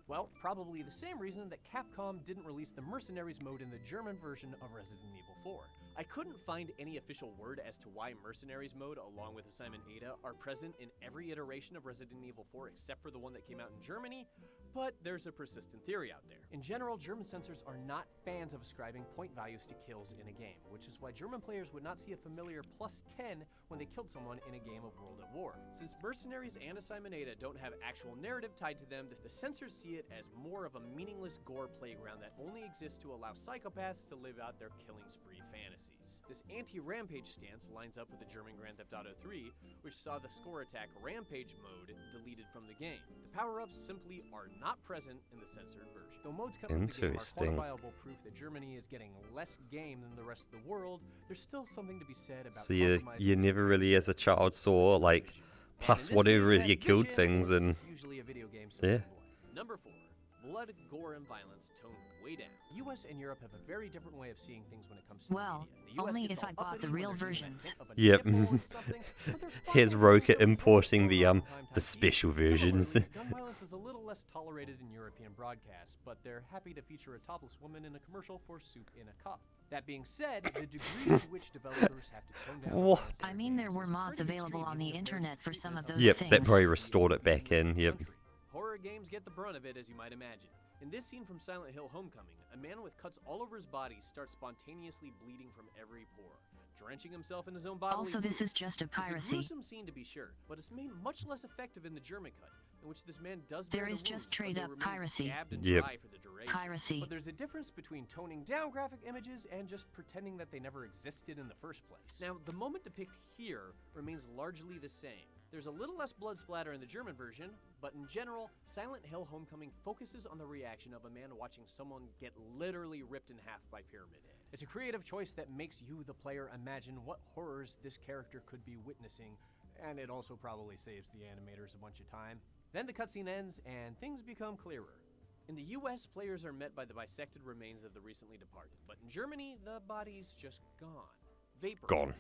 Well, probably the same reason that Capcom didn't release the Mercenaries mode in the German version of Resident Evil 4. I couldn't find any official word as to why Mercenaries mode, along with Assignment Ada, are present in every iteration of Resident Evil 4 except for the one that came out in Germany, but there's a persistent theory out there. In general, German censors are not fans of ascribing point values to kills in a game, which is why German players would not see a familiar +10 when they killed someone in a game of World at War. Since Mercenaries and Assignment Ada don't have actual narrative tied to them, the censors see it as more of a meaningless gore playground that only exists to allow psychopaths to live out their killing spree fantasies. This anti-rampage stance lines up with the German Grand Theft Auto 3, which saw the score attack rampage mode deleted from the game. The power-ups simply are not present in the censored version. Though modes coming to the game are quantifiable proof that Germany is getting less game than the rest of the world, there's still something to be said about So you never really, as a child, saw like plus whatever is you killed things and yeah. Number 4, blood, gore, and violence toned way down. The US and Europe have a very different way of seeing things when it comes to well, the US only gets if all I bought the uppity when real they're shooting a versions. hint of a Yep. nipple or something, but they're Here's fine Roker when importing the time special Similarly, versions. gun violence is a little less tolerated in European broadcasts, but they're happy to feature a topless woman in a commercial for soup in a cup. That being said, the degree to which developers have to tone down What? violence I mean, there were mods available on the internet for some of those Yep, things. that probably restored it back in. Yep. Horror games get the brunt of it, as you might imagine. In this scene from Silent Hill Homecoming, a man with cuts all over his body starts spontaneously bleeding from every pore, drenching himself in his own bodily Also, this fluids. is just a It's piracy. a gruesome scene to be sure, but it's made much less effective in the German cut, in which this man does There bear the is just wounds, but straight they up remain piracy. scabbed and Yep. dry for the duration. Piracy. But there's a difference between toning down graphic images and just pretending that they never existed in the first place. Now, the moment depicted here remains largely the same. There's a little less blood splatter in the German version, but in general, Silent Hill Homecoming focuses on the reaction of a man watching someone get literally ripped in half by Pyramid Head. It's a creative choice that makes you, the player, imagine what horrors this character could be witnessing, and it also probably saves the animators a bunch of time. Then the cutscene ends, and things become clearer. In the US, players are met by the bisected remains of the recently departed, but in Germany, the body's just gone. Vaporized. Gone.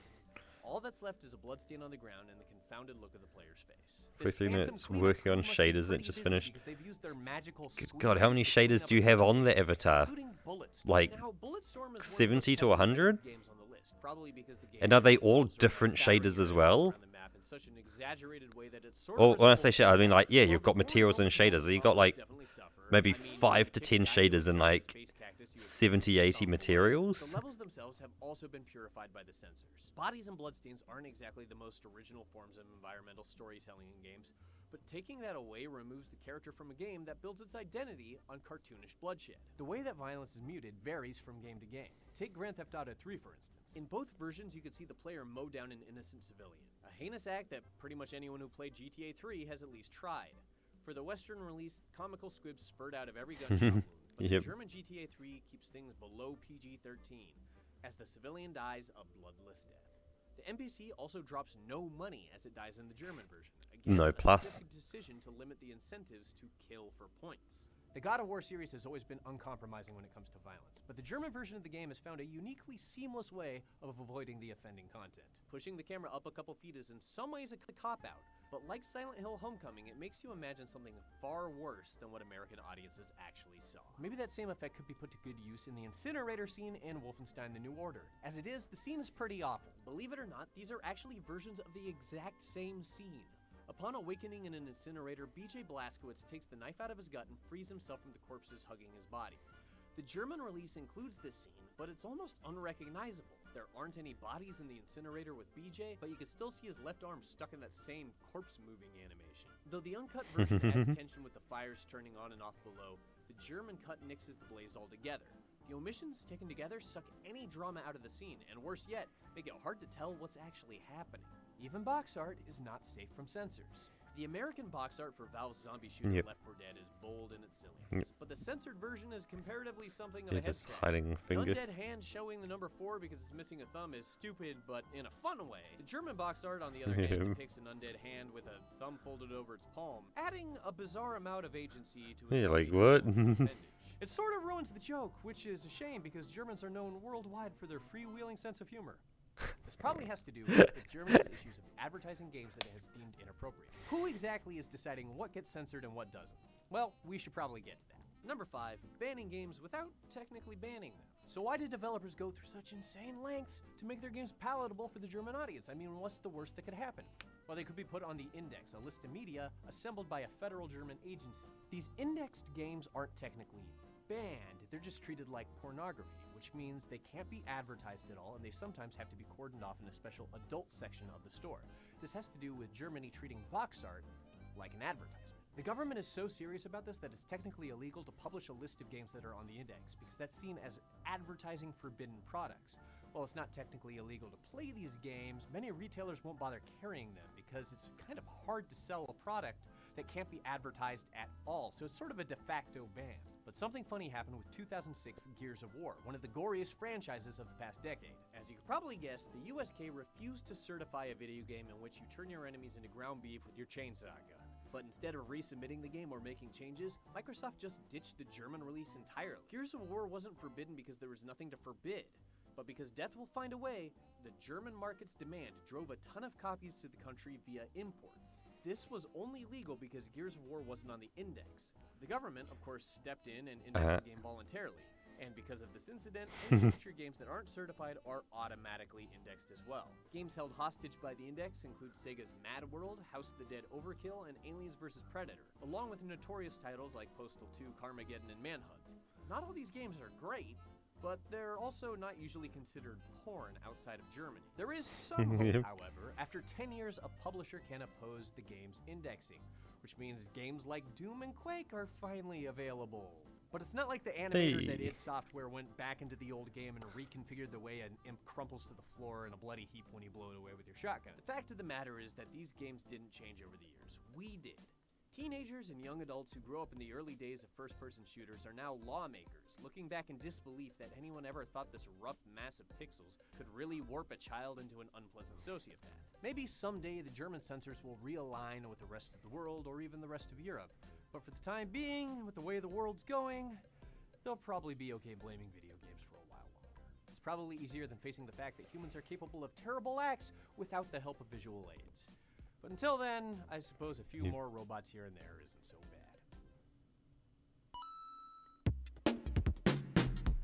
All that's left is a bloodstain on the ground and the confounded look of the player's face. 43 This minutes phantom cleanup working on crew must be shaders, it pretty just busy finished. because they've used their magical Good squeeze God, how many to clean shaders up do you have on the avatar? including bullets. Like Now, Bulletstorm is 70 to one of the most 100? games on the list, probably because the game And are they all revolves around different fabricating shaders as around well? the map in such an exaggerated way that it sort Well, of when I say resembles shit, I mean like, yeah, Well, you've got before materials and Bulletstorm, shaders. So you've got like definitely suffer. maybe I mean, 5 to pick 10 back shaders the and like space cactus you would 70, 80 materials. the levels themselves have also been purified by the censors. Bodies and bloodstains aren't exactly the most original forms of environmental storytelling in games, but taking that away removes the character from a game that builds its identity on cartoonish bloodshed. The way that violence is muted varies from game to game. Take Grand Theft Auto 3, for instance. In both versions, you could see the player mow down an innocent civilian, a heinous act that pretty much anyone who played GTA 3 has at least tried. For the Western release, comical squibs spurred out of every gunshot wound, but Yep. the German GTA 3 keeps things below PG-13, as the civilian dies a bloodless death. The NPC also drops no money as it dies in the German version. Again, No a plus. specific decision to limit the incentives to kill for points. The God of War series has always been uncompromising when it comes to violence, but the German version of the game has found a uniquely seamless way of avoiding the offending content. Pushing the camera up a couple feet is in some ways a cop-out, but like Silent Hill Homecoming, it makes you imagine something far worse than what American audiences actually saw. Maybe that same effect could be put to good use in the incinerator scene in Wolfenstein: The New Order. As it is, the scene is pretty awful. Believe it or not, these are actually versions of the exact same scene. Upon awakening in an incinerator, BJ Blazkowicz takes the knife out of his gut and frees himself from the corpses hugging his body. The German release includes this scene, but it's almost unrecognizable. There aren't any bodies in the incinerator with BJ, but you can still see his left arm stuck in that same corpse-moving animation. Though the uncut version adds tension with the fires turning on and off below, the German cut nixes the blaze altogether. The omissions taken together suck any drama out of the scene, and worse yet, make it hard to tell what's actually happening. Even box art is not safe from censors. The American box art for Valve's zombie shooter Yep. Left 4 Dead is bold in its silliness, but the censored version is comparatively something of Yeah, a just head hiding a finger. An undead hand showing the number 4 because it's missing a thumb is stupid, but in a fun way. The German box art, on the other hand, depicts an undead hand with a thumb folded over its palm, adding a bizarre amount of agency to Yeah, its like what? It sort of ruins the joke, which is a shame because Germans are known worldwide for their freewheeling sense of humor. This probably has to do with Germany's issues of advertising games that it has deemed inappropriate. Who exactly is deciding what gets censored and what doesn't? Well, we should probably get to that. Number 5, banning games without technically banning them. So why did developers go through such insane lengths to make their games palatable for the German audience? I mean, what's the worst that could happen? Well, they could be put on the index, a list of media assembled by a federal German agency. These indexed games aren't technically banned, they're just treated like pornography, which means they can't be advertised at all, and they sometimes have to be cordoned off in a special adult section of the store. This has to do with Germany treating box art like an advertisement. The government is so serious about this that it's technically illegal to publish a list of games that are on the index, because that's seen as advertising forbidden products. While it's not technically illegal to play these games, many retailers won't bother carrying them because it's kind of hard to sell a product that can't be advertised at all, so it's sort of a de facto ban. But something funny happened with 2006 Gears of War, one of the goriest franchises of the past decade. As you could probably guess, the USK refused to certify a video game in which you turn your enemies into ground beef with your chainsaw gun. But instead of resubmitting the game or making changes, Microsoft just ditched the German release entirely. Gears of War wasn't forbidden because there was nothing to forbid, but because death will find a way, the German market's demand drove a ton of copies to the country via imports. This was only legal because Gears of War wasn't on the index. The government, of course, stepped in and indexed the game voluntarily. And because of this incident, any future games that aren't certified are automatically indexed as well. Games held hostage by the index include Sega's Mad World, House of the Dead Overkill, and Aliens vs. Predator, along with notorious titles like Postal 2, Carmageddon, and Manhunt. Not all these games are great, but they're also not usually considered porn outside of Germany. There is some hope, however. After 10 years, a publisher can oppose the game's indexing, which means games like Doom and Quake are finally available. But it's not like the animators at id Software went back into the old game and reconfigured the way an imp crumples to the floor in a bloody heap when you blow it away with your shotgun. The fact of the matter is that these games didn't change over the years. We did. Teenagers and young adults who grew up in the early days of first-person shooters are now lawmakers, looking back in disbelief that anyone ever thought this rough mass of pixels could really warp a child into an unpleasant sociopath. Maybe someday the German censors will realign with the rest of the world or even the rest of Europe. But for the time being, with the way the world's going, they'll probably be okay blaming video games for a while longer. It's probably easier than facing the fact that humans are capable of terrible acts without the help of visual aids. But until then, I suppose a few more robots here and there isn't so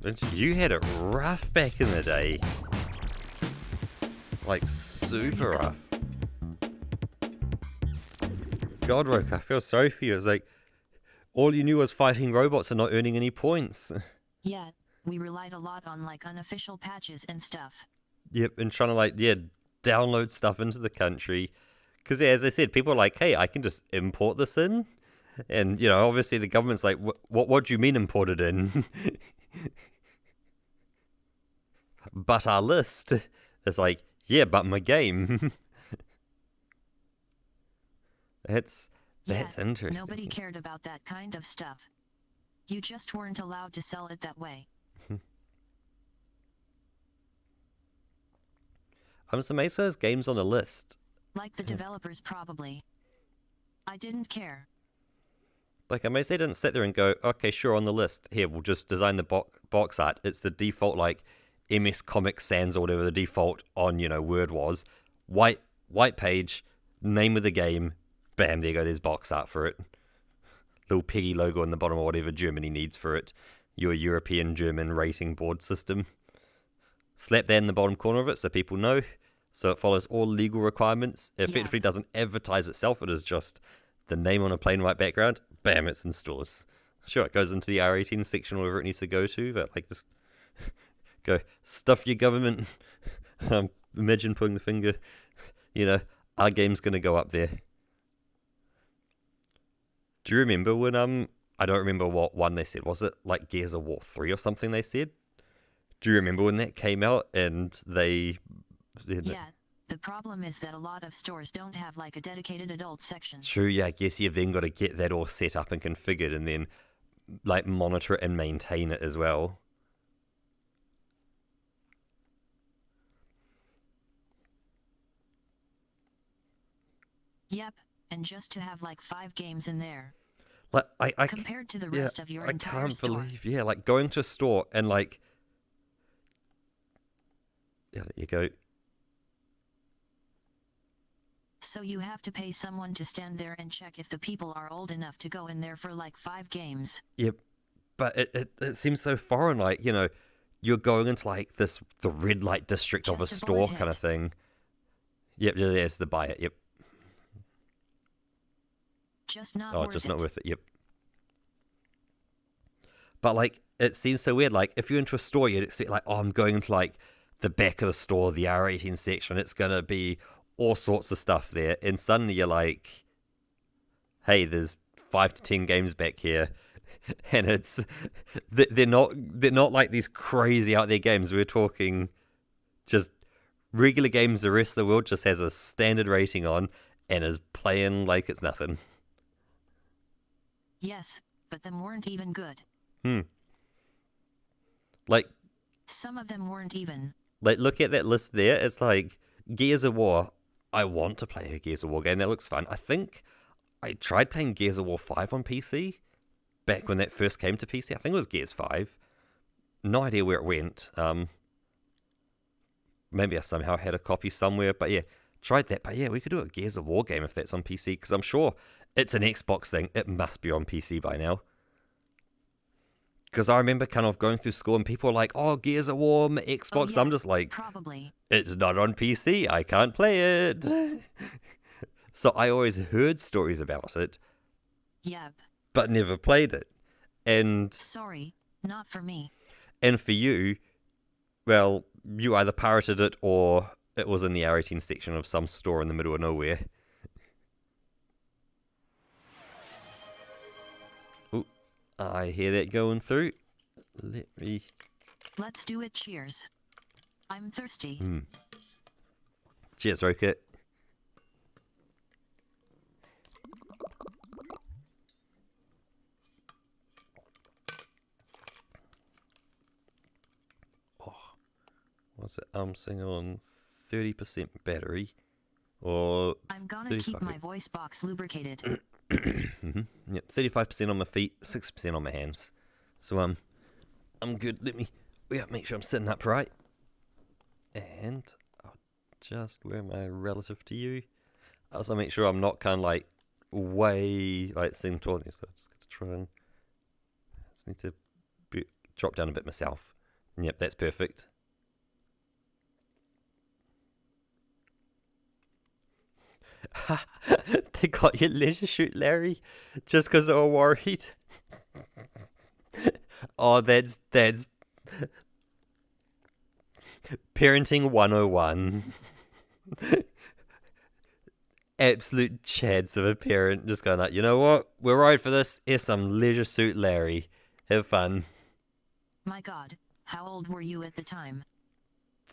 bad. You had it rough back in the day. Like, super rough. God, Roke, I feel sorry for you. It's like, all you knew was fighting robots and not earning any points. Yeah, we relied a lot on, like, unofficial patches and stuff. Yep, and trying to, like, download stuff into the country. Because, as I said, people are like, hey, I can just import this in. And, obviously the government's like, what do you mean import it in? But our list is like, yeah, but my game. That's interesting. Nobody cared about that kind of stuff. You just weren't allowed to sell it that way. I'm so amazed there's games on the list. Like the developers probably. I didn't care. Like, I mean, they didn't sit there and go, okay, sure, on the list. Here, we'll just design the box art. It's the default, like, MS Comic Sans or whatever the default on, Word was. White page, name of the game. Bam, there you go, there's box art for it. Little piggy logo on the bottom or whatever Germany needs for it. Your European German rating board system. Slap that in the bottom corner of it so people know. So it follows all legal requirements. It effectively doesn't advertise itself. It is just the name on a plain white background. Bam, it's in stores. Sure, it goes into the R18 section or wherever it needs to go to, but like just go, stuff your government. Imagine putting the finger, our game's going to go up there. Do you remember when, I don't remember what one they said. Was it like Gears of War 3 or something they said? Do you remember when that came out and they... Yeah, the problem is that a lot of stores don't have like a dedicated adult section. True, yeah, I guess you've then got to get that all set up and configured and then like monitor it and maintain it as well. Yep, and just to have like 5 games in there. Like I compared to the rest of your entire I can't store. believe, like going to a store and like, yeah, there you go. So you have to pay someone to stand there and check if the people are old enough to go in there for like 5 games. Yep, but it seems so foreign, like, you're going into like the red light district of a Just a store bullet kind of hit. thing. Yep, there's the buy it. Yep. Just not Oh, worth just it. not worth it. Yep. But like, it seems so weird. Like, if you're into a store, you'd expect like, oh, I'm going into like the back of the store, the R18 section. It's gonna be all sorts of stuff there, and suddenly you're like, hey, there's 5 to 10 games back here, and it's they're not like these crazy out there games. We're talking just regular games the rest of the world just has a standard rating on and is playing like it's nothing. Yes, but them weren't even good. Like Some of them weren't even. look at that list there. It's like Gears of War. I want to play a Gears of War game. That looks fun. I think I tried playing Gears of War 5 on PC back when that first came to PC. I think it was Gears 5. No idea where it went. Maybe I somehow had a copy somewhere. But yeah, tried that. But yeah, we could do a Gears of War game if that's on PC, because I'm sure it's an Xbox thing. It must be on PC by now. Because I remember kind of going through school and people were like, oh, Gears of War, Xbox. Oh, yeah, I'm just like, probably. it's not on PC. I can't play it. So I always heard stories about it, Yep. but never played it. And Sorry, not for me. and for you, well, you either pirated it or it was in the R18 section of some store in the middle of nowhere. Ooh, I hear that going through. Let me... Let's do it. Cheers. I'm thirsty. Cheers, Rocket. What's it? I'm saying on 30% battery, or I'm gonna keep 35. my voice box lubricated. Yep, 35% on my feet, 6% on my hands. So I'm good. Let me make sure I'm sitting upright, and I'll just wear my relative to you. Also make sure I'm not kind of like way like sitting tall. So I just got to try and need to drop down a bit myself. Yep, that's perfect. They got your leisure shoot, Larry, just because they were worried. Oh, that's parenting 101. Absolute chads of a parent just going like, you know what? We're right for this. Here's some leisure suit, Larry. Have fun. My God, how old were you at the time?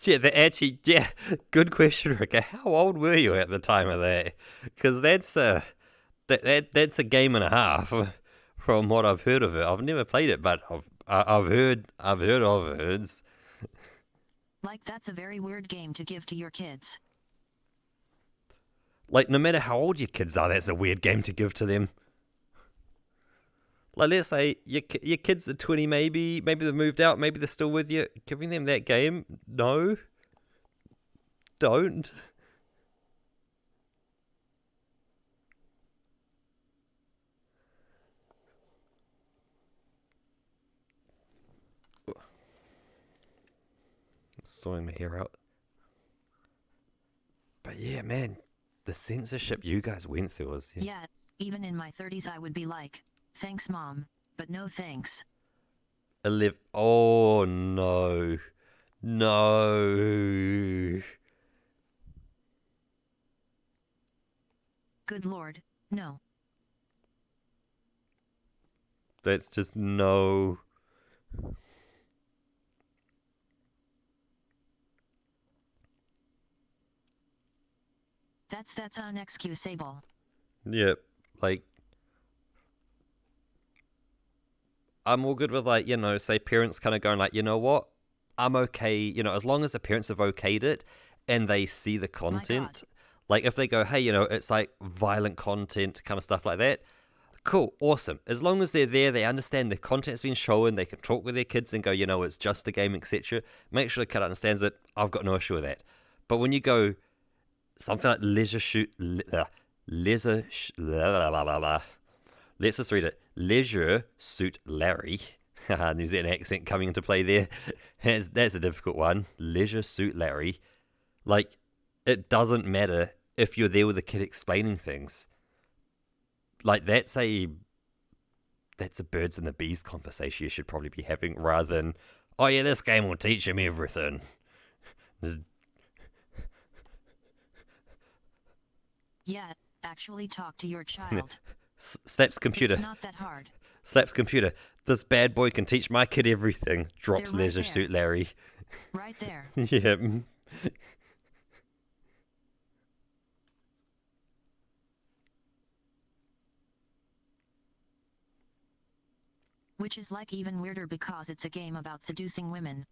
Yeah, good question, Rick. How old were you at the time of that? Because that's a game and a half, from what I've heard of it. I've never played it, but I've heard of it. Like, that's a very weird game to give to your kids. Like, no matter how old your kids are, that's a weird game to give to them. Like, let's say your kids are 20, maybe they've moved out, maybe they're still with you. Giving them that game? No. Don't. Sorting my hair out. But yeah, man, the censorship you guys went through was... Yeah, even in my 30s I would be like, thanks mom, but no thanks. 11. Oh no. No. Good lord, no. That's just no. That's unexcusable. Yep, like, I'm all good with, like, you know, say parents kind of going like, you know what, I'm okay, you know, as long as the parents have okayed it and they see the content. Like, if they go, hey, you know, it's like violent content, kind of stuff like that, cool, awesome. As long as they're there, they understand the content's been shown, they can talk with their kids and go, you know, it's just a game, etc. Make sure the kid understands it. I've got no issue with that. But when you go something like let's just read it. Leisure Suit Larry. New Zealand accent coming into play there. That's a difficult one. Leisure Suit Larry. Like, it doesn't matter if you're there with a kid explaining things. Like, that's a birds and the bees conversation you should probably be having, rather than, oh yeah, this game will teach him everything. Yeah, actually talk to your child. Slaps computer. It's not that hard. Slaps computer. This bad boy can teach my kid everything. Drops They're right Leisure there. Suit Larry. Right there. Yeah. Which is like even weirder because it's a game about seducing women.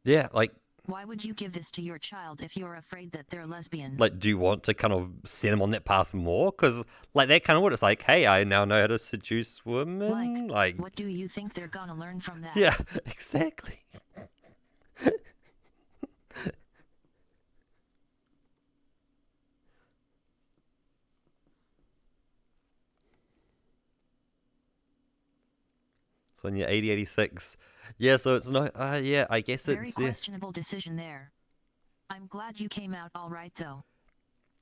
Yeah, like, Why would you give this to your child if you're afraid that they're lesbian? do you want to kind of send them on that path more? Because, like, that kind of what it's like, hey, I now know how to seduce women. Like, what do you think they're gonna learn from that? yeah, exactly. So on your 8086. Yeah, so it's not, yeah, I guess Very it's, questionable decision there. I'm glad you came out all right though.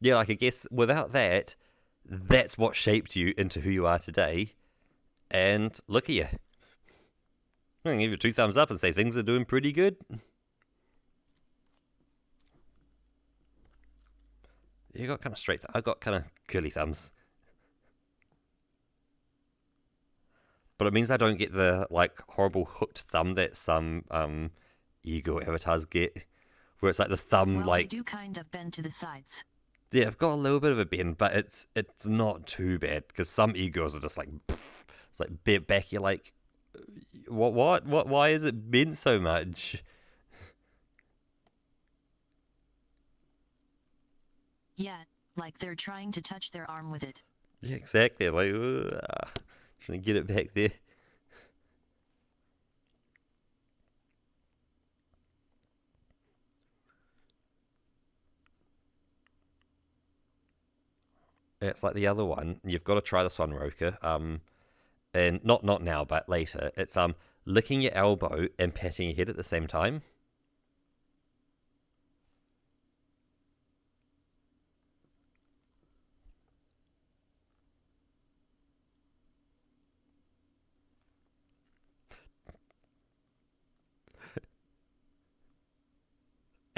yeah, like, I guess without that, that's what shaped you into who you are today. And look at you. I'm going to give you 2 thumbs up and say things are doing pretty good. You got kind of straight, I got kind of curly thumbs. But it means I don't get the, like, horrible hooked thumb that some ego avatars get. Where it's like the thumb, Well, like... they do kind of bend to the sides. Yeah, I've got a little bit of a bend, but it's not too bad. Because some egos are just like... Poof, it's like bent back, you're like... What? Why is it bent so much? Yeah, like they're trying to touch their arm with it. Yeah, exactly. Like, trying to get it back there. Yeah, it's like the other one. You've got to try this one, Roka. And not now, but later. It's licking your elbow and patting your head at the same time.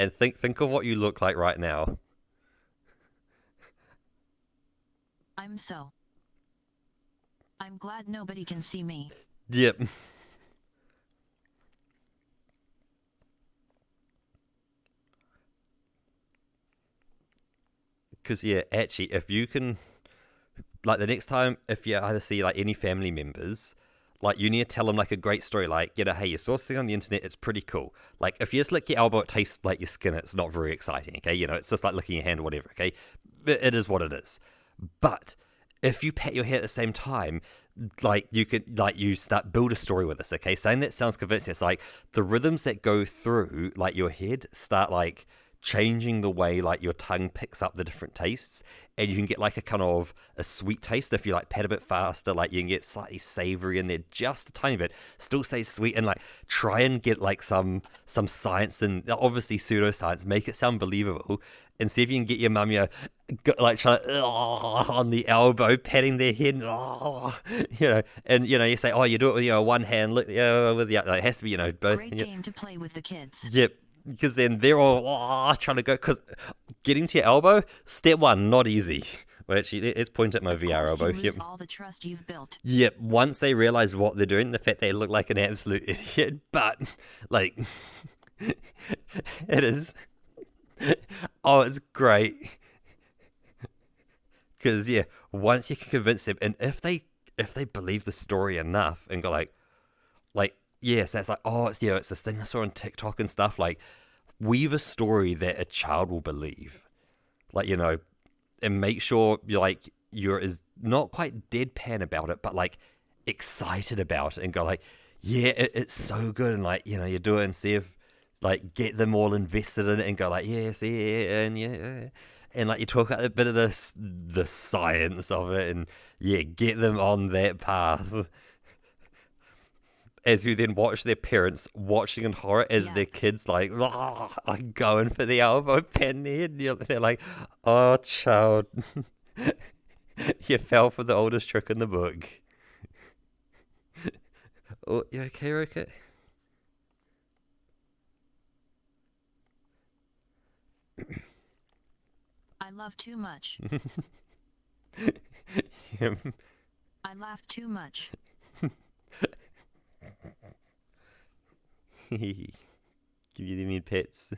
And think of what you look like right now. I'm glad nobody can see me. Yep. Because, yeah, actually, if you can... Like, the next time, if you either see, like, any family members... Like, you need to tell them, like, a great story. Like, you know, hey, you saw something on the internet, it's pretty cool. Like, if you just lick your elbow, it tastes like your skin, it's not very exciting, okay? You know, it's just like licking your hand or whatever, okay? But it is what it is. But if you pat your hair at the same time, like, you could, like, you build a story with this, okay? Saying that sounds convincing. It's like the rhythms that go through, like, your head start, like, changing the way, like, your tongue picks up the different tastes, and you can get, like, a kind of a sweet taste. If you, like, pat a bit faster, like, you can get slightly savory in there just a tiny bit, still stay sweet, and, like, try and get, like, some science and obviously pseudoscience, make it sound believable, and see if you can get your mum, you know, like, trying to, on the elbow, patting their head, you know, and, you know, you say, oh, you do it with, you know, one hand, with the other, it has to be, you know, both. Great game to play with the kids. Yep. Because then they're all trying to go, because getting to your elbow, step one, not easy. Well, actually, let's point at my VR elbow. You lose all the trust you've built. Yep, once they realize what they're doing, the fact they look like an absolute idiot, but, like, it is. Oh, it's great. Because, yeah, once you can convince them, and if they believe the story enough and go, like, yes, that's like, oh, it's, you know, it's this thing I saw on TikTok and stuff, like, weave a story that a child will believe. Like, you know, and make sure you're as not quite deadpan about it, but, like, excited about it and go, like, yeah, it's so good, and, like, you know, you do it and see if, like, get them all invested in it and go, like, yes, yeah, and yeah. And, like, you talk about a bit of the science of it and, yeah, get them on that path. as you then watch their parents watching in horror as their kids like going for the elbow pen there, and they're like, oh child, you fell for the oldest trick in the book. Oh, you okay, Rocket? I love too much. I laugh too much. Give you the mean pets.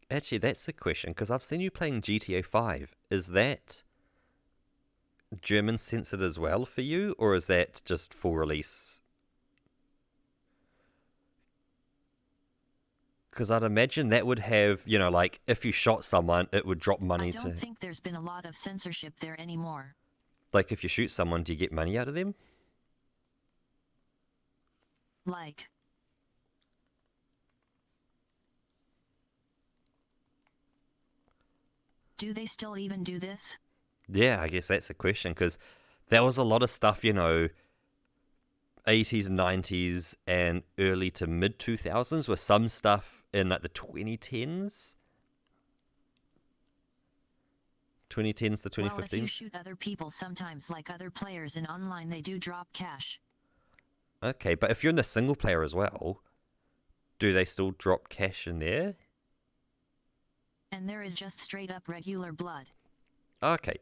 Actually, that's the question, because I've seen you playing GTA 5. Is that German censored as well for you, or is that just full release? Because I'd imagine that would have, you know, like, if you shot someone, it would drop money I don't think there's been a lot of censorship there anymore. Like, if you shoot someone, do you get money out of them? Like... Do they still even do this? Yeah, I guess that's the question, because there was a lot of stuff, you know, 80s, 90s, and early to mid 2000s, with some stuff in like the 2010s. 2010s to 2015s. Well, if you shoot other people sometimes, like other players in online, they do drop cash. Okay, but if you're in the single player as well, do they still drop cash in there? And there is just straight up regular blood. Okay.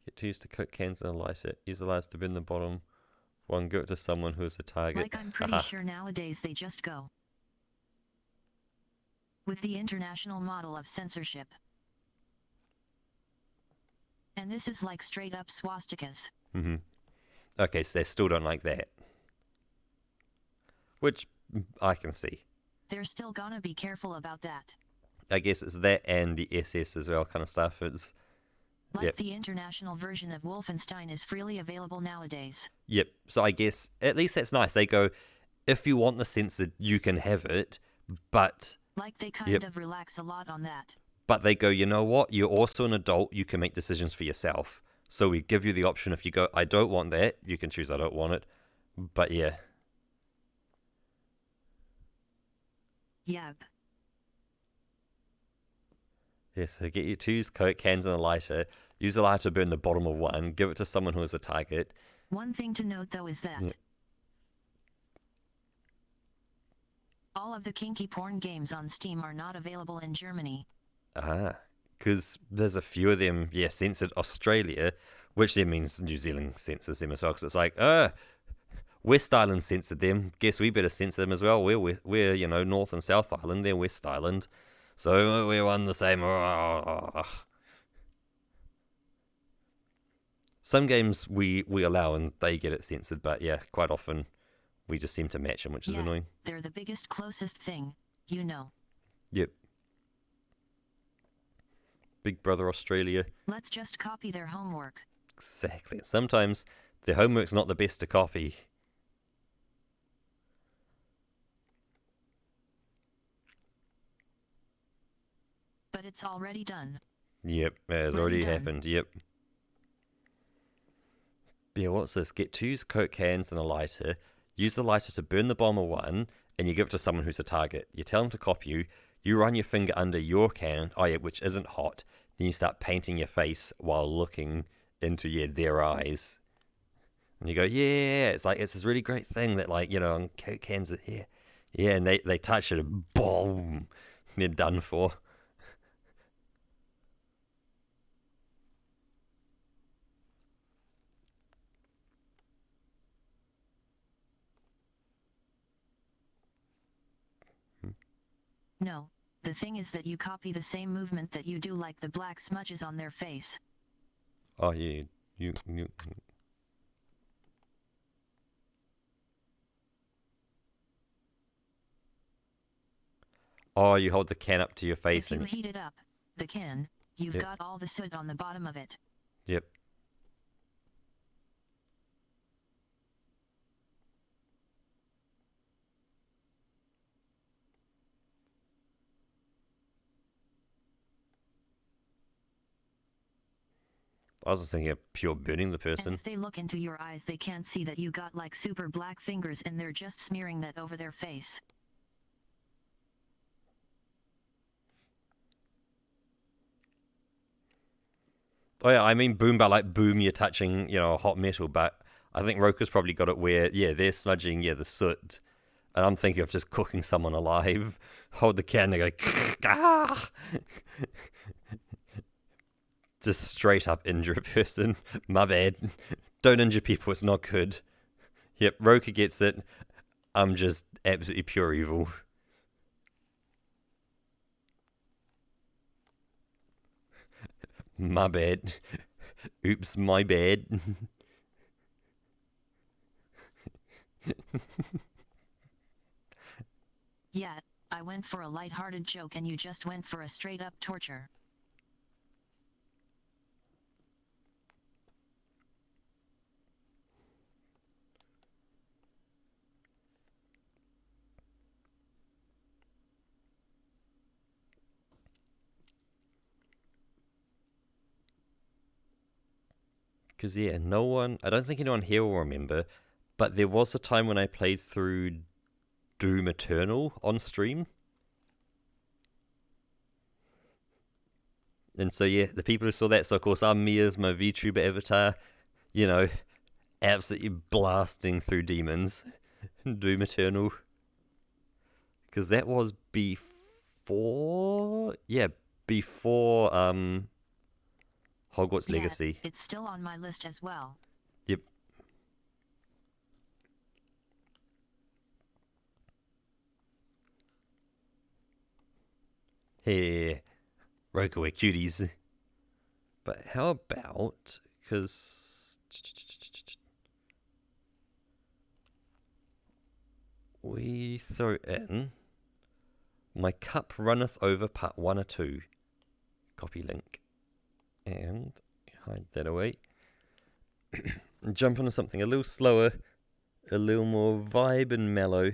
Get to use the Coke cans and light it. Use the lights to burn the bottom. One, give it to someone who is a target. Like, I'm pretty sure nowadays they just go with the international model of censorship. And this is like straight up swastikas. Mm-hmm. Okay, so they still don't like that. Which I can see. They're still gonna be careful about that. I guess it's that and the SS as well kind of stuff. It's like the international version of Wolfenstein is freely available nowadays. Yep. So I guess at least that's nice. They go, if you want the censored, you can have it, but like they kind of relax a lot on that. But they go, you know what? You're also an adult. You can make decisions for yourself. So we give you the option. If you go, I don't want that, you can choose I don't want it. But yeah. Yep. Yeah, so get your 2 Coke cans and a lighter. Use a lighter to burn the bottom of one. Give it to someone who is a target. One thing to note though is that all of the kinky porn games on Steam are not available in Germany. Ah, because there's a few of them, censored Australia, which then means New Zealand censors them as well. Because it's like, West Island censored them. Guess we better censor them as well. We're you know, North and South Island. They're West Island. So we're one the same. Some games we allow and they get it censored, but yeah, quite often we just seem to match them, which is annoying. They're the biggest, closest thing, you know. Yep. Big Brother Australia. Let's just copy their homework. Exactly. Sometimes their homework's not the best to copy. But it's already done. Yep, it has already happened. Yep. Yeah, what's this? Get 2 Coke cans and a lighter. Use the lighter to burn the bomb of one, and you give it to someone who's a target. You tell them to copy you. You run your finger under your can, which isn't hot. Then you start painting your face while looking into their eyes. And you go, yeah, it's like, it's this really great thing that, like, you know, on Coke cans are here. Yeah, and they touch it and boom, they're done for. No, the thing is that you copy the same movement that you do, like the black smudges on their face. Oh, yeah, you. Oh, you hold the can up to your face if you heat it up, the can, You've Yep. got all the soot on the bottom of it. Yep. I was just thinking of pure burning the And person. if they look into your eyes, they can't see that you got like super black fingers and they're just smearing that over their face. Oh yeah, I mean boom by like boom, you're touching, hot metal, but I think Roka's probably got it where, yeah, they're smudging, the soot. And I'm thinking of just cooking someone alive. Hold the can and go, ah! Just straight up injure a person. My bad. Don't injure people, it's not good. Yep, Roka gets it. I'm just absolutely pure evil. My bad. Oops, my bad. Yeah, I went for a light-hearted joke and you just went for a straight-up torture. Because, yeah, I don't think anyone here will remember, but there was a time when I played through Doom Eternal on stream. And so, yeah, the people who saw that, so of course, I'm me as my VTuber avatar, absolutely blasting through demons in Doom Eternal. Because that was before Hogwarts Yeah, Legacy. it's still on my list as well. Yep. Hey, Roka, we're cuties. But how about, because we throw in My Cup Runneth Over Part 1 or 2. Copy link. And hide that away. Jump onto something a little slower, a little more vibe and mellow.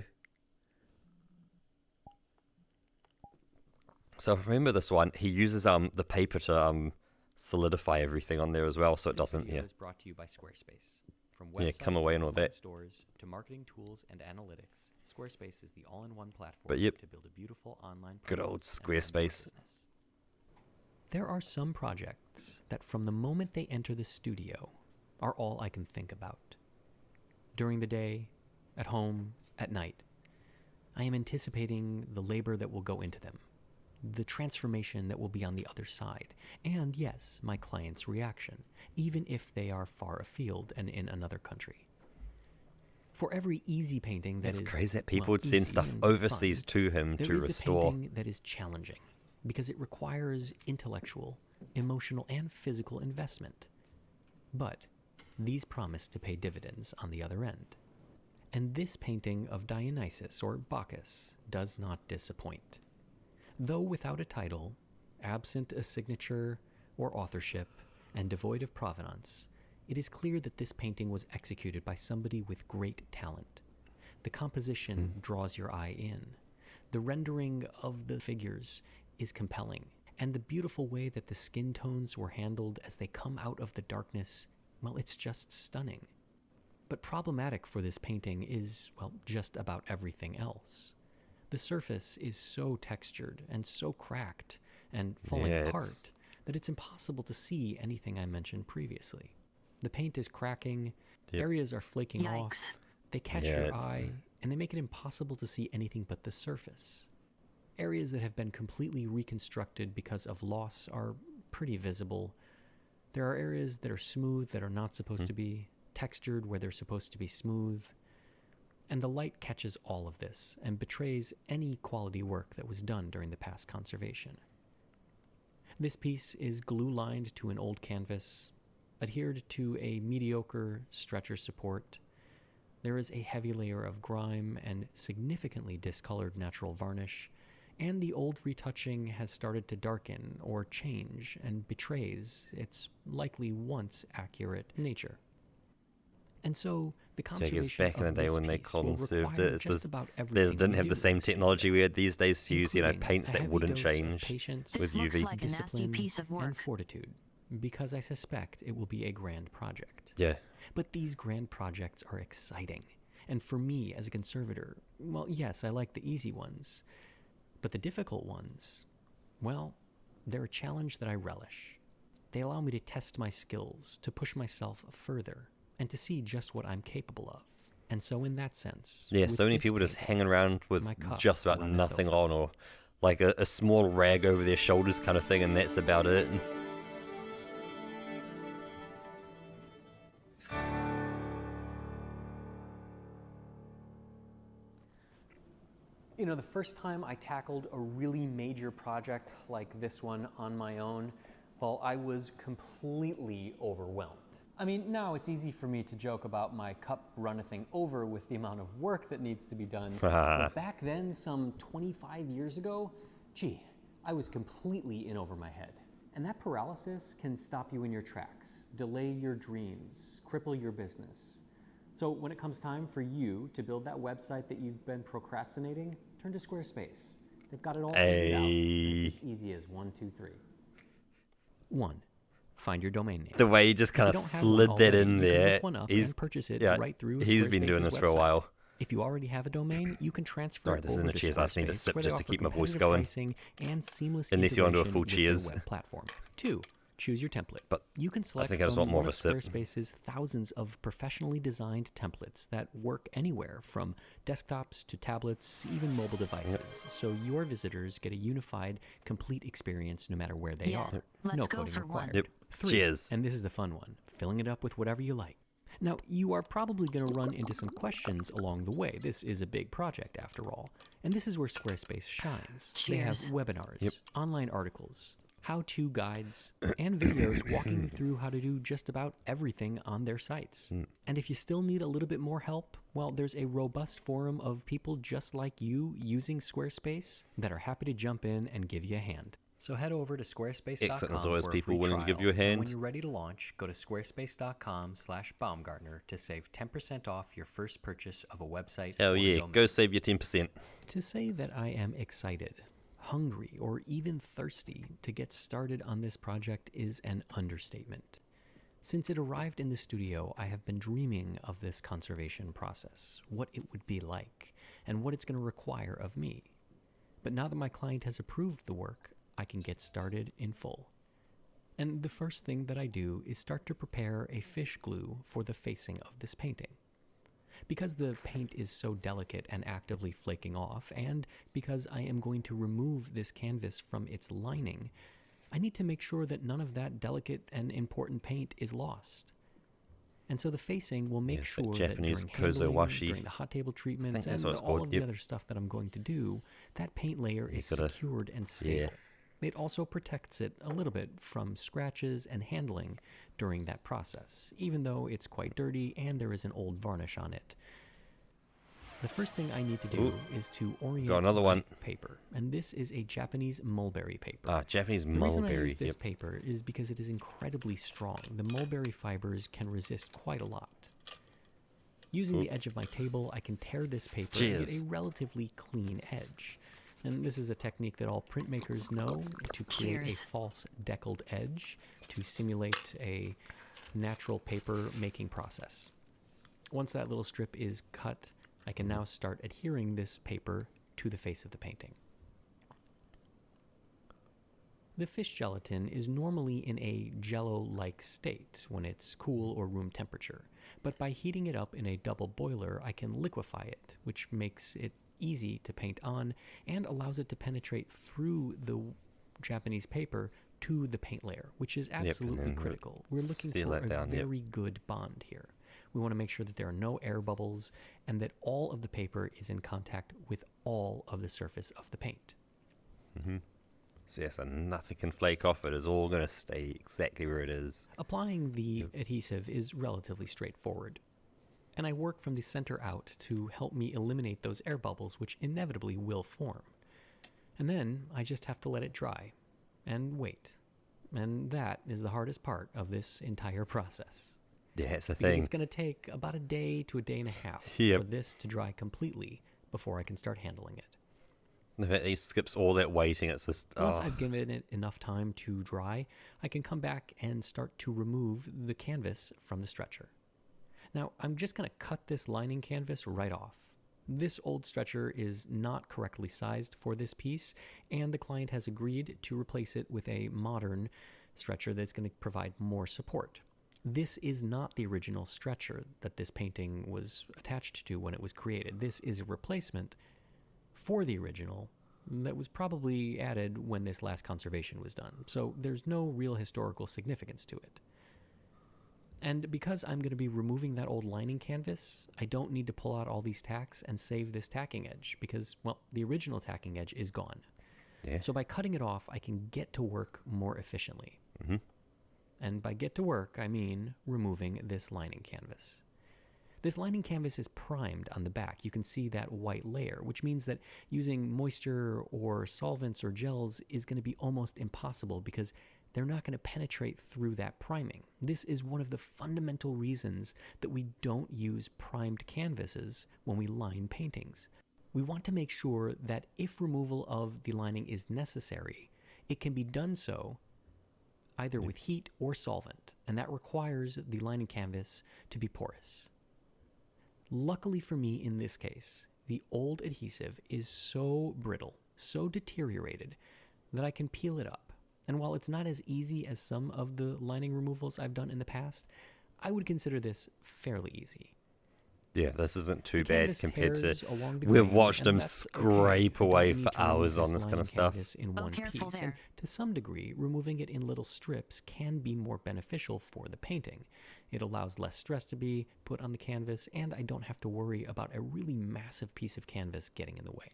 So remember this one, he uses the paper to solidify everything on there as well, so it doesn't. This video Yeah. is brought to you by Squarespace. From Yeah, come away and all online that. stores to marketing tools and analytics, Squarespace is the all-in-one platform But yep. to build a beautiful online Good old presence and run your Squarespace. business. There are some projects that from the moment they enter the studio are all I can think about. During the day, at home, at night, I am anticipating the labor that will go into them, the transformation that will be on the other side, and yes, my client's reaction, even if they are far afield and in another country. For every easy painting that It's is crazy that people well, would send easy stuff and overseas fun, to him there to is restore. a painting that is challenging because it requires intellectual, emotional, and physical investment. But these promise to pay dividends on the other end. And this painting of Dionysus or Bacchus does not disappoint. Though without a title, absent a signature or authorship, and devoid of provenance, it is clear that this painting was executed by somebody with great talent. The composition draws your eye in. The rendering of the figures is compelling, and the beautiful way that the skin tones were handled as they come out of the darkness, well, it's just stunning. But problematic for this painting is, well, just about everything else. The surface is so textured and so cracked and falling apart that it's impossible to see anything I mentioned previously. The paint is cracking, areas are flaking off, they catch your eye, and they make it impossible to see anything but the surface. Areas that have been completely reconstructed because of loss are pretty visible. There are areas that are smooth that are not supposed to be, textured where they're supposed to be smooth. And the light catches all of this and betrays any quality work that was done during the past conservation. This piece is glue-lined to an old canvas, adhered to a mediocre stretcher support. There is a heavy layer of grime and significantly discolored natural varnish, and the old retouching has started to darken or change and betrays its likely once accurate nature. And so the So I guess conservation back in the of day this when they piece will conserved require it, it's just just about they everything didn't we have the do same at Steam technology we had these days to use, including paints a that heavy wouldn't dose of change patience, with This looks UV. like a nasty discipline, piece of work. and fortitude, because I suspect it will be a grand project. Yeah. But these grand projects are exciting. And for me, as a conservator, well, yes, I like the easy ones. But the difficult ones, well, they're a challenge that I relish. They allow me to test my skills, to push myself further, and to see just what I'm capable of. And so in that sense... Yeah, with so many this people just painting, hanging around with my cup just about runneth nothing over. on, or like a small rag over their shoulders kind of thing, and that's about it. You know, the first time I tackled a really major project like this one on my own, well, I was completely overwhelmed. I mean, now it's easy for me to joke about my cup runnething over with the amount of work that needs to be done. But back then, some 25 years ago, gee, I was completely in over my head. And that paralysis can stop you in your tracks, delay your dreams, cripple your business. So when it comes time for you to build that website that you've been procrastinating, turn to Squarespace. They've got it all figured out. It's as easy as 1, 2, 3. 1. Find your domain name. The way he just kind of slid that in there, and purchase it right through he's been doing this for a while. If you already have a domain, you can transfer Alright, this it over isn't a to cheers. I just need to Squarespace, sip where they just to offer keep my voice competitive going. pricing and seamless Unless you want to do a integration full with their cheers. web platform. 2. Choose your template. But you can select I think I just from want more one of a sip. Squarespace's thousands of professionally designed templates that work anywhere from desktops to tablets, even mobile devices. So your visitors get a unified, complete experience no matter where they are. Let's No go coding for required. one. 3. Cheers. And this is the fun one, filling it up with whatever you like. Now, you are probably going to run into some questions along the way. This is a big project, after all. And this is where Squarespace shines. They have Cheers. webinars, online articles, how-to guides, and videos walking you through how to do just about everything on their sites. And if you still need a little bit more help, well, there's a robust forum of people just like you using Squarespace that are happy to jump in and give you a hand. So head over to squarespace.com Excellent. There's always for a people free willing to trial. give you a hand. And when you're ready to launch, go to squarespace.com/Baumgartner to save 10% off your first purchase of a website. Hell or yeah, domain. go save your 10%. To say that I am excited, hungry, or even thirsty to get started on this project is an understatement. Since it arrived in the studio, I have been dreaming of this conservation process, what it would be like, and what it's going to require of me. But now that my client has approved the work, I can get started in full. And the first thing that I do is start to prepare a fish glue for the facing of this painting. Because the paint is so delicate and actively flaking off, and because I am going to remove this canvas from its lining, I need to make sure that none of that delicate and important paint is lost. And so the facing will make sure that during handling, washi. during the hot table treatments, and that's what it's all called. of the other stuff that I'm going to do, that paint layer is secured and stable. Yeah. It also protects it a little bit from scratches and handling during that process, even though it's quite dirty and there is an old varnish on it. The first thing I need to do is to orient Got another one. paper, and this is a Japanese mulberry paper. Japanese The reason I mulberry. use this paper is because it is incredibly strong. The mulberry fibers can resist quite a lot. Using the edge of my table, I can tear this paper and get a relatively clean edge. And this is a technique that all printmakers know to create a false deckled edge to simulate a natural paper making process. Once that little strip is cut, I can now start adhering this paper to the face of the painting. The fish gelatin is normally in a jello-like state when it's cool or room temperature, but by heating it up in a double boiler, I can liquefy it, which makes it easy to paint on and allows it to penetrate through the Japanese paper to the paint layer, which is absolutely critical. We're looking for a very good bond here. We want to make sure that there are no air bubbles and that all of the paper is in contact with all of the surface of the paint. So yes, and nothing can flake off it. It's all going to stay exactly where it is. Applying the adhesive is relatively straightforward. And I work from the center out to help me eliminate those air bubbles which inevitably will form. And then I just have to let it dry and wait. And that is the hardest part of this entire process. Yeah, it's the Because thing. it's going to take about a day to a day and a half Yep. for this to dry completely before I can start handling it. The fact that he skips all that waiting, it's just... Once I've given it enough time to dry, I can come back and start to remove the canvas from the stretcher. Now, I'm just going to cut this lining canvas right off. This old stretcher is not correctly sized for this piece, and the client has agreed to replace it with a modern stretcher that's going to provide more support. This is not the original stretcher that this painting was attached to when it was created. This is a replacement for the original that was probably added when this last conservation was done. So there's no real historical significance to it. And because I'm going to be removing that old lining canvas, I don't need to pull out all these tacks and save this tacking edge because, well, the original tacking edge is gone. Yeah. So by cutting it off, I can get to work more efficiently. Mm-hmm. And by get to work, I mean removing this lining canvas. This lining canvas is primed on the back. You can see that white layer, which means that using moisture or solvents or gels is going to be almost impossible because they're not going to penetrate through that priming. This is one of the fundamental reasons that we don't use primed canvases when we line paintings. We want to make sure that if removal of the lining is necessary, it can be done so either with heat or solvent, and that requires the lining canvas to be porous. Luckily for me in this case, the old adhesive is so brittle, so deteriorated, that I can peel it up. And while it's not as easy as some of the lining removals I've done in the past, I would consider this fairly easy. Yeah, this isn't too The bad canvas compared to... tears along the We've grain, watched and him that's scrape okay. I away don't for need to remove hours on this kind lining of stuff. canvas in one careful piece, there. and to some degree, removing it in little strips can be more beneficial for the painting. It allows less stress to be put on the canvas, and I don't have to worry about a really massive piece of canvas getting in the way.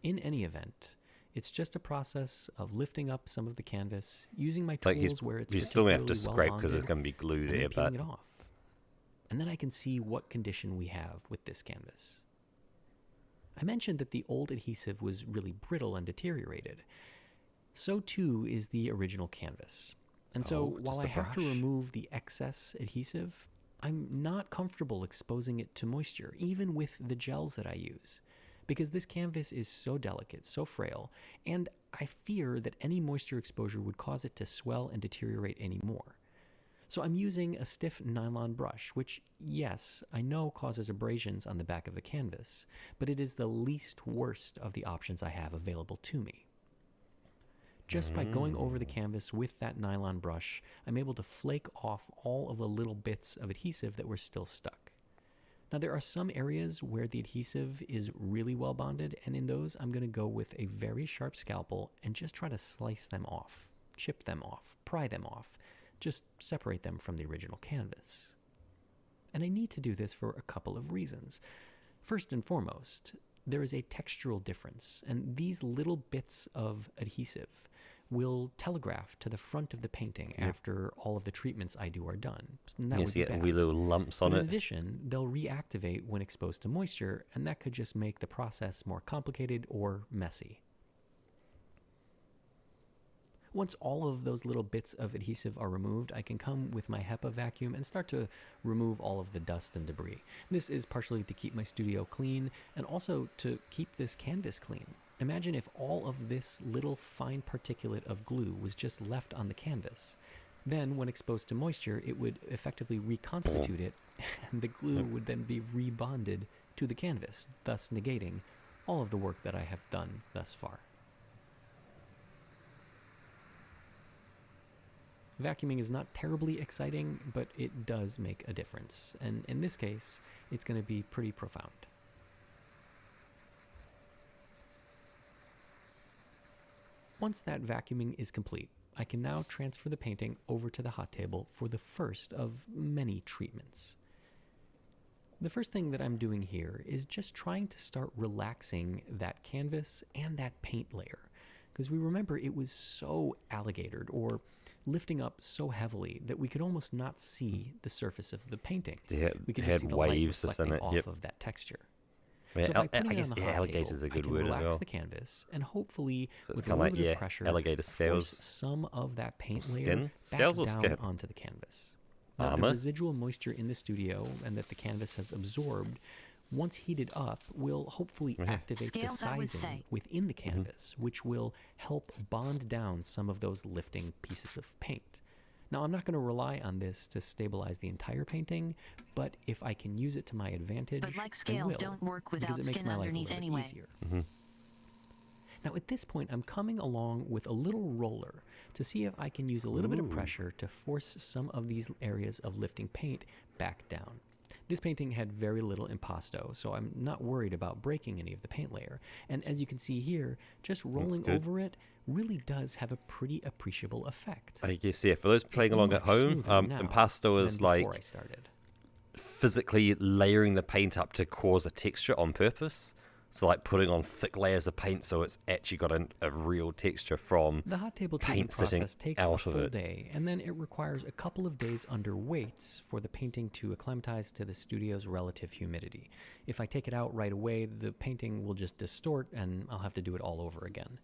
In any event, it's just a process of lifting up some of the canvas, using my tools where it's you still have to particularly scrape because there's well-bonded, going to be glue and there, then peeling but... it off. And then I can see what condition we have with this canvas. I mentioned that the old adhesive was really brittle and deteriorated. So too is the original canvas. And so while I have to remove the excess adhesive, I'm not comfortable exposing it to moisture, even with the gels that I use, because this canvas is so delicate, so frail, and I fear that any moisture exposure would cause it to swell and deteriorate any more. So I'm using a stiff nylon brush, which, yes, I know causes abrasions on the back of the canvas, but it is the least worst of the options I have available to me. Just by going over the canvas with that nylon brush, I'm able to flake off all of the little bits of adhesive that were still stuck. Now, there are some areas where the adhesive is really well bonded, and in those, I'm going to go with a very sharp scalpel and just try to slice them off, chip them off, pry them off. Just separate them from the original canvas. And I need to do this for a couple of reasons. First and foremost, there is a textural difference, and these little bits of adhesive will telegraph to the front of the painting after all of the treatments I do are done. And that would be you get bad. wee little lumps on In it. addition, they'll reactivate when exposed to moisture, and that could just make the process more complicated or messy. Once all of those little bits of adhesive are removed, I can come with my HEPA vacuum and start to remove all of the dust and debris. This is partially to keep my studio clean and also to keep this canvas clean. Imagine if all of this little fine particulate of glue was just left on the canvas. Then, when exposed to moisture, it would effectively reconstitute it, and the glue would then be rebonded to the canvas, thus negating all of the work that I have done thus far. Vacuuming is not terribly exciting, but it does make a difference, and in this case, it's going to be pretty profound. Once that vacuuming is complete, I can now transfer the painting over to the hot table for the first of many treatments. The first thing that I'm doing here is just trying to start relaxing that canvas and that paint layer, because we remember it was so alligatored or lifting up so heavily that we could almost not see the surface of the painting. Yeah, we could had just see the light waves reflecting in it. off Yep. of that texture. Yeah, So by putting I it guess on the hot alligators table, is a I good can word as relax well. the canvas and hopefully, So it's with a kinda little like, bit yeah, of pressure, alligator force scales. some of that paint layer Skin? back Scales or down skin? onto the canvas. Now, the Armor? residual moisture in the studio and that the canvas has absorbed, once heated up, will hopefully activate Scales, the I would sizing say. within the canvas, which will help bond down some of those lifting pieces of paint. Now, I'm not going to rely on this to stabilize the entire painting, but if I can use it to my advantage, But like I scales will, don't work because without it makes skin my life a underneath little bit anyway. easier. Now, at this point, I'm coming along with a little roller to see if I can use a little bit of pressure to force some of these areas of lifting paint back down. This painting had very little impasto, so I'm not worried about breaking any of the paint layer. And as you can see here, just rolling good. over it really does have a pretty appreciable effect. I guess, yeah, for those playing along at much home, smoother now impasto than is before like I started. physically layering the paint up to cause a texture on purpose. So like putting on thick layers of paint so it's actually got a real texture from The hot table paint treatment sitting process takes a out of full it. day, and then it requires a couple of days under weights for the painting to acclimatize to the studio's relative humidity. If I take it out right away, the painting will just distort, and I'll have to do it all over again.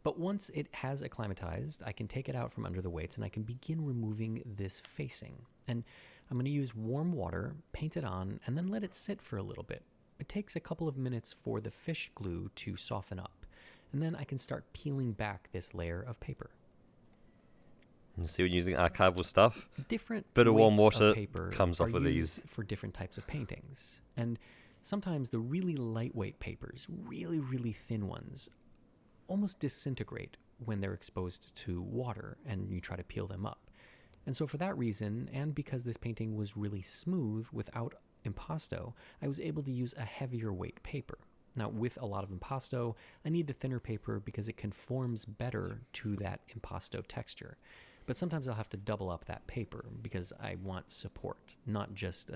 But once it has acclimatized, I can take it out from under the weights, and I can begin removing this facing. And I'm going to use warm water, paint it on, and then let it sit for a little bit. It takes a couple of minutes for the fish glue to soften up, and then I can start peeling back this layer of paper. You see, when using archival stuff, Different bit of warm weights water of paper comes are off of used these. for different types of paintings, and sometimes the really lightweight papers, really thin ones, almost disintegrate when they're exposed to water and you try to peel them up. And so for that reason, and because this painting was really smooth without impasto, I was able to use a heavier weight paper. Now, with a lot of impasto, I need the thinner paper because it conforms better to that impasto texture. But sometimes I'll have to double up that paper because I want support, not just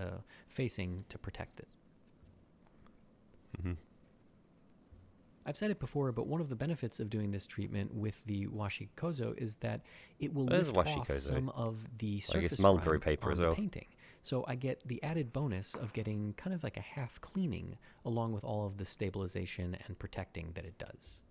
facing to protect it. I've said it before, but one of the benefits of doing this treatment with the washi kozo is that it will lift off some of the surface grime paper on as the well. painting. So I get the added bonus of getting kind of like a half cleaning along with all of the stabilization and protecting that it does.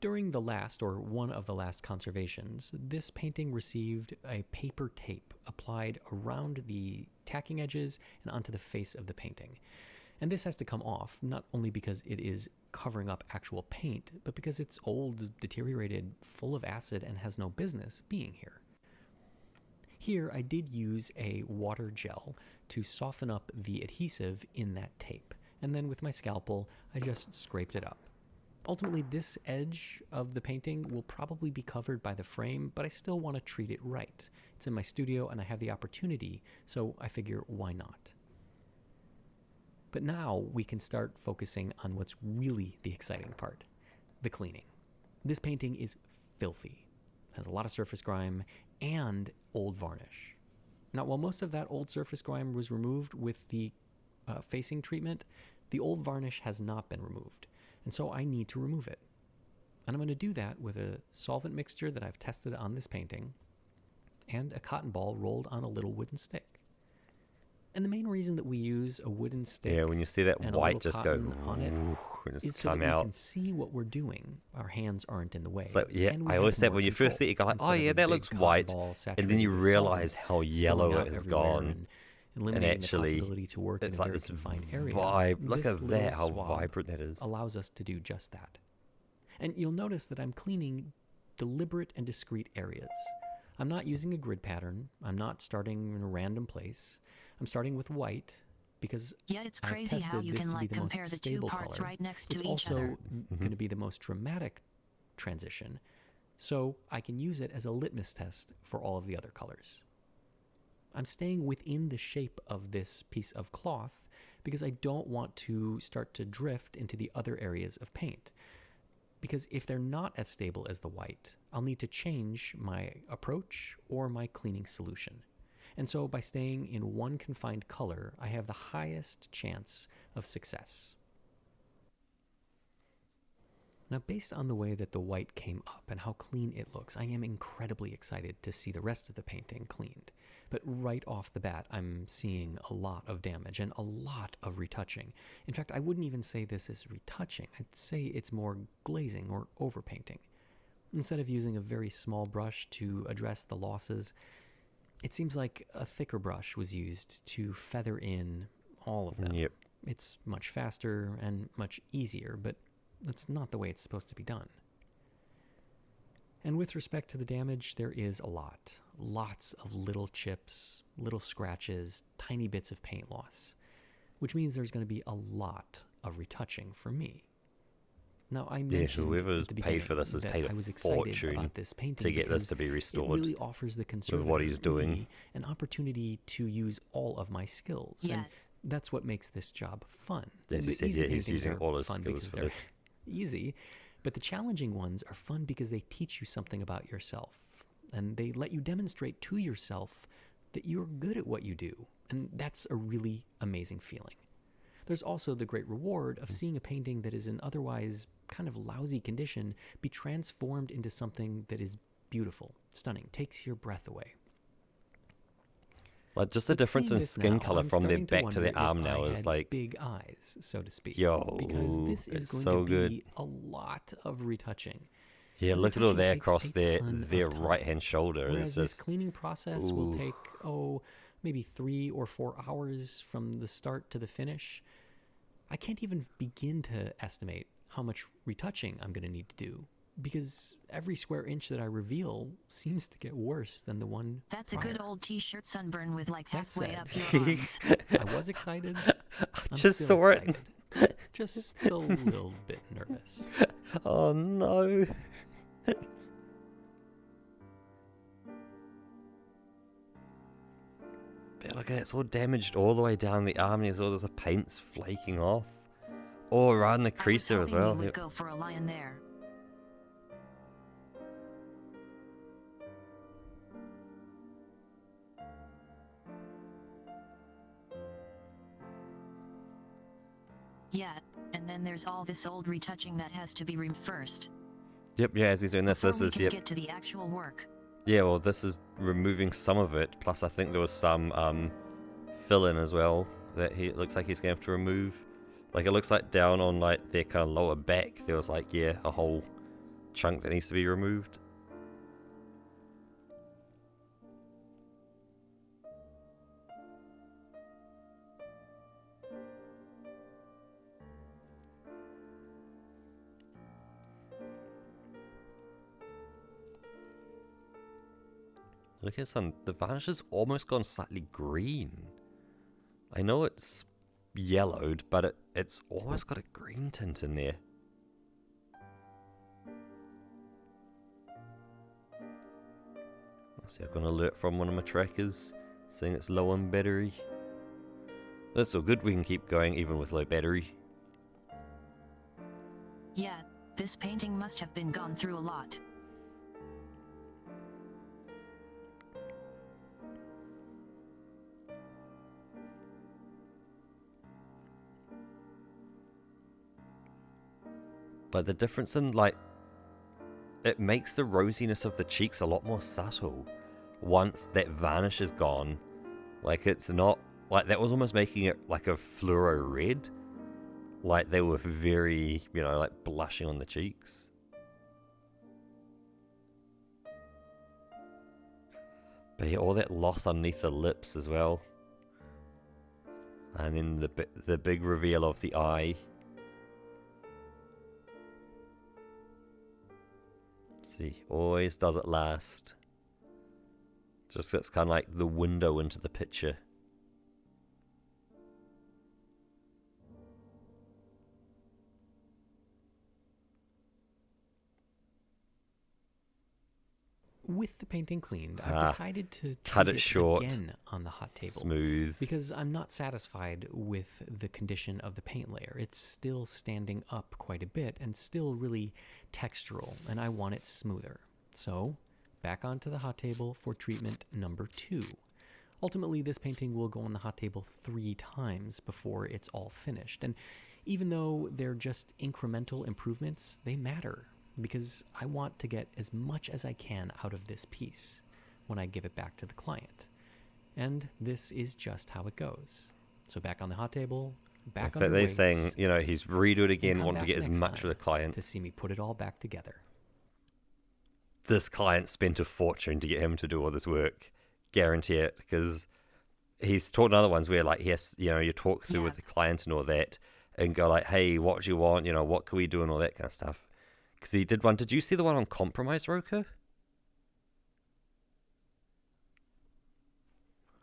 During the last, or one of the last conservations, this painting received a paper tape applied around the tacking edges and onto the face of the painting. And this has to come off, not only because it is covering up actual paint, but because it's old, deteriorated, full of acid, and has no business being here. Here, I did use a water gel to soften up the adhesive in that tape, and then with my scalpel, I just scraped it up. Ultimately, this edge of the painting will probably be covered by the frame, but I still want to treat it right. It's in my studio, and I have the opportunity, so I figure, why not? But now we can start focusing on what's really the exciting part, the cleaning. This painting is filthy, has a lot of surface grime, and old varnish. Now, while most of that old surface grime was removed with the facing treatment, the old varnish has not been removed, and so I need to remove it. And I'm going to do that with a solvent mixture that I've tested on this painting, and a cotton ball rolled on a little wooden stick. And the main reason that we use a wooden stick, Yeah, when you see that and a white little just go cotton on it, and is just so that come we out. can see what we're doing. Our hands aren't in the way. It's like, yeah, and we I have always said more when you first see it, you go like, control oh instead yeah, of a that big looks cotton white, ball and then you saturated with realize solvent how spilling yellow out it has everywhere gone, and and eliminating the actually, possibility to work in it's a like very this confined area. vibe. Look This at that, little how swab vibrant that is. allows us to do just that. And you'll notice that I'm cleaning deliberate and discrete areas. I'm not using a grid pattern. I'm not starting in a random place. I'm starting with white because yeah, it's I've crazy how tested you this can to be like the compare most the two stable parts color. right next It's to each also other. going to be the most dramatic transition, so I can use it as a litmus test for all of the other colors. I'm staying within the shape of this piece of cloth because I don't want to start to drift into the other areas of paint. Because if they're not as stable as the white, I'll need to change my approach or my cleaning solution. And so by staying in one confined color, I have the highest chance of success. Now, based on the way that the white came up and how clean it looks, I am incredibly excited to see the rest of the painting cleaned. But right off the bat, I'm seeing a lot of damage and a lot of retouching. In fact, I wouldn't even say this is retouching. I'd say it's more glazing or overpainting. Instead of using a very small brush to address the losses, it seems like a thicker brush was used to feather in all of them. Yep. It's much faster and much easier, but that's not the way it's supposed to be done. And with respect to the damage, there is a lot. Lots of little chips, little scratches, tiny bits of paint loss, which means there's going to be a lot of retouching for me. Now, I mentioned whoever's at the paid for this has that paid a I was excited fortune about this painting to get this because to be restored it really offers the with what he's conservator, doing. me, an opportunity to use all of my skills. Yeah. And that's what makes this job fun. As he The said, easy yeah, he's paintings using are all his fun skills because for they're this. easy, but the challenging ones are fun because they teach you something about yourself, and they let you demonstrate to yourself that you're good at what you do, and that's a really amazing feeling. There's also the great reward of seeing a painting that is in otherwise kind of lousy condition be transformed into something that is beautiful, stunning, takes your breath away. Like, just the But difference seeing in this skin now, color I'm from their starting to back to their wonder arm if now I is had like, big eyes, so to speak. yo, because this is it's going so to good. be a lot of retouching. Yeah, And look at all retouching that takes across a their ton of time, right hand shoulder. Whereas It's this just cleaning process will ooh. take, maybe 3 or 4 hours from the start to the finish. I can't even begin to estimate how much retouching I'm going to need to do, because every square inch that I reveal seems to get worse than the one That's prior. a good old t-shirt sunburn with like That halfway said, up your arms. I was excited. I'm just still saw it. excited. Just a little bit nervous. Oh no. But look at it, it's all damaged all the way down the arm, and all the paint's flaking off. All around the crease there as well. We would Yep. go for a lion there. Yeah, and then there's all this old retouching that has to be removed first. Yep, yeah, as he's doing this, Before we is, can yep. get to the actual work. Yeah, well, this is removing some of it, plus I think there was some fill-in as well that it looks like he's going to have to remove. Like, it looks like down on, like, their kind of lower back, there was, like, yeah, a whole chunk that needs to be removed. Look at some, the varnish has almost gone slightly green. I know it's yellowed, but it's almost got a green tint in there. I see I've got an alert from one of my trackers saying it's low on battery. That's all good, we can keep going even with low battery. Yeah, this painting must have been gone through a lot. But the difference in, like, it makes the rosiness of the cheeks a lot more subtle once that varnish is gone. Like, it's not, like, that was almost making it like a fluoro red. Like, they were very, you know, like, blushing on the cheeks. But yeah, all that loss underneath the lips as well. And then the big reveal of the eye. See, always does it last. Just it's kind of like the window into the picture. With the painting cleaned, I've decided to cut treat it short, again on the hot table. smooth. Because I'm not satisfied with the condition of the paint layer. It's still standing up quite a bit and still really textural, and I want it smoother. So, back onto the hot table for treatment number 2. Ultimately, this painting will go on the hot table 3 times before it's all finished. And Even though they're just incremental improvements, they matter because I want to get as much as I can out of this piece when I give it back to the client. And this is just how it goes. So back on the hot table, back on the they're wigs, saying, you know, he's redo it again, come wanting to back get as next much time of the client. to see me put it all back together. This client spent a fortune to get him to do all this work. Guarantee it, because he's taught in other ones where, like, yes, you know, you talk through with the client and all that, and go like, hey, what do you want? You know, what can we do and all that kind of stuff. Because he did one. Did you see the one on compromise, Roka?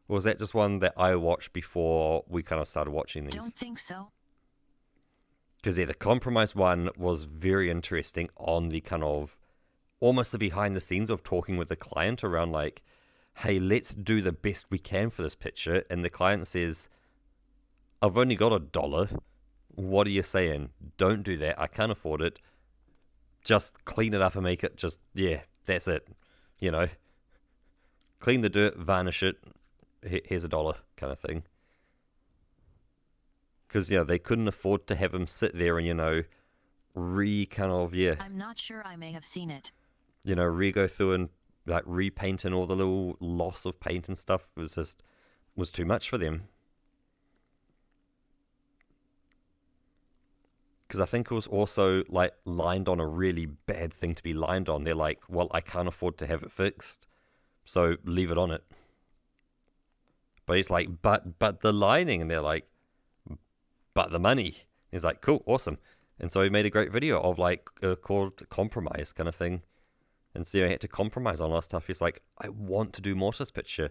Or was that just one that I watched before we kind of started watching these? Don't think so. Because yeah, the compromise one was very interesting on the kind of almost the behind the scenes of talking with the client around like, hey, let's do the best we can for this picture. And the client says, I've only got $1. What are you saying? Don't do that. I can't afford it. Just clean it up and make it just, yeah, that's it. You know, clean the dirt, varnish it. Here's $1 kind of thing. Because, you know, they couldn't afford to have him sit there and, you know, I'm not sure, I may have seen it. You know, re-go through and, like, repaint and all the little loss of paint and stuff was too much for them. Because I think it was also, like, lined on a really bad thing to be lined on. They're like, well, I can't afford to have it fixed, so leave it on it. But he's like, but the lining, and they're like, but the money. He's like, cool, awesome. And so he made a great video of like called Compromise kind of thing. And so he had to compromise on a lot of stuff. He's like, I want to do more to this picture,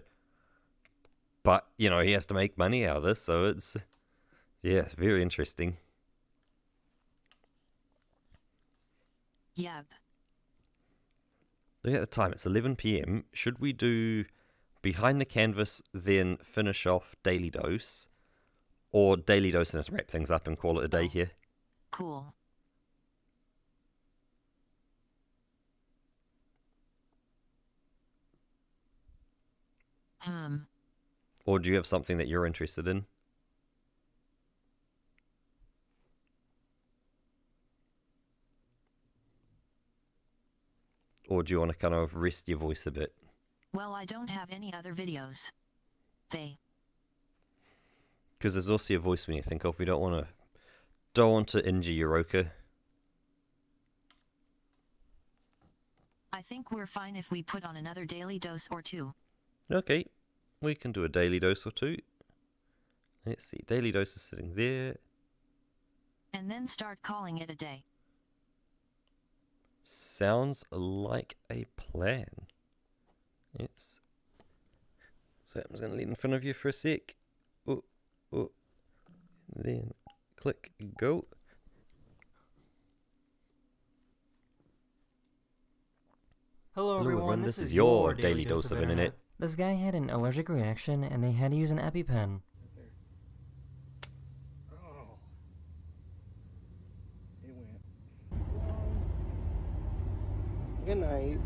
but you know he has to make money out of this. So it's it's very interesting. Yep. Look at the time. It's 11 p.m. Should we do behind the canvas, then finish off Daily Dose, or Daily Dose and just wrap things up and call it a day here? Cool. Or do you have something that you're interested in? Or do you want to kind of rest your voice a bit? Well, I don't have any other videos. Because there's also your voice when you think of. We don't want to injure your Roka. I think we're fine if we put on another Daily Dose or two. Okay, we can do a Daily Dose or two. Let's see, Daily Dose is sitting there. And then start calling it a day. Sounds like a plan. Yes. So I'm just going to lean in front of you for a sec. Oh. Then click go. Hello everyone, this is your Daily Dose of Internet. This guy had an allergic reaction and they had to use an EpiPen. Good night.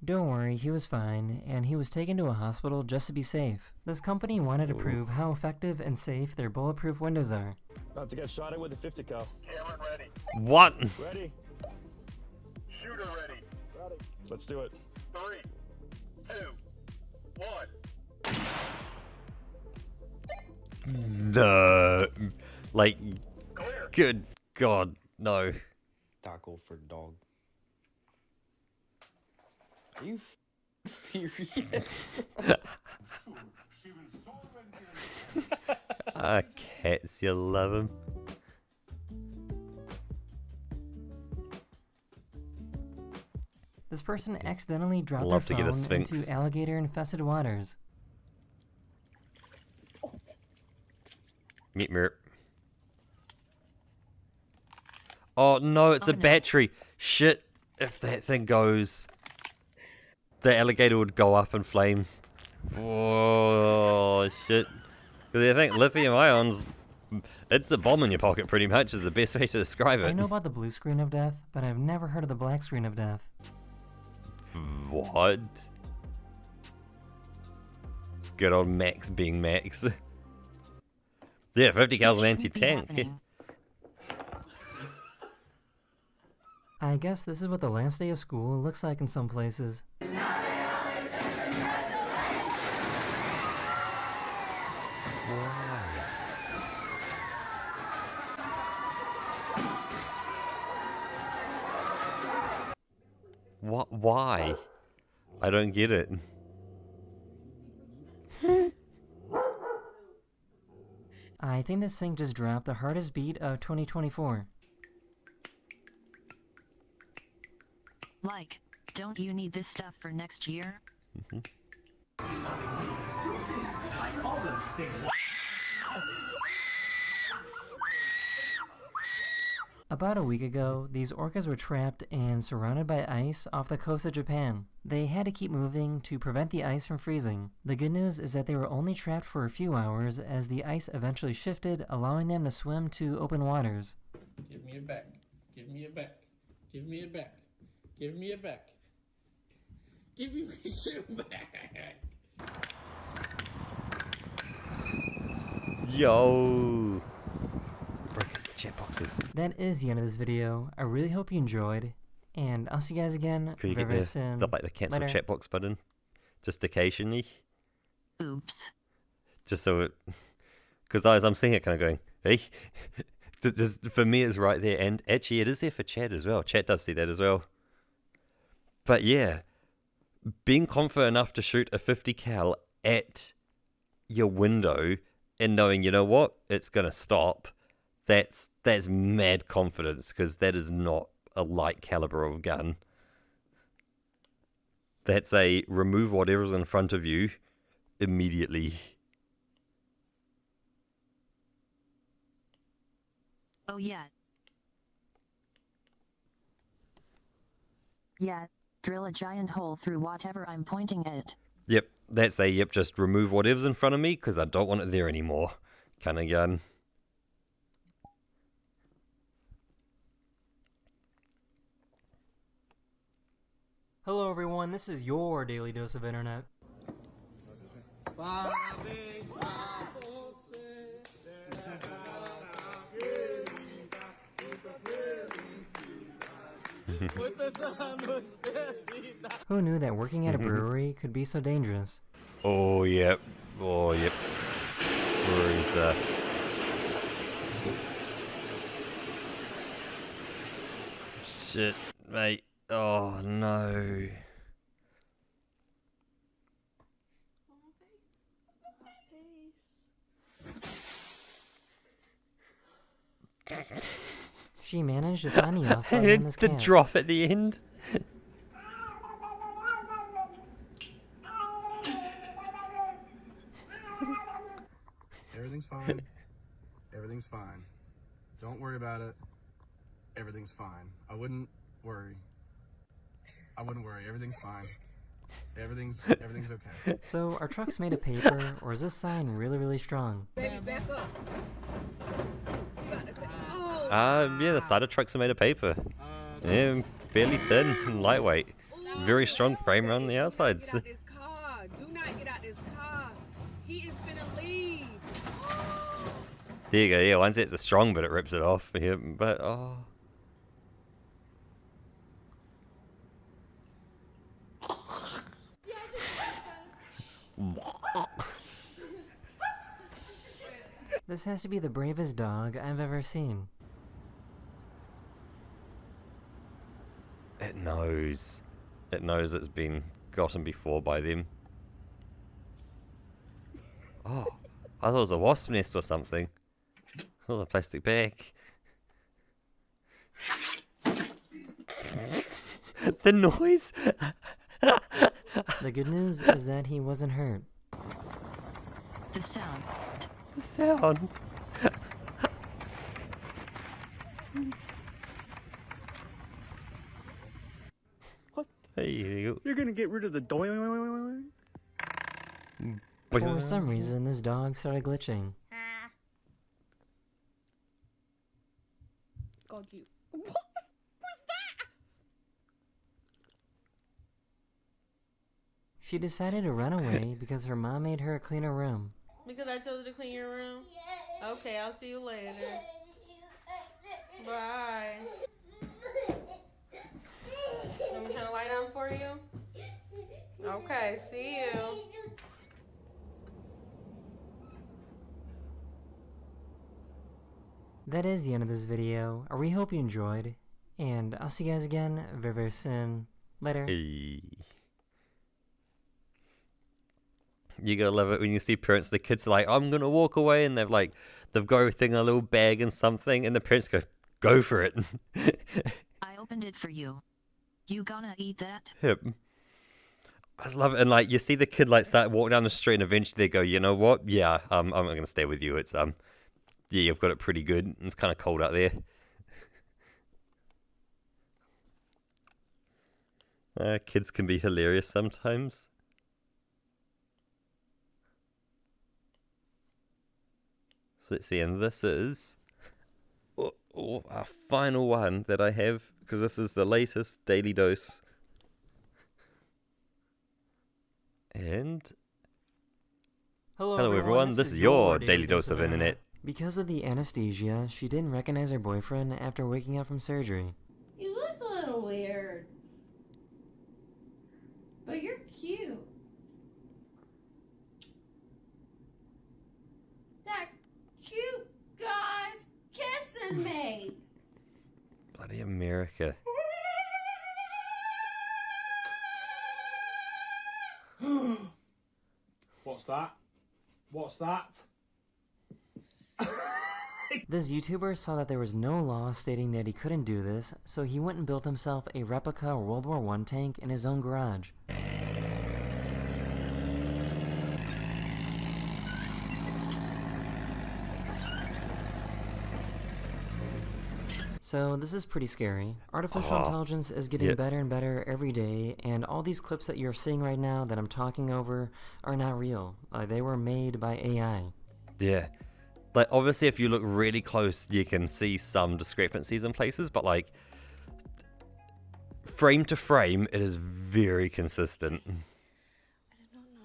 Don't worry, he was fine, and he was taken to a hospital just to be safe. This company wanted to prove how effective and safe their bulletproof windows are. About to get shot at with a 50 cal. Cameron ready. What? Ready? Shooter ready. Ready. Let's do it. 3, 2, 1. No. Like, good God, no. Taco for dog. Are you serious? Cats, you love him. This person accidentally dropped Love their to get a phone Sphinx. into alligator-infested waters. Meet me. Oh no, it's a battery. Shit, if that thing goes, the alligator would go up in flame. Oh shit. Because I think lithium ions, it's a bomb in your pocket pretty much is the best way to describe it. I know about the blue screen of death, but I've never heard of the black screen of death. What? Good old Max being Max. Yeah, 50 cal's an Shouldn't be anti-tank. happening. I guess this is what the last day of school looks like in some places. What? Why? I don't get it. I think this thing just dropped the hardest beat of 2024. Like, don't you need this stuff for next year? About a week ago, these orcas were trapped and surrounded by ice off the coast of Japan. They had to keep moving to prevent the ice from freezing. The good news is that they were only trapped for a few hours as the ice eventually shifted, allowing them to swim to open waters. Give me it back. Give me it back. Give me it back. Give me it back. Give me my shit back. Yo! Break the chat boxes. That is the end of this video. I really hope you enjoyed, and I'll see you guys again Can you very, get very soon. the cancel Later. chat box button? Just occasionally? Oops. Just so it... Because I'm seeing it kind of going, hey? Just, for me, it's right there. And actually, it is there for chat as well. Chat does see that as well. But yeah, being confident enough to shoot a 50 cal at your window and knowing, you know what, it's going to stop, that's mad confidence, because that is not a light caliber of gun. That's a remove whatever's in front of you immediately. Oh yeah. Yeah, drill a giant hole through whatever I'm pointing at. Yep, that's a just remove whatever's in front of me because I don't want it there anymore kind of gun. Hello everyone, this is your daily dose of internet. Who knew that working at a brewery could be so dangerous? Oh, yep. Oh, yep. Breweries, shit, mate. Oh, no. She managed to find the off button on this The cat. drop at the end. Everything's fine. Everything's fine. Don't worry about it. Everything's fine. I wouldn't worry. Everything's fine. Everything's okay. So, are trucks made of paper, or is this sign really, really strong? Baby, back up. Yeah, the side of trucks are made of paper. Yeah, fairly thin and lightweight. Very strong frame around the outsides. Do not get out this car. He is finna leave. There you go, yeah, one set's a strong, but it rips it off. Yeah, but, oh. This has to be the bravest dog I've ever seen. It knows. It knows it's been gotten before by them. Oh, I thought it was a wasp nest or something. Oh, a plastic bag. The noise! The good news is that he wasn't hurt. The sound. The sound. Hey, You're gonna get rid of the doing. For some reason, this dog started glitching. God, you. What was that? She decided to run away because her mom made her clean her room. Because I told her to clean your room? Okay, I'll see you later. Bye. Want me to turn the light on for you? Okay, see you. That is the end of this video. We hope you enjoyed, and I'll see you guys again very, very soon. Later. Hey. You gotta love it when you see parents, the kids are like, I'm gonna walk away, and they've got everything in a little bag and something, and the parents go for it. I opened it for you. You gonna eat that? Yep. I just love it, and you see the kid start walking down the street, and eventually they go, you know what? Yeah, I'm not gonna stay with you. It's yeah, you've got it pretty good. It's kind of cold out there. Kids can be hilarious sometimes. So let's see, and this is our final one that I have, because this is the latest Daily Dose. And hello everyone, this is your Daily Dose of Internet. Because of the anesthesia, she didn't recognize her boyfriend after waking up from surgery. You look a little weird. But you're cute. That cute guy's kissing me. Bloody America. What's that? What's that? This YouTuber saw that there was no law stating that he couldn't do this, so he went and built himself a replica World War I tank in his own garage. So this is pretty scary. Artificial intelligence is getting better and better every day, and all these clips that you're seeing right now that I'm talking over are not real. They were made by AI. Yeah. Obviously, if you look really close, you can see some discrepancies in places, but frame to frame, it is very consistent. I did not know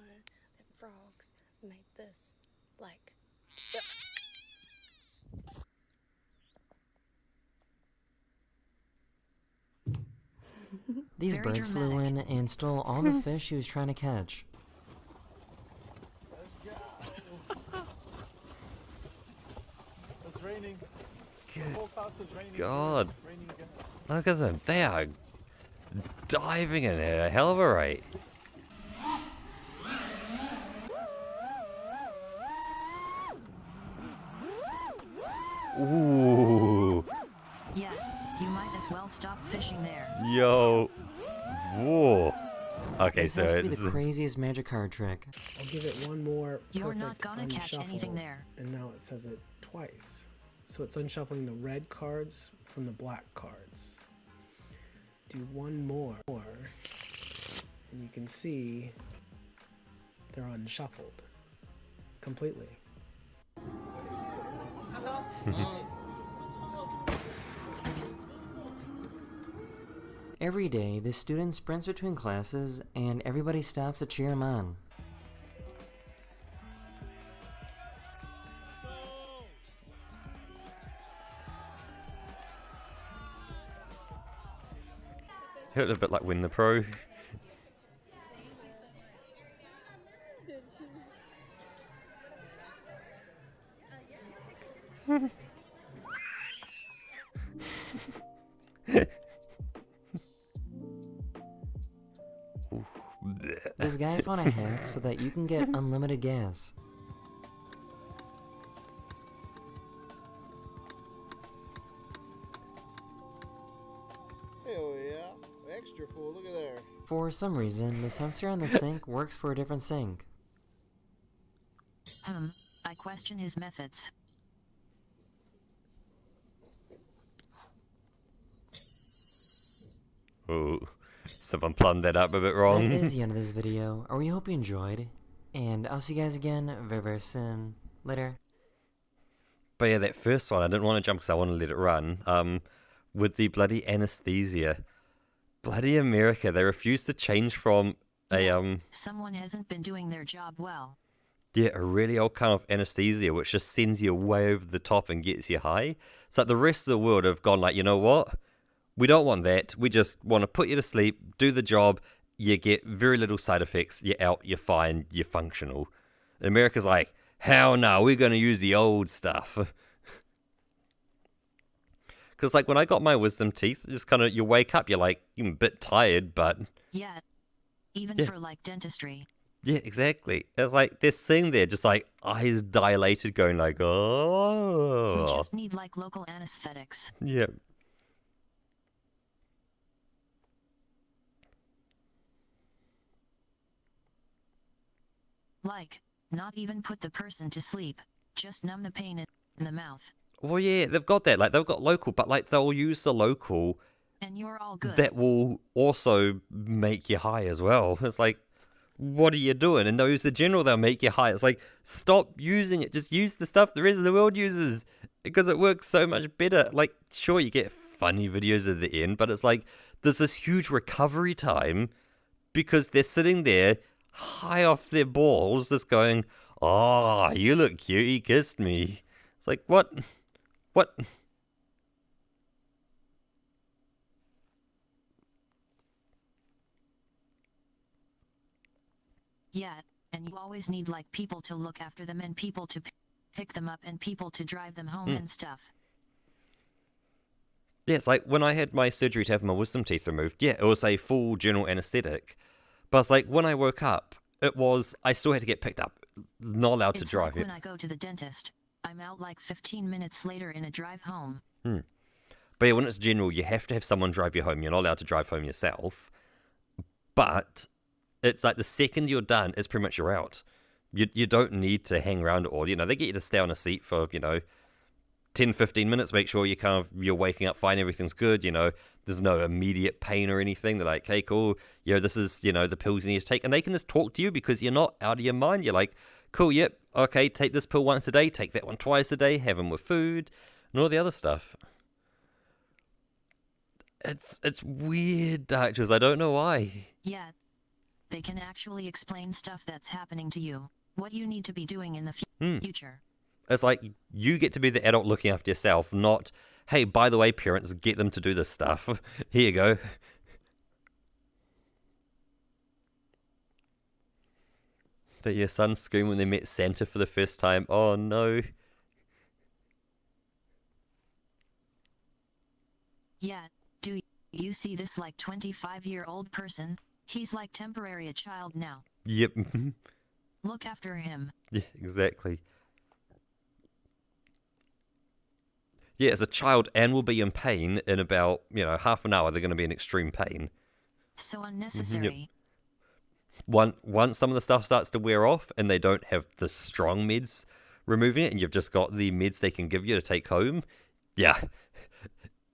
that frogs made this, These Very birds flew in and stole all the fish he was trying to catch. Let's go. It's raining. Good The forecast is raining. God. It's raining again. Look at them. They are diving in at a hell of a rate. Ooh. Yeah, you might as well stop fishing there. Yo. Whoa. Okay, This so has to be it's the craziest magic card trick. I'll give it one more You're not perfect gonna catch anything unshuffle, there. And now it says it twice. So it's unshuffling the red cards from the black cards. Do one more, and you can see they're unshuffled completely. Every day, the student sprints between classes, and everybody stops to cheer him on. a little bit like Win the Pro. This guy found a hack so that you can get unlimited gas. Hell yeah, extra full, look at there. For some reason, the sensor on the sink works for a different sink. I question his methods. Oh, someone planned that up a bit wrong. That is the end of this video. We hope you enjoyed, and I'll see you guys again very, very soon. Later. But yeah, that first one, I didn't want to jump because I want to let it run. With the bloody anesthesia. Bloody America, they refuse to change from a, Someone hasn't been doing their job well. Yeah, a really old kind of anesthesia, which just sends you way over the top and gets you high. It's like the rest of the world have gone like, you know what? We don't want that. We just want to put you to sleep, do the job. You get very little side effects. You're out, you're fine, you're functional. And America's like, hell no, we're going to use the old stuff. Because like when I got my wisdom teeth, just kind of, you wake up, you're like, you're a bit tired, but... Yeah. Even Yeah. for like dentistry. Yeah, exactly. It's like they're sitting there, just like eyes dilated, going like, We oh. just need like local anesthetics. Yeah. Like, not even put the person to sleep, just numb the pain in the mouth. Well, yeah, they've got that. Like they've got local, but like they'll use the local And you're all good. that will also make you high as well. It's like, what are you doing? And they'll use the general, they'll make you high. It's like, stop using it. Just use the stuff the rest of the world uses because it works so much better. Like, sure, you get funny videos at the end, but it's like, there's this huge recovery time because they're sitting there high off their balls just going, oh, you look cute, he kissed me. It's like, what? What? Yeah, and you always need like people to look after them and people to pick them up and people to drive them home and stuff. Yeah, it's like when I had my surgery to have my wisdom teeth removed, yeah, it was a full general anesthetic. But it's like when I woke up, it was, I still had to get picked up. Not allowed to It's drive like it. when I go to the dentist, I'm out like 15 minutes later in a drive home. But yeah, when it's general, you have to have someone drive you home. You're not allowed to drive home yourself. But it's like the second you're done, it's pretty much you're out. You don't need to hang around at all. You know, they get you to stay on a seat for, 10, 15 minutes, make sure you're waking up fine, everything's good, there's no immediate pain or anything. They're like, hey, cool, this is, the pills you need to take. And they can just talk to you because you're not out of your mind. You're like, cool, yep, okay, take this pill once a day, take that one twice a day, have them with food, and all the other stuff. It's weird, doctors, I don't know why. Yeah, they can actually explain stuff that's happening to you, what you need to be doing in the future. It's like, you get to be the adult looking after yourself, not, hey, by the way, parents, get them to do this stuff. Here you go. That your son screamed when they met Santa for the first time. Oh, no. Yeah, do you see this like 25-year-old person? He's like temporary a child now. Yep. Look after him. Yeah, exactly. Yeah, as a child, Anne will be in pain in about, half an hour. They're going to be in extreme pain. So unnecessary. Yep. Once some of the stuff starts to wear off and they don't have the strong meds removing it and you've just got the meds they can give you to take home, yeah,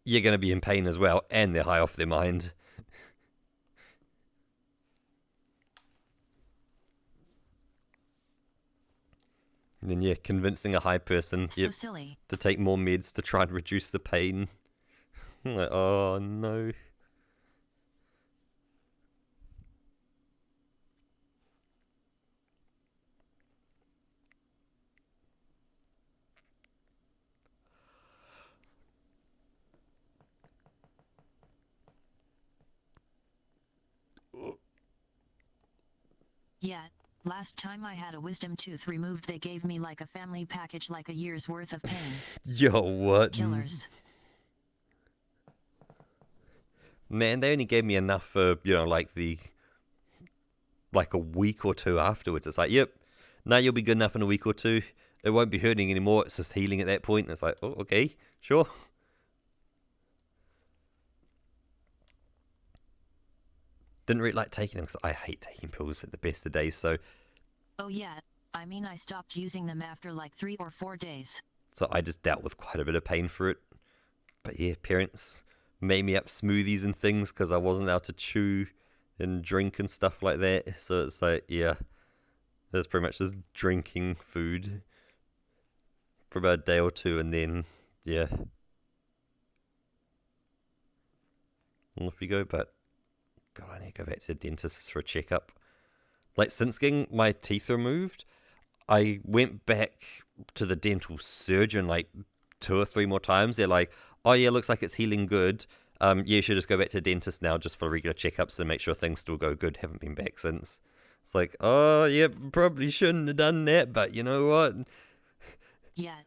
you're going to be in pain as well and they're high off their mind. And then, yeah, convincing a high person So silly. to take more meds to try and reduce the pain. I'm like, oh, no. Yeah, last time I had a wisdom tooth removed they gave me like a family package like a year's worth of pain. Yo, what? Killers. Man, they only gave me enough for, like a week or two afterwards. It's like, yep, now you'll be good enough in a week or two. It won't be hurting anymore. It's just healing at that point. And it's like, oh, okay, sure. Didn't really like taking them because I hate taking pills at the best of days. So Oh yeah, I mean I stopped using them after like 3 or 4 days. I just dealt with quite a bit of pain for it. But yeah, parents made me up smoothies and things because I wasn't allowed to chew and drink and stuff like that. So it's like, yeah, that's pretty much just drinking food for about a day or two and then, yeah. Off you go, but God, I need to go back to the dentist for a checkup. Like, since getting my teeth removed, I went back to the dental surgeon like 2 or 3 more times. They're like, oh yeah, looks like it's healing good. Yeah, you should just go back to the dentist now just for regular checkups and make sure things still go good. Haven't been back since. It's like, oh yeah, probably shouldn't have done that, but you know what? Yeah.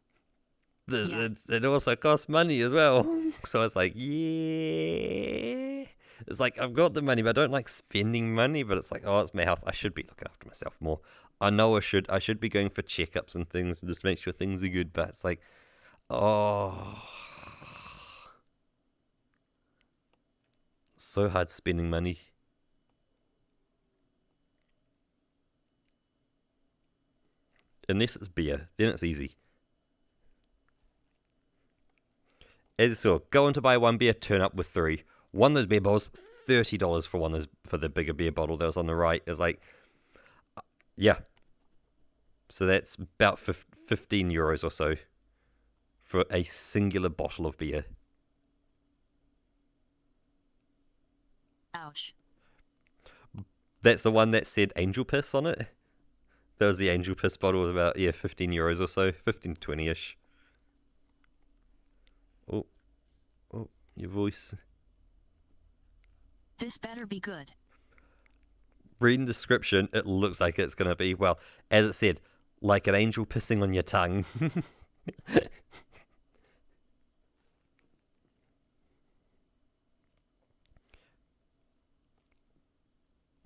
It also costs money as well. So it's like, yeah. It's like, I've got the money, but I don't like spending money. But it's like, oh, it's my health. I should be looking after myself more. I know I should be going for checkups and things and just make sure things are good. But it's like, oh. So hard spending money. Unless it's beer, then it's easy. As you saw, going to buy 1 beer, turn up with 3. One of those beer bottles, $30 for one of those, for the bigger beer bottle that was on the right. Is like, yeah. So that's about 15 euros or so for a singular bottle of beer. Ouch. That's the one that said angel piss on it. That was the angel piss bottle, about 15 euros or so, 15 to 20-ish. Oh, your voice. This better be good. Reading the description, it looks like it's going to be, well, as it said, like an angel pissing on your tongue.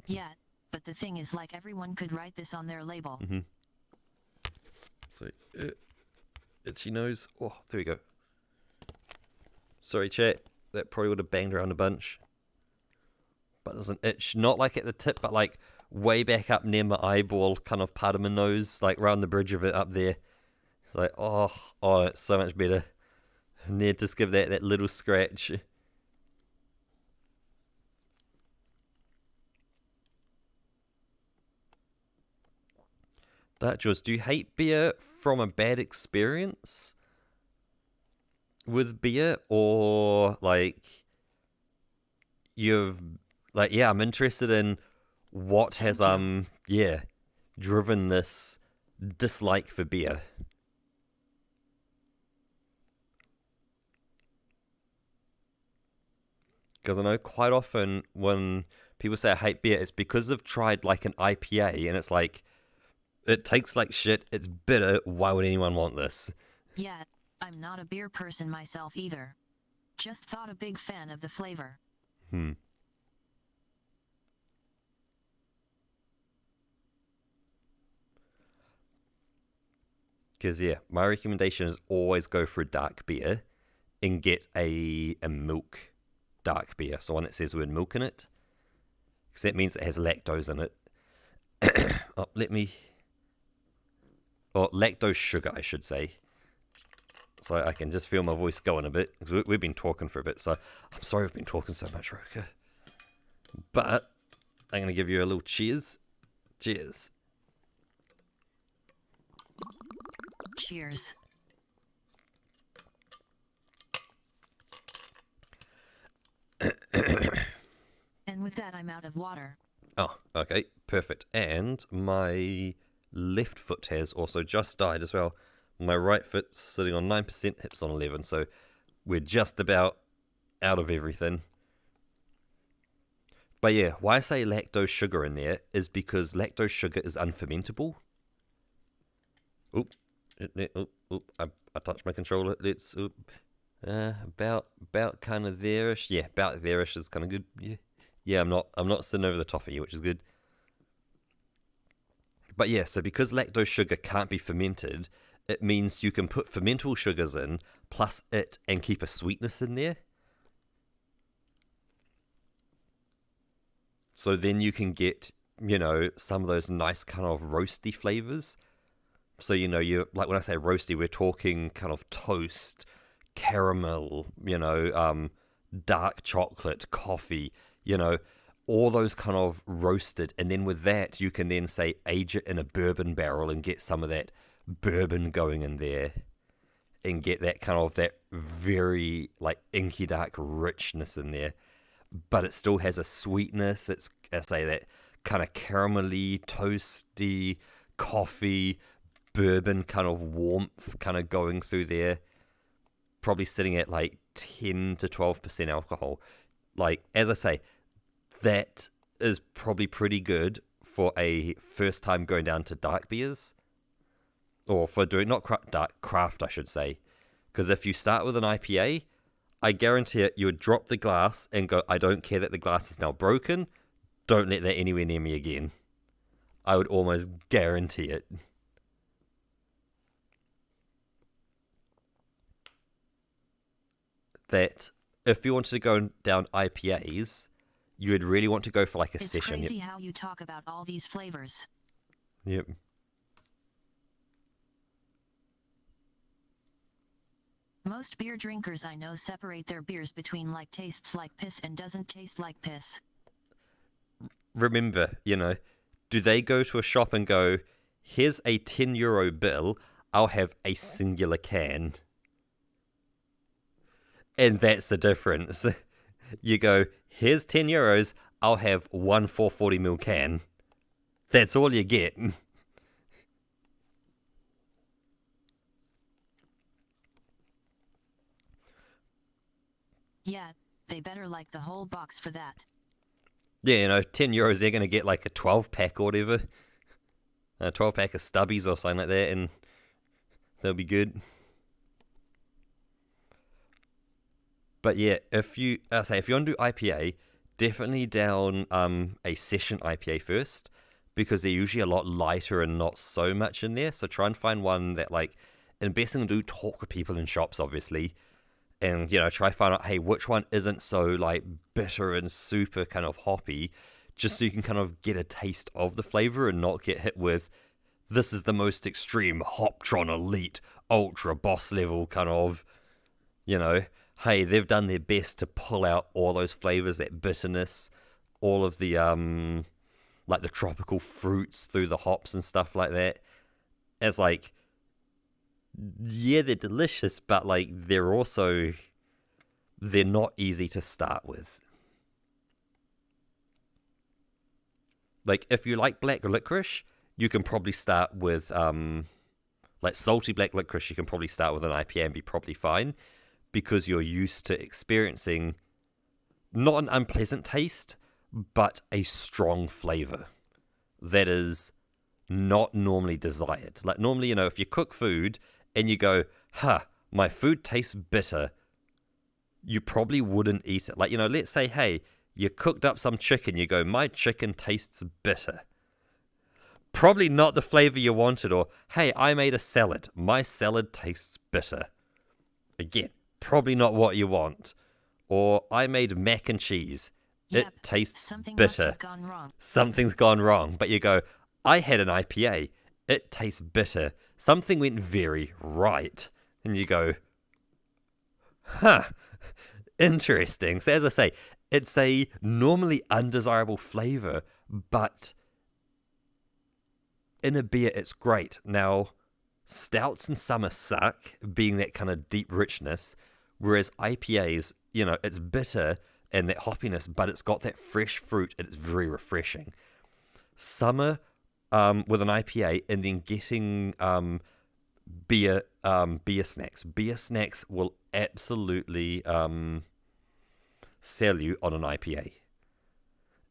Yeah, but the thing is, like, everyone could write this on their label. Mm-hmm. So, itchy nose. Oh, there we go. Sorry, chat. That probably would have banged around a bunch. But there's an itch, not like at the tip, but like way back up near my eyeball, kind of part of my nose, like around the bridge of it up there. It's like, oh, it's so much better. Need to just give that little scratch. That Jules, do you hate beer from a bad experience with beer, or like you've like, yeah, I'm interested in what has driven this dislike for beer. Because I know quite often when people say I hate beer, it's because they've tried like an IPA and it's like, it tastes like shit, it's bitter, why would anyone want this? Yeah, I'm not a beer person myself either. Just thought a big fan of the flavor. Because, yeah, my recommendation is always go for a dark beer and get a milk dark beer. So one that says the word milk in it. Because that means it has lactose in it. Lactose sugar, I should say. So I can just feel my voice going a bit. Because we've been talking for a bit, so I'm sorry I've been talking so much, Roka. But I'm going to give you a little cheers. Cheers. Cheers. And with that, I'm out of water. Oh, okay, perfect. And my left foot has also just died as well. My right foot's sitting on 9%, hips on 11, so we're just about out of everything. But yeah, why I say lactose sugar in there is because lactose sugar is unfermentable. I touched my controller. Let's about kind of there-ish. Yeah, about there-ish is kind of good. Yeah, I'm not sitting over the top of you, which is good. But yeah, so because lactose sugar can't be fermented, it means you can put fermentable sugars in plus it and keep a sweetness in there. So then you can get, some of those nice kind of roasty flavors. So, you like when I say roasty, we're talking kind of toast, caramel, dark chocolate, coffee, all those kind of roasted. And then with that, you can then say age it in a bourbon barrel and get some of that bourbon going in there and get that kind of that very like inky dark richness in there. But it still has a sweetness. It's, I say, that kind of caramelly, toasty, coffee, bourbon kind of warmth kind of going through there. Probably sitting at like 10 to 12% alcohol. Like, as I say, that is probably pretty good for a first time going down to dark beers. Or for doing, not craft, I should say. Because if you start with an IPA, I guarantee it, you would drop the glass and go, I don't care that the glass is now broken. Don't let that anywhere near me again. I would almost guarantee it. That if you wanted to go down IPAs, you would really want to go for like a session. It's crazy how you talk about all these flavors. Yep. Most beer drinkers I know separate their beers between like tastes like piss and doesn't taste like piss. Remember, do they go to a shop and go, here's a €10 bill, I'll have a singular can? And that's the difference. You go, here's €10, I'll have one 440ml can. That's all you get. Yeah, they better like the whole box for that. Yeah, €10, they're going to get like a 12-pack or whatever. A 12-pack of stubbies or something like that, and they'll be good. But yeah, if you want to do IPA, definitely down a session IPA first, because they're usually a lot lighter and not so much in there. So try and find one that, like, and best thing to do, talk with people in shops, obviously. And, try to find out, hey, which one isn't so, like, bitter and super kind of hoppy, just so you can kind of get a taste of the flavor and not get hit with, this is the most extreme Hoptron Elite Ultra Boss level kind of, hey, they've done their best to pull out all those flavors, that bitterness, all of the, like, the tropical fruits through the hops and stuff like that. It's like, yeah, they're delicious, but, like, they're not easy to start with. Like, if you like black licorice, you can probably start with, like, salty black licorice, you can probably start with an IPA and be probably fine, because you're used to experiencing not an unpleasant taste, but a strong flavor that is not normally desired. Like, normally, if you cook food and you go, my food tastes bitter, you probably wouldn't eat it. Like, let's say, hey, you cooked up some chicken, you go, my chicken tastes bitter. Probably not the flavor you wanted. Or, hey, I made a salad, my salad tastes bitter. Again, probably not what you want. Or, I made mac and cheese, it tastes something bitter. Must have gone wrong. Something's gone wrong. But you go, I had an IPA, it tastes bitter. Something went very right. And you go, interesting. So as I say, it's a normally undesirable flavor, but in a beer, it's great. Now, stouts in summer suck, being that kind of deep richness, whereas IPAs, it's bitter and that hoppiness, but it's got that fresh fruit and it's very refreshing. Summer with an IPA and then getting beer snacks. Beer snacks will absolutely sell you on an IPA.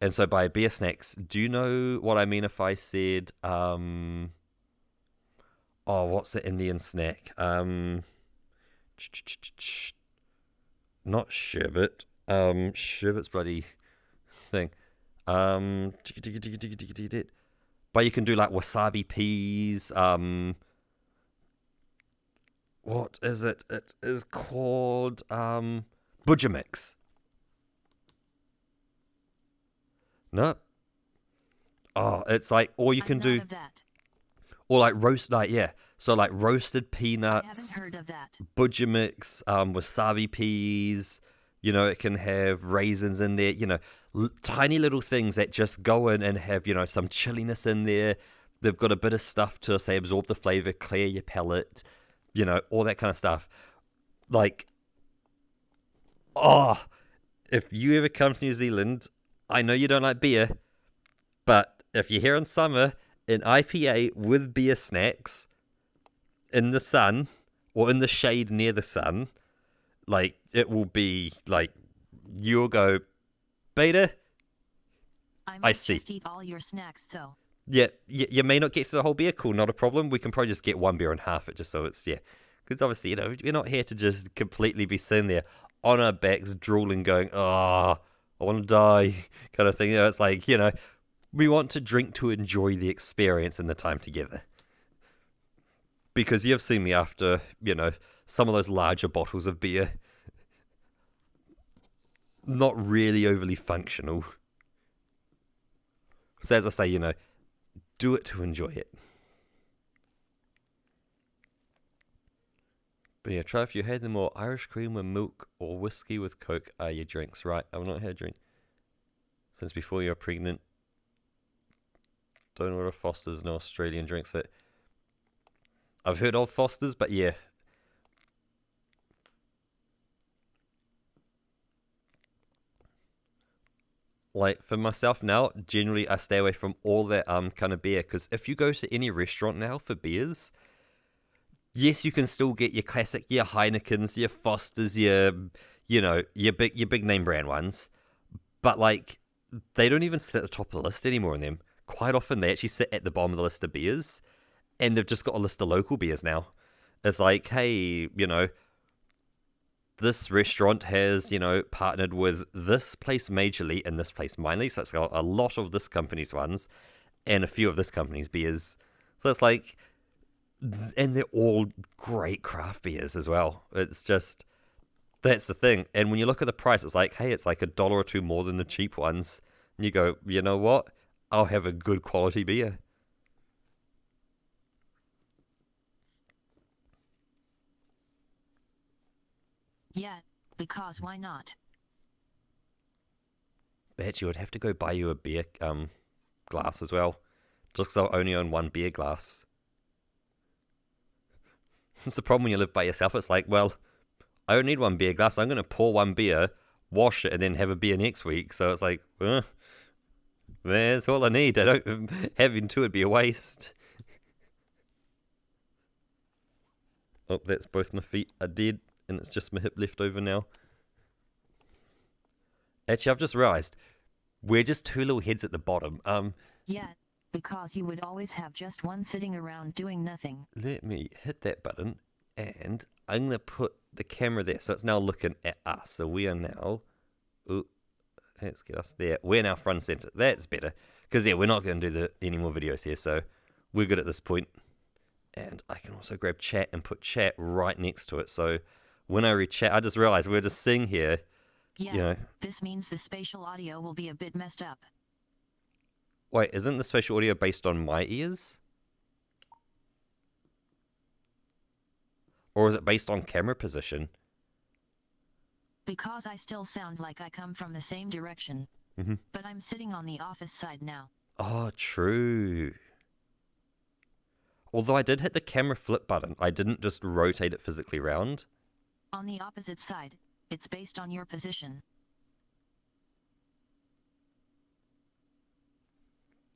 And so by beer snacks, do you know what I mean if I said, what's the Indian snack? Not sherbet. Sherbet's bloody thing. But you can do like wasabi peas. What is it? It is called Budja Mix. No. Oh, it's like, or you can do, or like roast, like, yeah. So like roasted peanuts. I haven't heard of that. Budja Mix, wasabi peas. It can have raisins in there. Tiny little things that just go in and have, some chilliness in there. They've got a bit of stuff to, say, absorb the flavor, clear your palate, all that kind of stuff. Like, if you ever come to New Zealand, I know you don't like beer, but if you're here in summer, an IPA with beer snacks, in the sun or in the shade near the sun, like, it will be like, you'll go, Beta, I see. Just eat all your snacks, though. Yeah, you may not get through the whole beer. Cool, not a problem. We can probably just get one beer and half it, just so it's, yeah. Because obviously, you know, we're not here to just completely be sitting there on our backs, drooling, going, oh, I want to die, kind of thing. You know, it's like, you know, we want to drink to enjoy the experience and the time together. Because you've seen me after, you know, some of those larger bottles of beer. Not really overly functional. So as I say, you know, do it to enjoy it. But yeah, try if you had them all. Irish cream with milk or whiskey with Coke are your drinks. Right, I've not had a drink since before you're pregnant. Don't order Foster's, no Australian drinks. That I've heard of Foster's, but yeah. Like, for myself now, generally I stay away from all that kind of beer, because if you go to any restaurant now for beers, yes, you can still get your classic, your Heinekens, your Fosters, your big name brand ones, but like, they don't even sit at the top of the list anymore in them. Quite often they actually sit at the bottom of the list of beers, and they've just got a list of local beers now. It's like, hey, you know, this restaurant has, you know, partnered with this place majorly and this place minorly, so it's got a lot of this company's ones and a few of this company's beers. So it's like, and they're all great craft beers as well. It's just, that's the thing. And when you look at the price, it's like, hey, it's like $1 or $2 more than the cheap ones. And you go, you know what? I'll have a good quality beer. Yeah, because why not? Bet you would have to go buy you a beer glass as well. Just 'cause I'll only own one beer glass. It's the problem when you live by yourself. It's like, well, I don't need one beer glass. I'm going to pour one beer, wash it, and then have a beer next week. So it's like, that's all I need. I don't, having two would be a waste. Oh, that's both my feet are dead, and it's just my hip left over now. Actually, I've just realised, we're just two little heads at the bottom. Yeah, because you would always have just one sitting around doing nothing. Let me hit that button, and I'm going to put the camera there, so it's now looking at us. So we are now, let's get us there. We're now front and center. That's better, because yeah, we're not going to do any more videos here, so we're good at this point. And I can also grab chat and put chat right next to it, so when I read chat, I just realized we're just sitting here. Yeah, you know. This means the spatial audio will be a bit messed up. Wait, isn't the spatial audio based on my ears? Or is it based on camera position? Because I still sound like I come from the same direction. Mm-hmm. But I'm sitting on the office side now. Oh, true. Although I did hit the camera flip button, I didn't just rotate it physically round. On the opposite side, it's based on your position.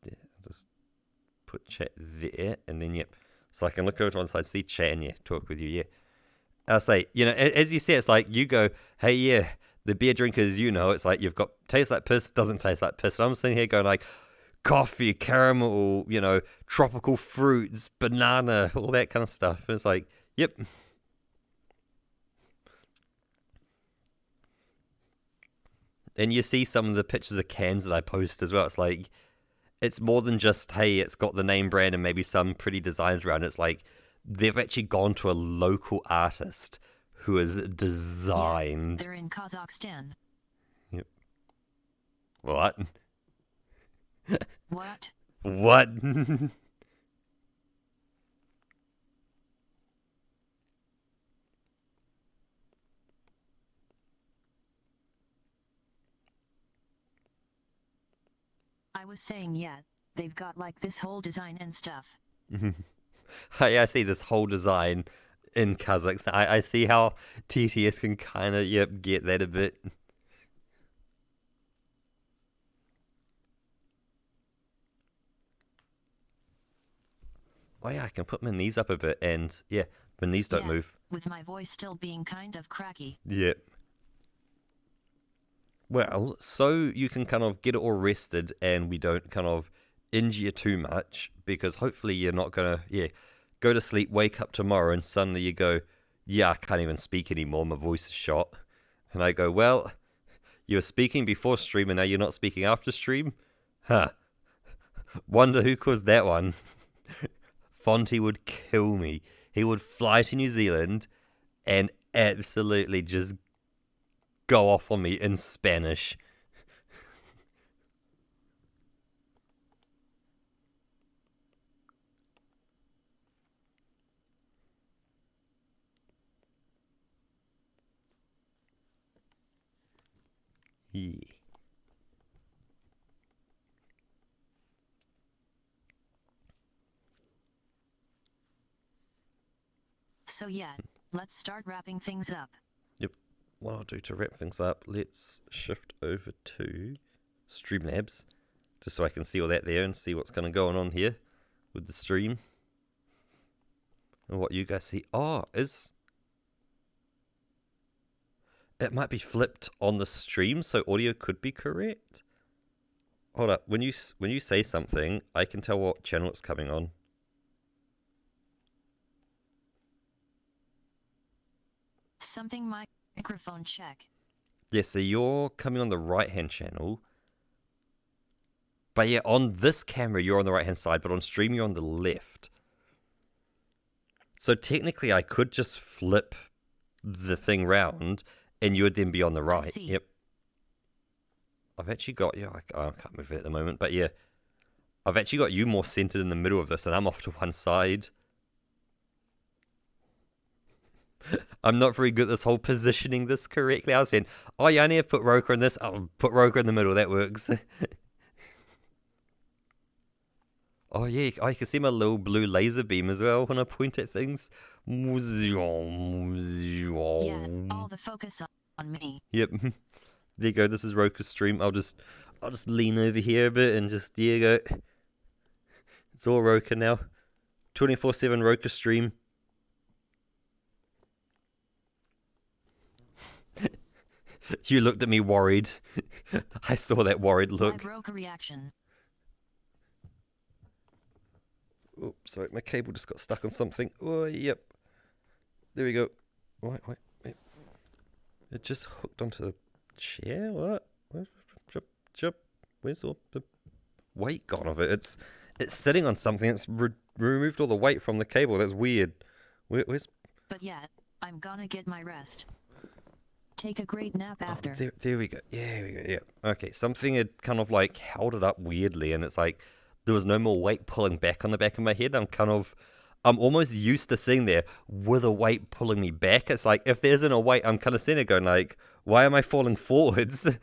Yeah, I'll just put chat there, and then, yep. So I can look over to one side, see chat, and yeah, talk with you, yeah. I'll say, you know, as you say, it's like, you go, hey, yeah, the beer drinkers, you know, it's like, you've got tastes like piss, doesn't taste like piss. And I'm sitting here going like, coffee, caramel, you know, tropical fruits, banana, all that kind of stuff. And it's like, yep. And you see some of the pictures of cans that I post as well. It's like, it's more than just, hey, it's got the name brand and maybe some pretty designs around it. It's like, they've actually gone to a local artist who has designed. Yeah, they're in Kazakhstan. Yep. What? What? What? I was saying, yeah, they've got like this whole design and stuff. I see this whole design in Kazakhstan. I see how TTS can kind of, get that a bit. oh yeah, I can put my knees up a bit, and yeah, my knees don't move. With my voice still being kind of cracky. Yep. Well, so you can kind of get it all rested and we don't kind of injure you too much, because hopefully you're not going to, go to sleep, wake up tomorrow, and suddenly you go, I can't even speak anymore, my voice is shot. And I go, well, you were speaking before stream and now you're not speaking after stream? Huh. Wonder who caused that one. Fonty would kill me. He would fly to New Zealand and absolutely just go off on me in Spanish. Yeah. So yeah, let's start wrapping things up. Yep. What I'll do to wrap things up, let's shift over to Streamlabs, just so I can see all that there and see what's kind of going on here with the stream. And what you guys see. Oh, it might be flipped on the stream, so audio could be correct. Hold up, when you say something, I can tell what channel it's coming on. Something microphone check. Yeah, so you're coming on the right-hand channel. But yeah, on this camera, you're on the right-hand side, but on stream, you're on the left. So technically, I could just flip the thing round, and you would then be on the right. Yep. I've actually got, I can't move it at the moment, but yeah. I've actually got you more centered in the middle of this, and I'm off to one side. I'm not very good at this whole positioning this correctly. I was saying, oh yeah, I need to put Roker in this. I'll put Roker in the middle. That works. Oh yeah, I can see my little blue laser beam as well when I point at things. Yeah, all the focus on me. Yep. There you go. This is Roker's stream. I'll just lean over here a bit and just, there you go. It's all Roker now. 24/7 Roker stream. You looked at me worried. I saw that worried look. Live Roker reaction. Oh, sorry, my cable just got stuck on something. Oh, yep. There we go. Wait. It just hooked onto the chair? What? Where's all the weight gone of it? It's sitting on something. It's removed all the weight from the cable. That's weird. Where's... But yeah, I'm gonna get my rest. Take a great nap after. Oh, there we go. Yeah, yeah. Okay, something had kind of like held it up weirdly, and it's like there was no more weight pulling back on the back of my head. I'm almost used to sitting there with a weight pulling me back. It's like, if there isn't a weight, I'm kind of sitting there going like, why am I falling forwards?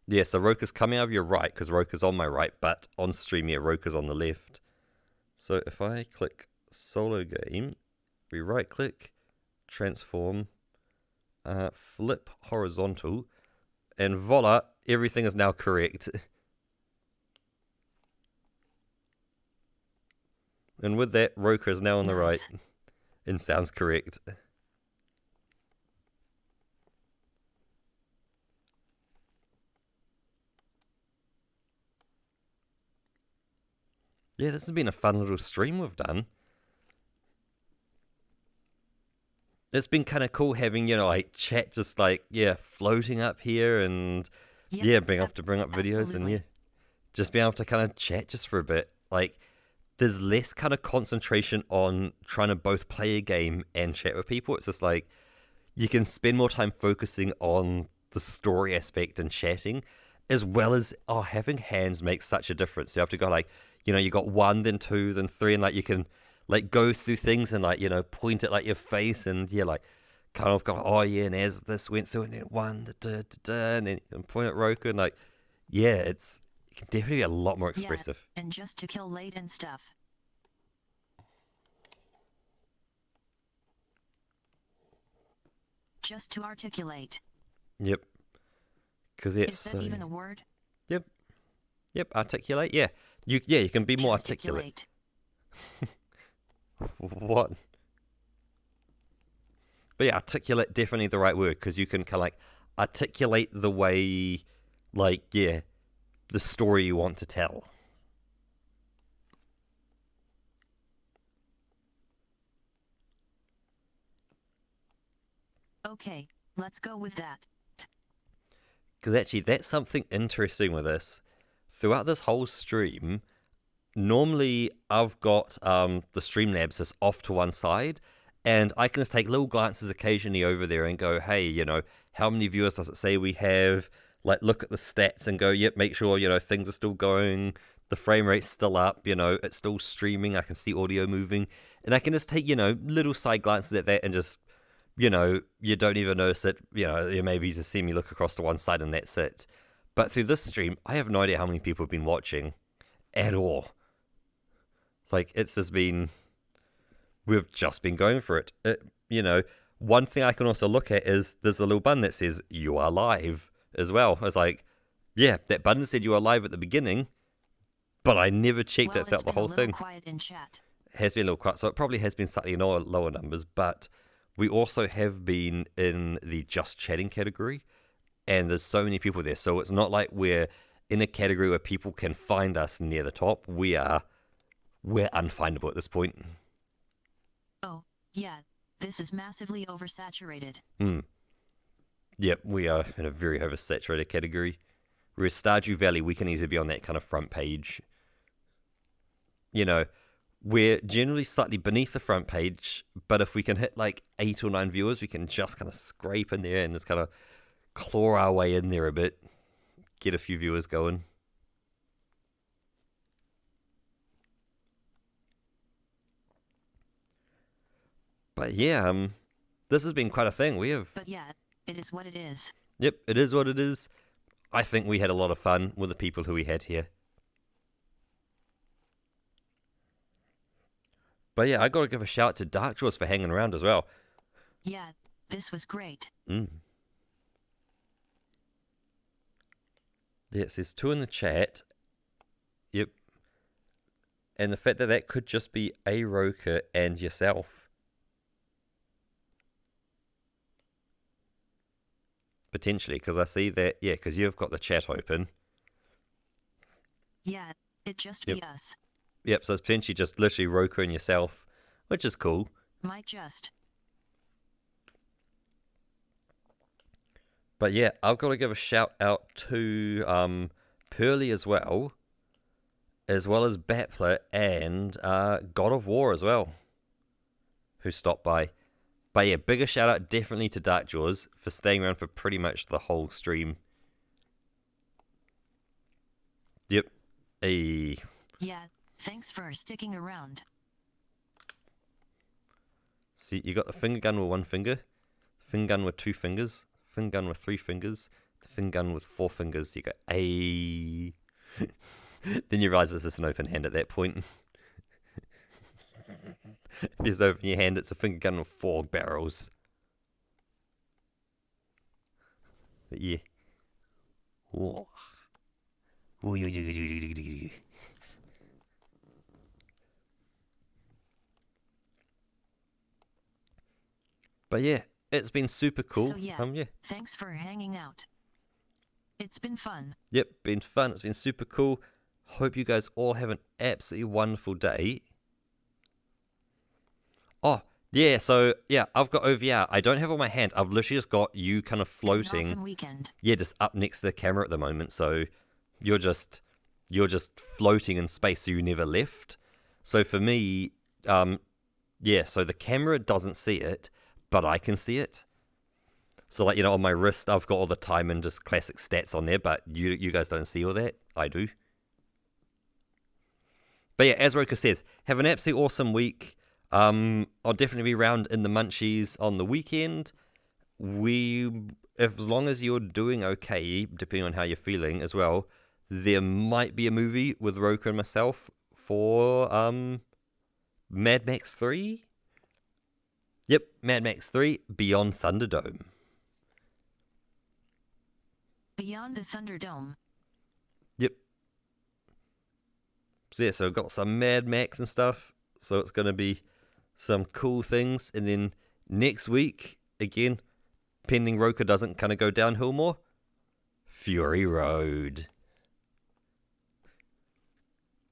Yeah, so Roker's coming out of your right, because Roker's on my right, but on stream, yeah, Roker's on the left. So if I click solo game, we right click, transform, flip horizontal, and voila, everything is now correct. And with that, Roker is now on the right, and sounds correct. Yeah, this has been a fun little stream we've done. It's been kind of cool having, like chat just like, floating up here and, being able to bring up videos and, just being able to kind of chat just for a bit. Like, there's less kind of concentration on trying to both play a game and chat with people. It's just like, you can spend more time focusing on the story aspect and chatting, as well as, having hands makes such a difference. You have to go like, you got 1, then 2, then 3, and like you can like go through things and like, point at like your face and like kind of go, and as this went through and then 1, and then point at Roker and like, it can definitely be a lot more expressive. Yeah, and just to kill late and stuff. Just to articulate. Yep. Because Is that even a word? Yep. Yep, articulate, yeah. You can be more articulate. What? But yeah, articulate definitely the right word, because you can kind of like articulate the way, like, yeah, the story you want to tell. Okay, let's go with that. Because actually, that's something interesting with this. Throughout this whole stream, normally I've got the Streamlabs just off to one side, and I can just take little glances occasionally over there and go, hey, you know, how many viewers does it say we have? Like, look at the stats and go, yep, make sure, you know, things are still going, the frame rate's still up, you know, it's still streaming, I can see audio moving, and I can just take, you know, little side glances at that and just, you know, you don't even notice it, you know, you maybe just see me look across to one side and that's it. But through this stream, I have no idea how many people have been watching at all. Like, it's just been, we've just been going for it. You know, one thing I can also look at is there's a little button that says, you are live as well. It's like, yeah, that button said you are live at the beginning, but I never checked it throughout the whole thing. Quiet in chat. Has been a little quiet, so it probably has been slightly lower numbers, but we also have been in the just chatting category, and there's so many people there, so it's not like we're in a category where people can find us near the top. We're unfindable at this point. Oh, yeah, this is massively oversaturated. Yep, we are in a very oversaturated category. Whereas Stardew Valley, we can easily be on that kind of front page. You know, we're generally slightly beneath the front page, but if we can hit like 8 or 9 viewers, we can just kind of scrape in there and just kind of claw our way in there a bit, get a few viewers going. But yeah, this has been quite a thing. But yeah, it is what it is. Yep, it is what it is. I think we had a lot of fun with the people who we had here. But yeah, I got to give a shout out to Dark Jaws for hanging around as well. Yeah, this was great. Yeah, it says 2 in the chat. Yep. And the fact that that could just be a Roker and yourself. Potentially, because I see that, yeah, because you've got the chat open. Yeah, it just be us. Yep, so it's potentially just literally Roker and yourself, which is cool. Might just. But yeah, I've got to give a shout out to Pearly as well as Battler and God of War as well, who stopped by. But yeah, bigger shout out definitely to Dark Jaws for staying around for pretty much the whole stream. Yep. Hey. Yeah, thanks for sticking around. See, you got the finger gun with 1 finger, finger gun with 2 fingers, finger gun with 3 fingers, the finger gun with 4 fingers. You go, ay. Then you realize it's just an open hand at that point. If you just open your hand, it's a finger gun with 4 barrels. But yeah. Whoa. But yeah, it's been super cool. So yeah, thanks for hanging out. It's been fun. Yep, been fun. It's been super cool. Hope you guys all have an absolutely wonderful day. Oh, yeah, so, yeah, I've got OVR. I don't have it on my hand. I've literally just got you kind of floating. An awesome weekend. Yeah, just up next to the camera at the moment. So you're just floating in space, so you never left. So for me, yeah, so the camera doesn't see it, but I can see it. So, like, you know, on my wrist, I've got all the time and just classic stats on there, but you guys don't see all that. I do. But yeah, as Roka says, have an absolutely awesome week. I'll definitely be around in the munchies on the weekend. As long as you're doing okay, depending on how you're feeling as well, there might be a movie with Roka and myself for Mad Max 3. Yep, Mad Max 3, Beyond Thunderdome. Beyond Beyond the Thunderdome. Yep. So yeah, so we've got some Mad Max and stuff. So it's going to be some cool things. And then next week, again, pending Roker doesn't kind of go downhill more, Fury Road.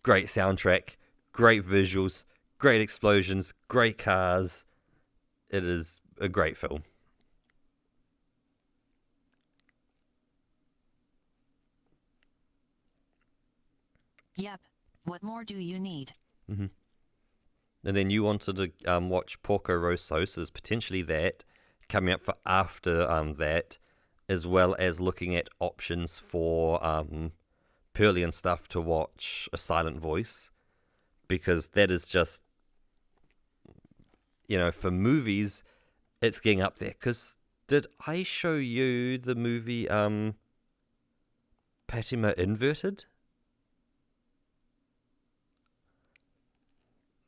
Great soundtrack, great visuals, great explosions, great cars. It is a great film. Yep. What more do you need? Mm-hmm. And then you wanted to watch Porco Rosso, so there's potentially that coming up for after that, as well as looking at options for Pearly and stuff to watch A Silent Voice, because that is just, you know, for movies, it's getting up there. Because did I show you the movie Fatima Inverted?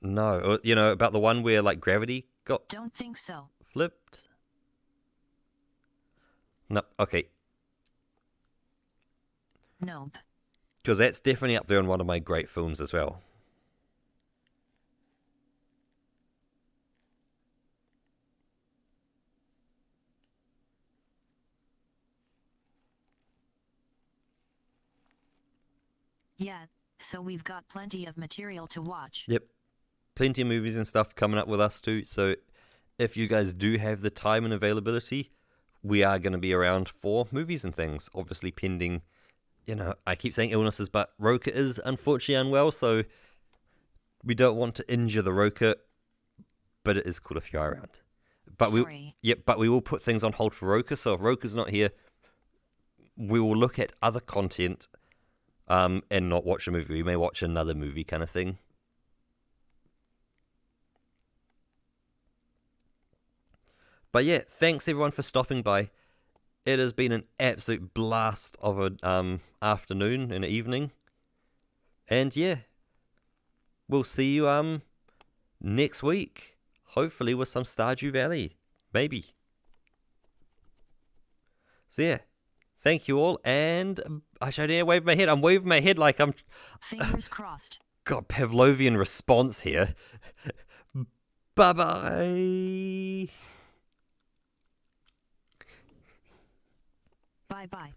No, you know, about the one where like gravity got Don't think so. flipped? No, okay. Nope. Because that's definitely up there on one of my great films as well. Yeah, so we've got plenty of material to watch. Yep. Plenty of movies and stuff coming up with us too. So if you guys do have the time and availability, we are going to be around for movies and things. Obviously pending, you know, I keep saying illnesses, but Roker is unfortunately unwell, so we don't want to injure the Roker, but it is cool if you are around. But but we will put things on hold for Roker, so if Roker's not here, we will look at other content and not watch a movie. We may watch another movie kind of thing. But yeah, thanks everyone for stopping by. It has been an absolute blast of an afternoon and evening. And yeah, we'll see you next week. Hopefully with some Stardew Valley. Maybe. So yeah, thank you all. And I should wave my head. I'm waving my head like I'm... Fingers crossed. Got Pavlovian response here. Bye-bye. Bye-bye.